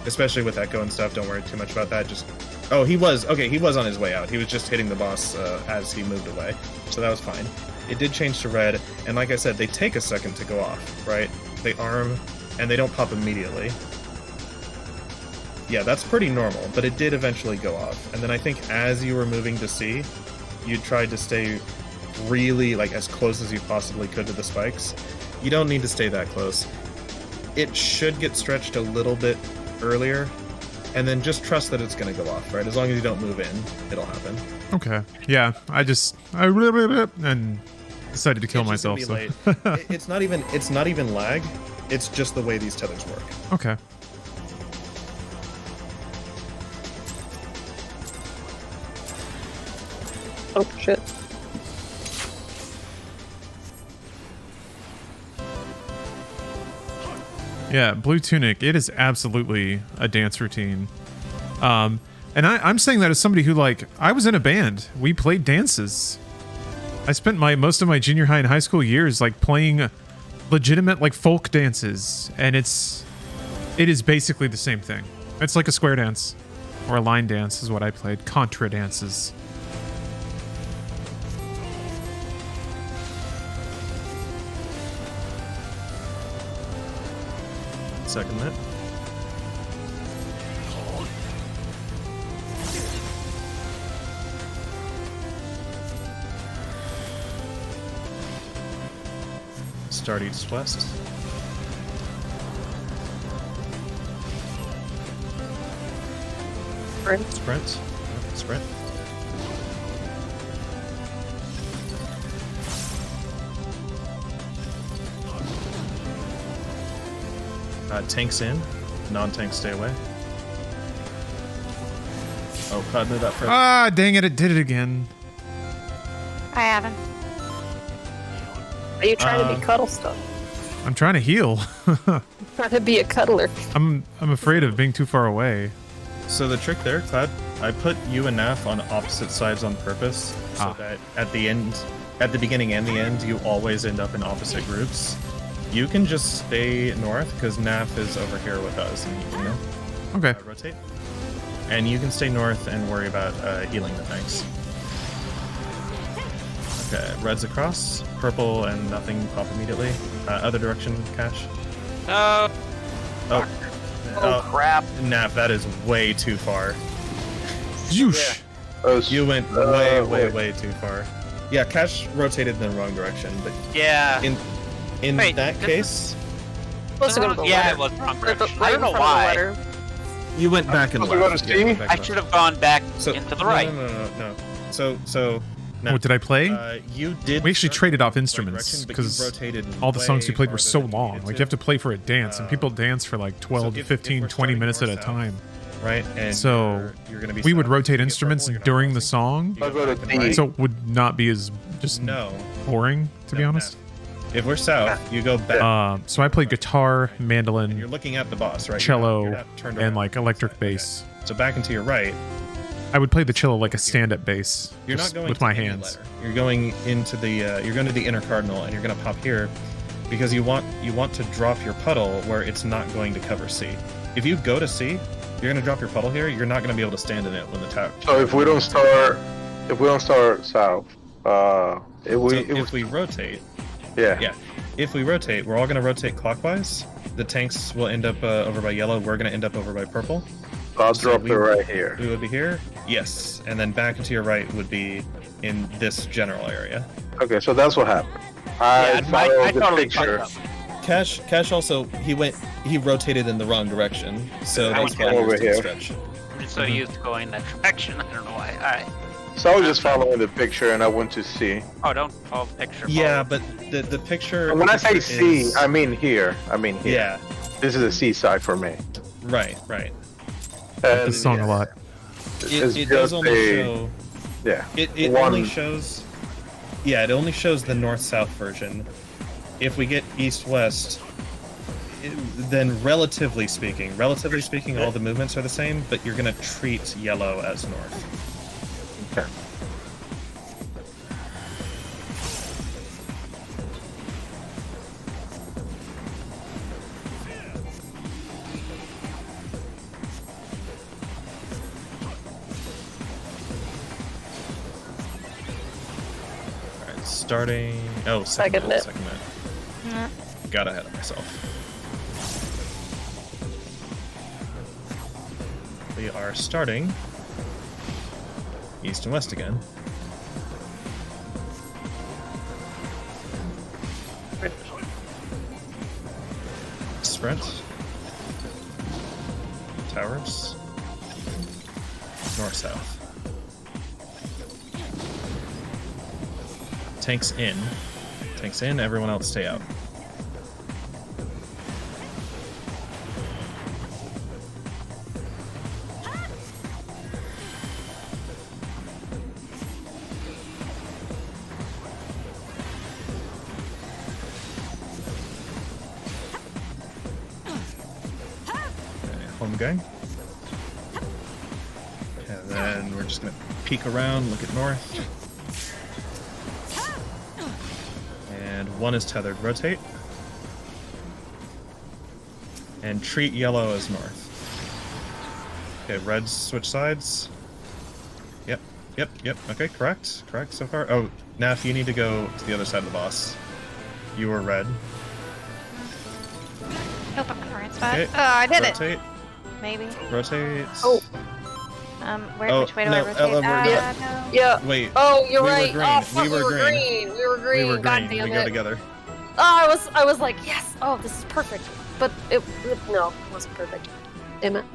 especially with Echo and stuff, don't worry too much about that. Just... Oh, he was on his way out. He was just hitting the boss as he moved away. So that was fine. It did change to red, and like I said, they take a second to go off, right? They arm, and they don't pop immediately. Yeah, that's pretty normal, but it did eventually go off. And then I think as you were moving to C, you tried to stay really, like, as close as you possibly could to the spikes. You don't need to stay that close. It should get stretched a little bit earlier, and then just trust that it's going to go off, right? As long as you don't move in, it'll happen. Okay. Yeah, I and decided to kill It's just myself. gonna be So. late. It's not even lag. It's just the way these tethers work. Okay. Oh shit. Yeah, Blue Tunic, it is absolutely a dance routine. And I'm saying that as somebody who, like, I was in a band. We played dances. I spent most of my junior high and high school years, like, playing legitimate, like, folk dances. And it is basically the same thing. It's like a square dance. Or a line dance is what I played. Contra dances. Second that. Start east-west. Sprint. Sprint. Tanks in. Non-tanks stay away. Oh, Cloud moved up further. Ah, dang it. It did it again. I haven't. Are you trying to be cuddle stuff? I'm trying to heal. Trying to be a cuddler. I'm afraid of being too far away. So the trick there, Cloud, I put you and Naf on opposite sides on purpose, so that at the beginning and the end, you always end up in opposite groups. You can just stay north because Naf is over here with us, and you know. Okay. Rotate, and you can stay north and worry about healing the tanks. Okay, red's across, purple and nothing pop immediately. Other direction, Cash. Oh. Oh crap! Naf, that is way too far. Zoosh. You went way too far. Yeah, Cash rotated in the wrong direction, but yeah. In that case, Supposed to go to the yeah, letter. it was the wrong direction. Right I in don't know front of the why. letter. you went back and left. I should have gone back into the right. No. So no. What did I play? You did. We actually start traded off in the right instruments direction, but you because rotated all the songs you way played were farther so than you long. needed Like you to. have to play for a dance, and people dance for like 12 to if 15, we're 20 starting minutes at a north-south, time. right? And So you're gonna be we would south. rotate You get instruments purple, you're not during the rotating. song, You go back and right. so it would not be as just No. boring, to be No, honest. no. If we're south, you go back. So I played guitar, and mandolin, you're looking at the boss, right? cello, You're not turned and around. like electric Okay. bass. So back and to your right. I would play the cello like a stand-up bass, You're just not going with to my any hands. letter. You're going into the you're going to the inner cardinal, and you're going to pop here because you want to drop your puddle where it's not going to cover C. If you go to C, you're going to drop your puddle here. You're not going to be able to stand in it when the tower. So if we don't start south, if we rotate, yeah. If we rotate, we're all going to rotate clockwise. The tanks will end up over by yellow. We're going to end up over by purple. I'll So drop we- it right here. We would be here. Yes, and then back and to your right would be in this general area. Okay, so that's what happened. I followed I the totally picture. fucked up. Cash also he rotated in the wrong direction, so I that's came why over yours didn't here. stretch. I'm just so used to going that direction. I don't know why. All right. So I was just following the picture and I went to C. Oh, don't follow the picture. Yeah, follow. but the picture. When I say picture C, is- I mean here. yeah, This is the C side for me. right. This And song a lot. It's It does just only a- show. yeah. It One- only shows. Yeah, it only shows the north-south version. If we get east-west, then relatively speaking, all the movements are the same, but you're gonna treat yellow as north. Okay. Alright, starting. Oh, Second minute. it. Second minute. Mm. Got ahead of myself. We are starting east and west again. Sprint. Towers. North south. Tanks in. Tanks in, everyone else stay out. Home gang. And then we're just gonna peek around, look at north. And one is tethered. Rotate. And treat yellow as north. Okay, reds switch sides. Yep. Okay, correct so far. Oh, Naf, you need to go to the other side of the boss. You were red. Hope I'm in the right spot. Okay. Oh, I did Rotate. it. Maybe. Rotate. Oh. Which way do I rotate? No. Yeah. Wait. Oh, you're we right. Were green. Oh, fuck, we were green. We were green. We were God green. damn We it. go together. Oh, I was like, yes. Oh, this is perfect. But no, it wasn't perfect. Damn it.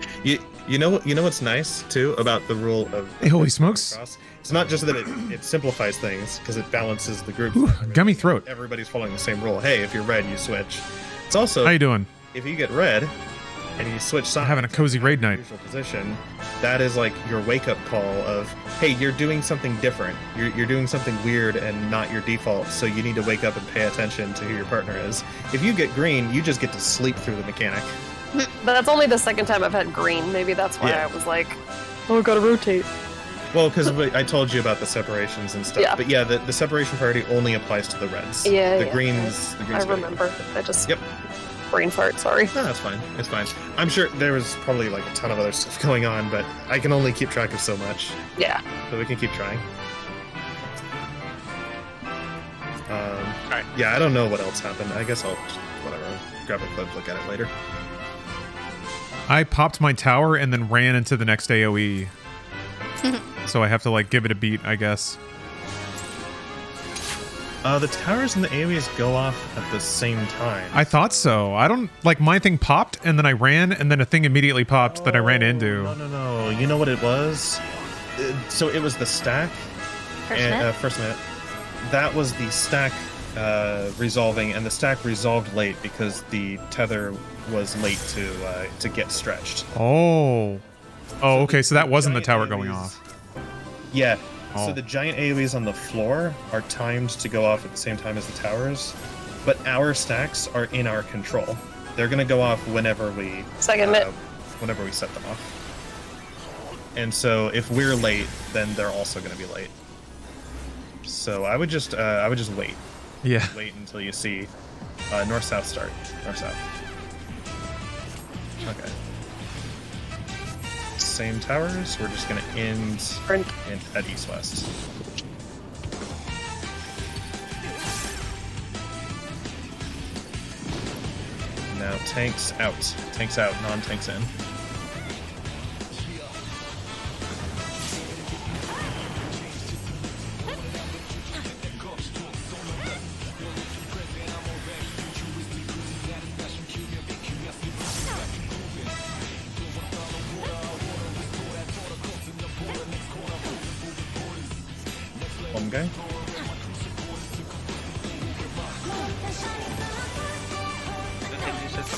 You know what's nice too about the rule of Hey, holy smokes. cross? It's not just that it simplifies things because it balances the group. Ooh, gummy throat. Everybody's following the same rule. Hey, if you're red, you switch. It's also How you doing? if you get red and you switch sides, Having a cozy raid night. usual position, that is like your wake-up call of, hey, you're doing something different. You're doing something weird and not your default, so you need to wake up and pay attention to who your partner is. If you get green, you just get to sleep through the mechanic. But that's only the second time I've had green. Maybe that's why Yeah. I was like, oh, I gotta rotate. Well, because I told you about the separations and stuff. Yeah. But yeah, the separation priority only applies to the reds. Yeah, The yeah. greens. The greens. I remember. I just Yep. brain fart. Sorry. No, that's fine. It's fine. I'm sure there was probably like a ton of other stuff going on, but I can only keep track of so much. Yeah. So we can keep trying. Alright. Yeah, I don't know what else happened. I guess I'll just, whatever, grab a clip, look at it later. I popped my tower and then ran into the next AoE. So I have to like give it a beat, I guess. The towers and the AoEs go off at the same time. I thought so. I don't like my thing popped and then I ran and then a thing immediately popped that I ran into. No. You know what it was? So it was the stack. First minute. That was the stack resolving, and the stack resolved late because the tether was late to get stretched. Oh. Oh, okay, so that wasn't the giant tower going AoEs off. Yeah. Oh. So the giant AoEs on the floor are timed to go off at the same time as the towers, but our stacks are in our control. They're gonna go off whenever we Second minute. whenever we set them off. And so if we're late, then they're also gonna be late. So I would just wait. Yeah. Wait until you see north-south start. North-south. Okay. Same towers. We're just gonna end at east-west. Now tanks out. Tanks out. Non-tanks in. One guy.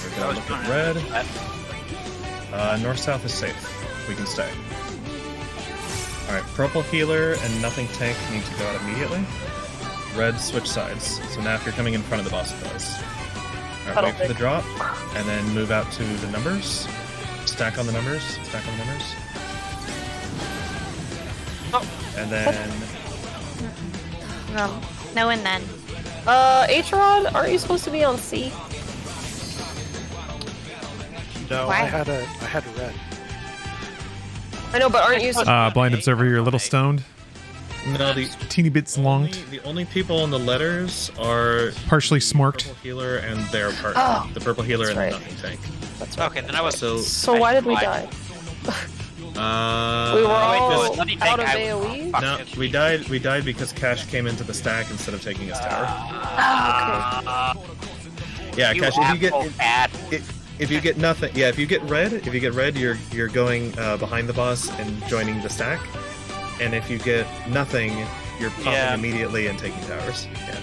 We're gonna look at red. North-south is safe. We can stay. Alright, purple healer and nothing tank need to go out immediately. Red, switch sides. So now if you're coming in front of the boss of those. Alright, wait for the drop, and then move out to the numbers. Stack on the numbers. Stack on the numbers. And then... No and then. H-Rod, aren't you supposed to be on C? No, Why? I had a red. I know, but aren't you supposed Blind observer, you're a little stoned. No, the Teeny bits long. the only people on the letters are Partially the smorked. purple healer and their partner. Oh, the purple healer and that's the right. nothing tank. That's right. Okay, then I was. So why did we die? We were all let me think, out of I- AoE? fuck No, it. we died because Cash came into the stack instead of taking his tower. Yeah, You Cash. asshole bad. If you get nothing, yeah, if you get red, you're going behind the boss and joining the stack. And if you get nothing, you're popping Yeah. immediately and taking towers. Yeah.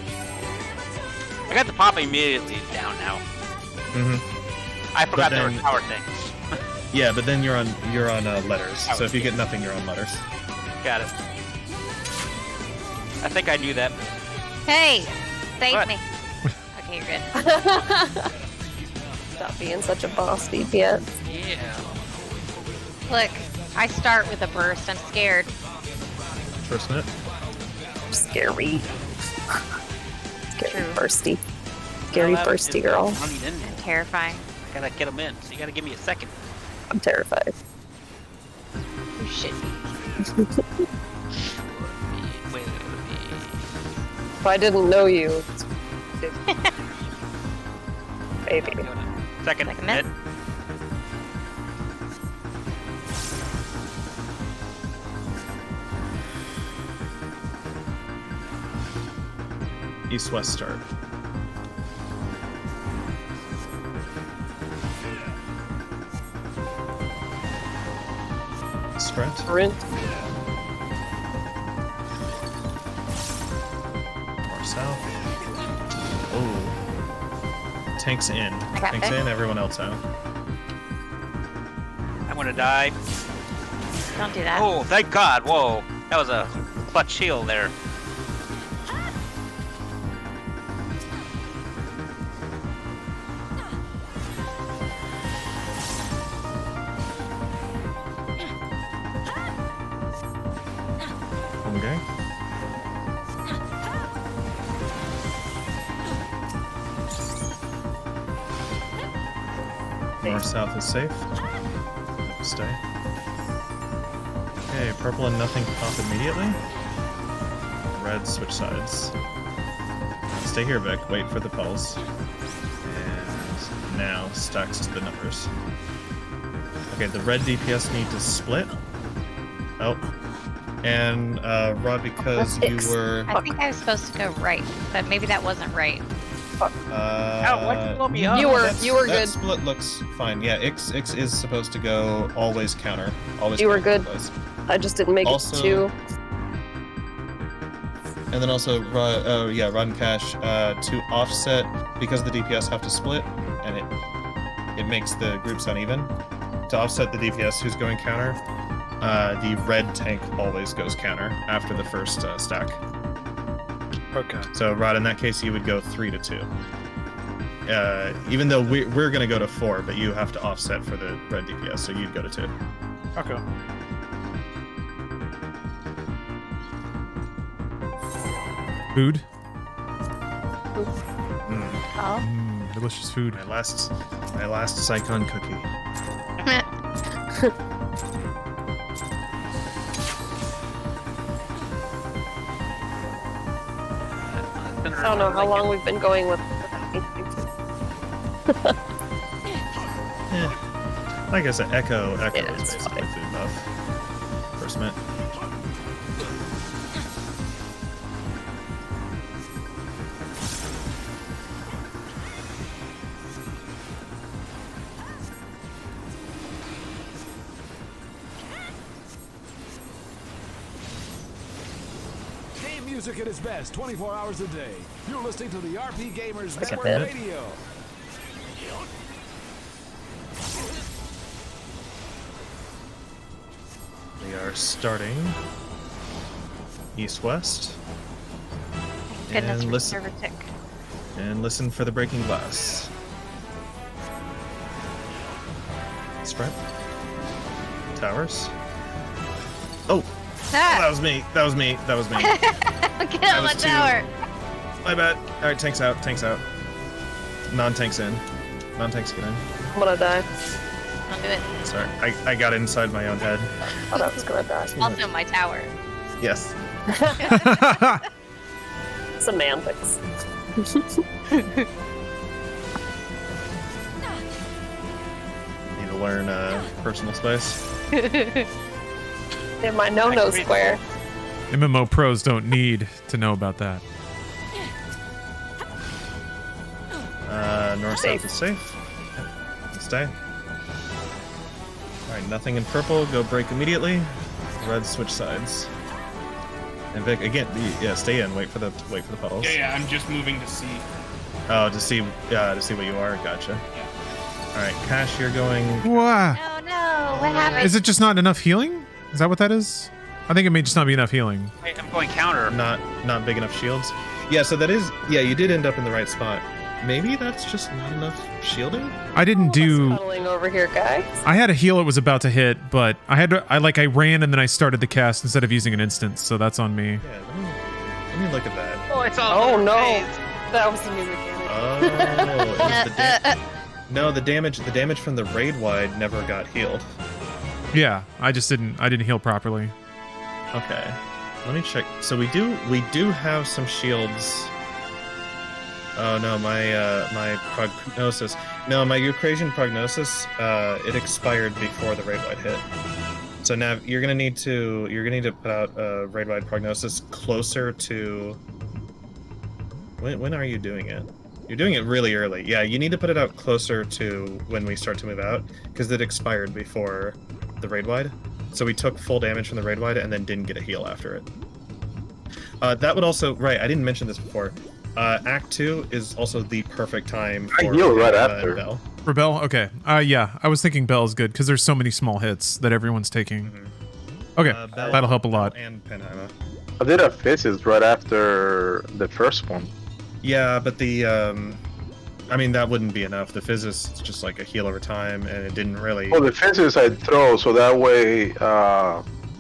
I got the pop immediately down now. Mm-hmm. I forgot there were then- tower things. Yeah, but then you're on letters. Oh, So if you yeah. get nothing, you're on letters. Got it. I think I knew that. Hey! Save What? me. Okay, you're good. Stop being such a boss, DPS. Yeah. Look, I start with a burst. I'm scared. First minute. Scary. Scary True. bursty. Scary Well, that bursty is girl. running in there. And terrifying. I gotta get them in, so you gotta give me a second. I'm terrified. should be. If I didn't know you, maybe. Second Second mid. mid. East-west start. Sprint. Sprint. Or south. Oh. Tanks in. got Tanks that. in, everyone else out. I'm gonna die. Don't do that. Oh, thank God. Whoa. That was a clutch heal there. Okay. North-south is safe. Stay. Okay, purple and nothing pop immediately. Red, switch sides. Stay here, Vic. Wait for the pulse. And now stacks to the numbers. Okay, the red DPS need to split. Oh. And, Rod, because you were... I think I was supposed to go right, but maybe that wasn't right. why'd you blow me up? You were that good. split looks fine. Yeah, X is supposed to go always counter. Always You were counter good. always. I just didn't make Also- it to 2. And then also, Rod and Cash, to offset, because the DPS have to split, and it makes the groups uneven. To offset the DPS who's going counter, the red tank always goes counter after the first stack. Okay. So, Rod, in that case, you would go 3 to 2. Even though we're going to go to 4, but you have to offset for the red DPS, so you'd go to 2. Okay. Food. Oh. Delicious food. My last Psychon cookie. I don't know how long we've been going with. Like I said, Echo Yeah, is it's basically fine. food buff. First mint. Game music at its best 24 hours a day. You're listening to the RP Gamers Look at Network that. Radio. We are starting east-west. Goodness, And for listen. server tick. And listen for the breaking glass. Sprint. Towers. Oh! That was me. That was me. That was me. Get on my was two. tower. My bad. Alright, tanks out. Tanks out. Non-tanks in. Non-tanks get in. I'm gonna die. Don't do it. Sorry. I got inside my own head. Thought I was gonna die. Also my tower. Yes. Semantics. Need to learn personal space. In my no-no square. MMO pros don't need to know about that. North-south is safe. Yep. Stay. Alright, nothing in purple. Go break immediately. Red switch sides. And Vic, again, yeah, stay in. Wait for the puddles. Yeah, I'm just moving to C. Oh, to see what you are. Gotcha. Alright, Cash, you're going. Wow. Oh no, what happened? Is it just not enough healing? Is that what that is? I think it may just not be enough healing. Wait, I'm going counter. Not big enough shields. Yeah, so that is. Yeah, you did end up in the right spot. Maybe that's just not enough shielding. I didn't do. Cuddling over here, guys. I had a heal it was about to hit, but I ran and then I started the cast instead of using an instance, so that's on me. Yeah, let me look at that. Oh, it's all. Oh no, phase. that was the new mechanic. Oh, it was the no, the damage from the raid wide never got healed. Yeah, I didn't heal properly. Okay. Let me check. So we do have some shields. Oh no, my prognosis. No, my Eucrasian prognosis, it expired before the raid wide hit. So now you're gonna need to put out a raid wide prognosis closer to. When are you doing it? You're doing it really early. Yeah, you need to put it out closer to when we start to move out, because it expired before the raid wide. So we took full damage from the raid wide and then didn't get a heal after it. That would also, right, I didn't mention this before. Act 2 is also the perfect time for I heal right after. Bell. For Bell? Okay. Yeah, I was thinking Bell is good because there's so many small hits that everyone's taking. Okay, Bell, that'll help a lot. And Penheimer. I did a physics right after the first one. Yeah, but the, I mean, that wouldn't be enough. The Physis is just like a heal over time, and it didn't really... Well, the physics I throw, so that way,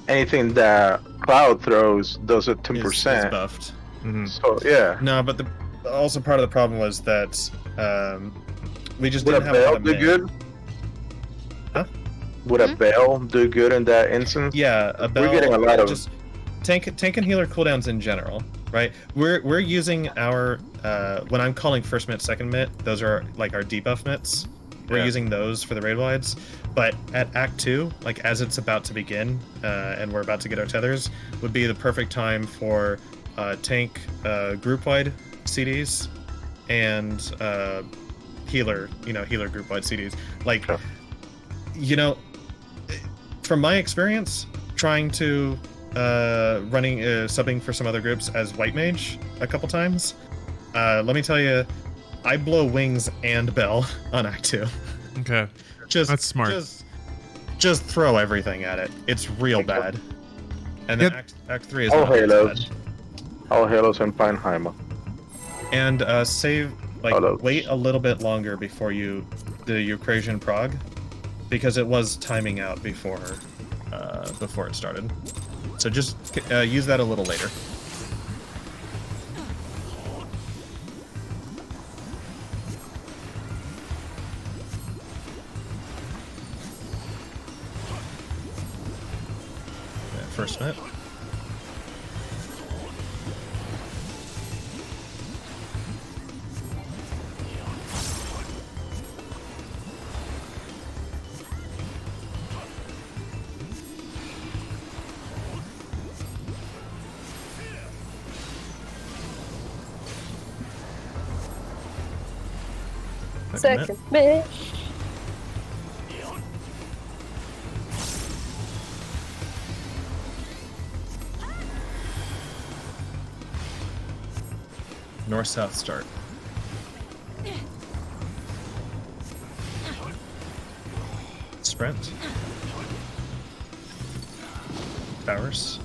anything that Cloud throws does it 10%. Is buffed. So, yeah. No, but also part of the problem was that we just Would didn't a have a lot Bell of do men. good? Huh? Would a Bell do good in that instance? Yeah, a Bell... We're getting a lot of... Just tank and healer cooldowns in general, right? We're using our... when I'm calling first mitt, second mitt, those are like our debuff mitts. We're using those for the raid wides. But at Act 2, like as it's about to begin, and we're about to get our tethers, would be the perfect time for tank group-wide CDs and healer group-wide CDs. Like, from my experience, trying to subbing for some other groups as White Mage a couple times, let me tell you, I blow wings and bell on Act 2. Okay. That's smart. Just throw everything at it. It's real bad. And then Act 3 is all not as Halos. bad. All Halos and Pineheimer. And wait a little bit longer before the Eucrasian prog, because it was timing out before it started. So just use that a little later. First mitt. Second mitt. North-south start. Sprint. Towers.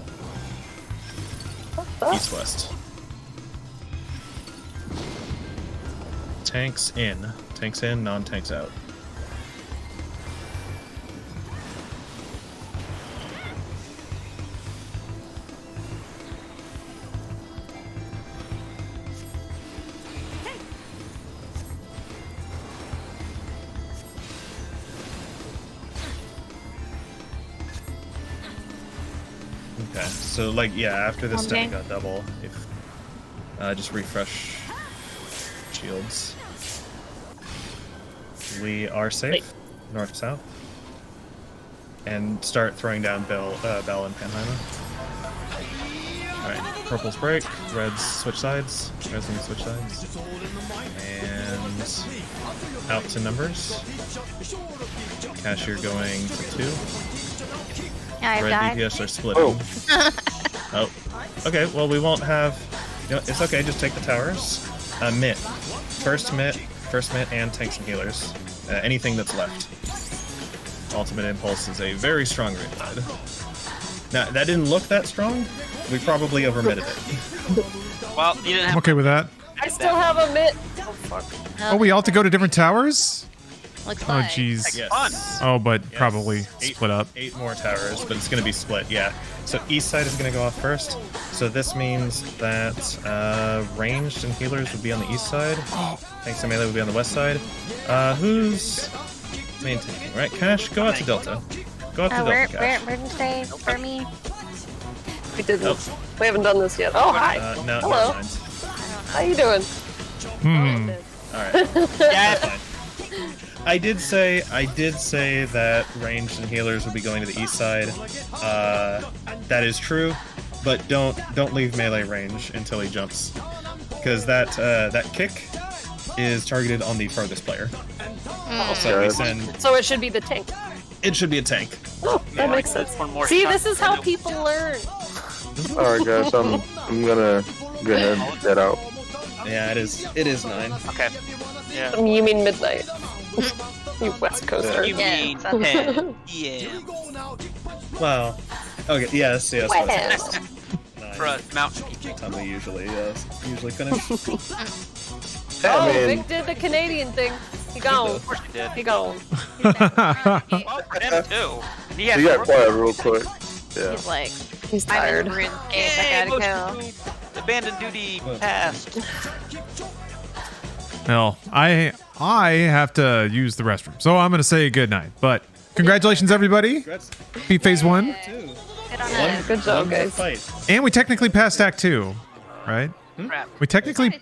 East-west. Tanks in. Tanks in, non-tanks out. Okay, so after this step got double, if just refresh shields. We are safe, north-south, and start throwing down Bell and Panheimer. All right, purples break, reds switch sides, reds need to switch sides, and out to numbers. Cash, you're going to 2. Yeah, I've Red died. DPS are splitting. Oh, okay. Well, we won't have. It's okay. Just take the towers. Mitt, first mitt, and tanks and healers. Anything that's left. Ultimate Impulse is a very strong raid wide. Now that didn't look that strong. We probably overmitted it. Well, you didn't have. I'm okay with that. I still have a mitt. Oh fuck. Oh, we all have to go to different towers? Looks Oh, like. jeez. Yes. Oh, but Yes. probably split up. 8 more towers, but it's going to be split, yeah. So east side is going to go off first. So this means that ranged and healers would be on the east side. Tanks and melee would be on the west side. Who's main tanking, right? Cash, go out to Delta. Go after Where Delta Cash. did you say for me? We didn't. Nope. We haven't done this yet. Oh, hi. No, Hello. never mind. How you doing? All right. Yeah, fine. I did say that ranged and healers would be going to the east side. That is true, but don't leave melee range until he jumps, because that kick is targeted on the farthest player. So we send. So it should be the tank. It should be a tank. Oh, that makes sense. One more See, shot. this is how people learn. Alright, guys, I'm gonna go ahead and head out. Yeah, it is 9. Okay. Yeah. You mean midnight? You West Coaster. You Yeah, mean it's okay. 10 p.m. Well, okay, yes. Well. That's for us mountain people. time we usually finish. Oh, mean- Vic did the Canadian thing. He gone. Of course we did. He gone. Oh, for him too. He had You got quiet real quick. Yeah. He's like, He's I'm tired. in RuneScape, Yay, I gotta go. abandoned duty passed. Well, I have to use the restroom, so I'm gonna say good night. But congratulations, everybody! Congrats. Beat phase 1, Good on us. Good job, One more guys. fight. and we technically passed Act 2, right? Crap. We technically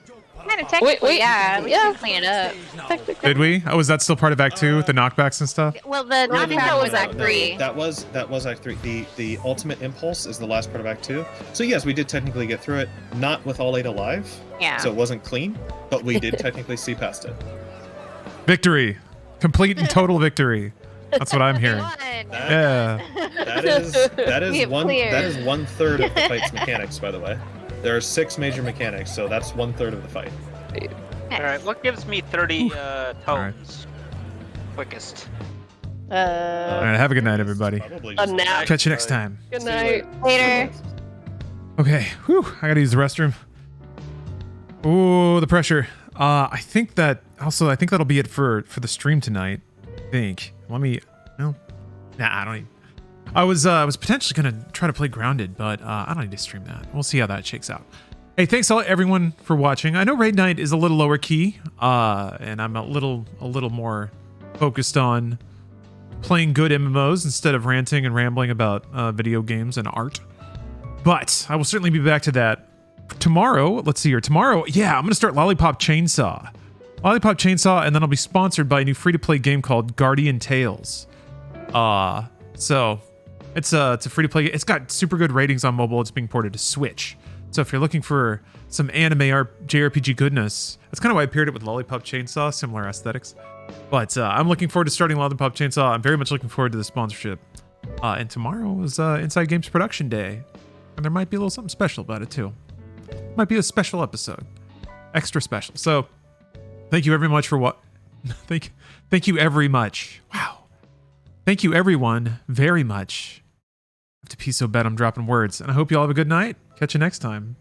Kind of technically, wait, yeah. We yeah. should clean it up. Technically. did we? Oh, was that still part of Act 2 with the knockbacks and stuff? Well, the knockback was Act 3. That was Act 3. The ultimate impulse is the last part of Act 2. So yes, we did technically get through it, not with all 8 alive. Yeah. So it wasn't clean, but we did technically see past it. Victory, complete and total victory. That's what I'm hearing. Won. Yeah. That We is have one cleared. that is 1/3 of the fight's mechanics, by the way. There are 6 major mechanics, so that's 1/3 of the fight. All right, what gives me 30 Alright. tones quickest? All right, have a good night, everybody. Probably A just nap. Catch you next time. Good night. Later. Okay, whew, I gotta use the restroom. Ooh, the pressure. I think that'll be it for the stream tonight. I think. Let me. No. Nah, I don't need. I was potentially gonna try to play Grounded, but I don't need to stream that. We'll see how that shakes out. Hey, thanks all everyone for watching. I know Raid Night is a little lower key, and I'm a little more focused on playing good MMOs instead of ranting and rambling about video games and art. But I will certainly be back to that tomorrow. Let's see here. Tomorrow, yeah, I'm gonna start Lollipop Chainsaw, and then I'll be sponsored by a new free-to-play game called Guardian Tales. So it's a free-to-play. It's got super good ratings on mobile. It's being ported to Switch. So if you're looking for some anime JRPG goodness, that's kind of why I paired it with Lollipop Chainsaw, similar aesthetics. But I'm looking forward to starting Lollipop Chainsaw. I'm very much looking forward to the sponsorship. And tomorrow is Inside Games Production Day, and there might be a little something special about it too. Might be a special episode, extra special. So thank you very much for what. Thank you very much. Wow. Thank you everyone very much. I have to pee so bad I'm dropping words, and I hope you all have a good night. Catch you next time.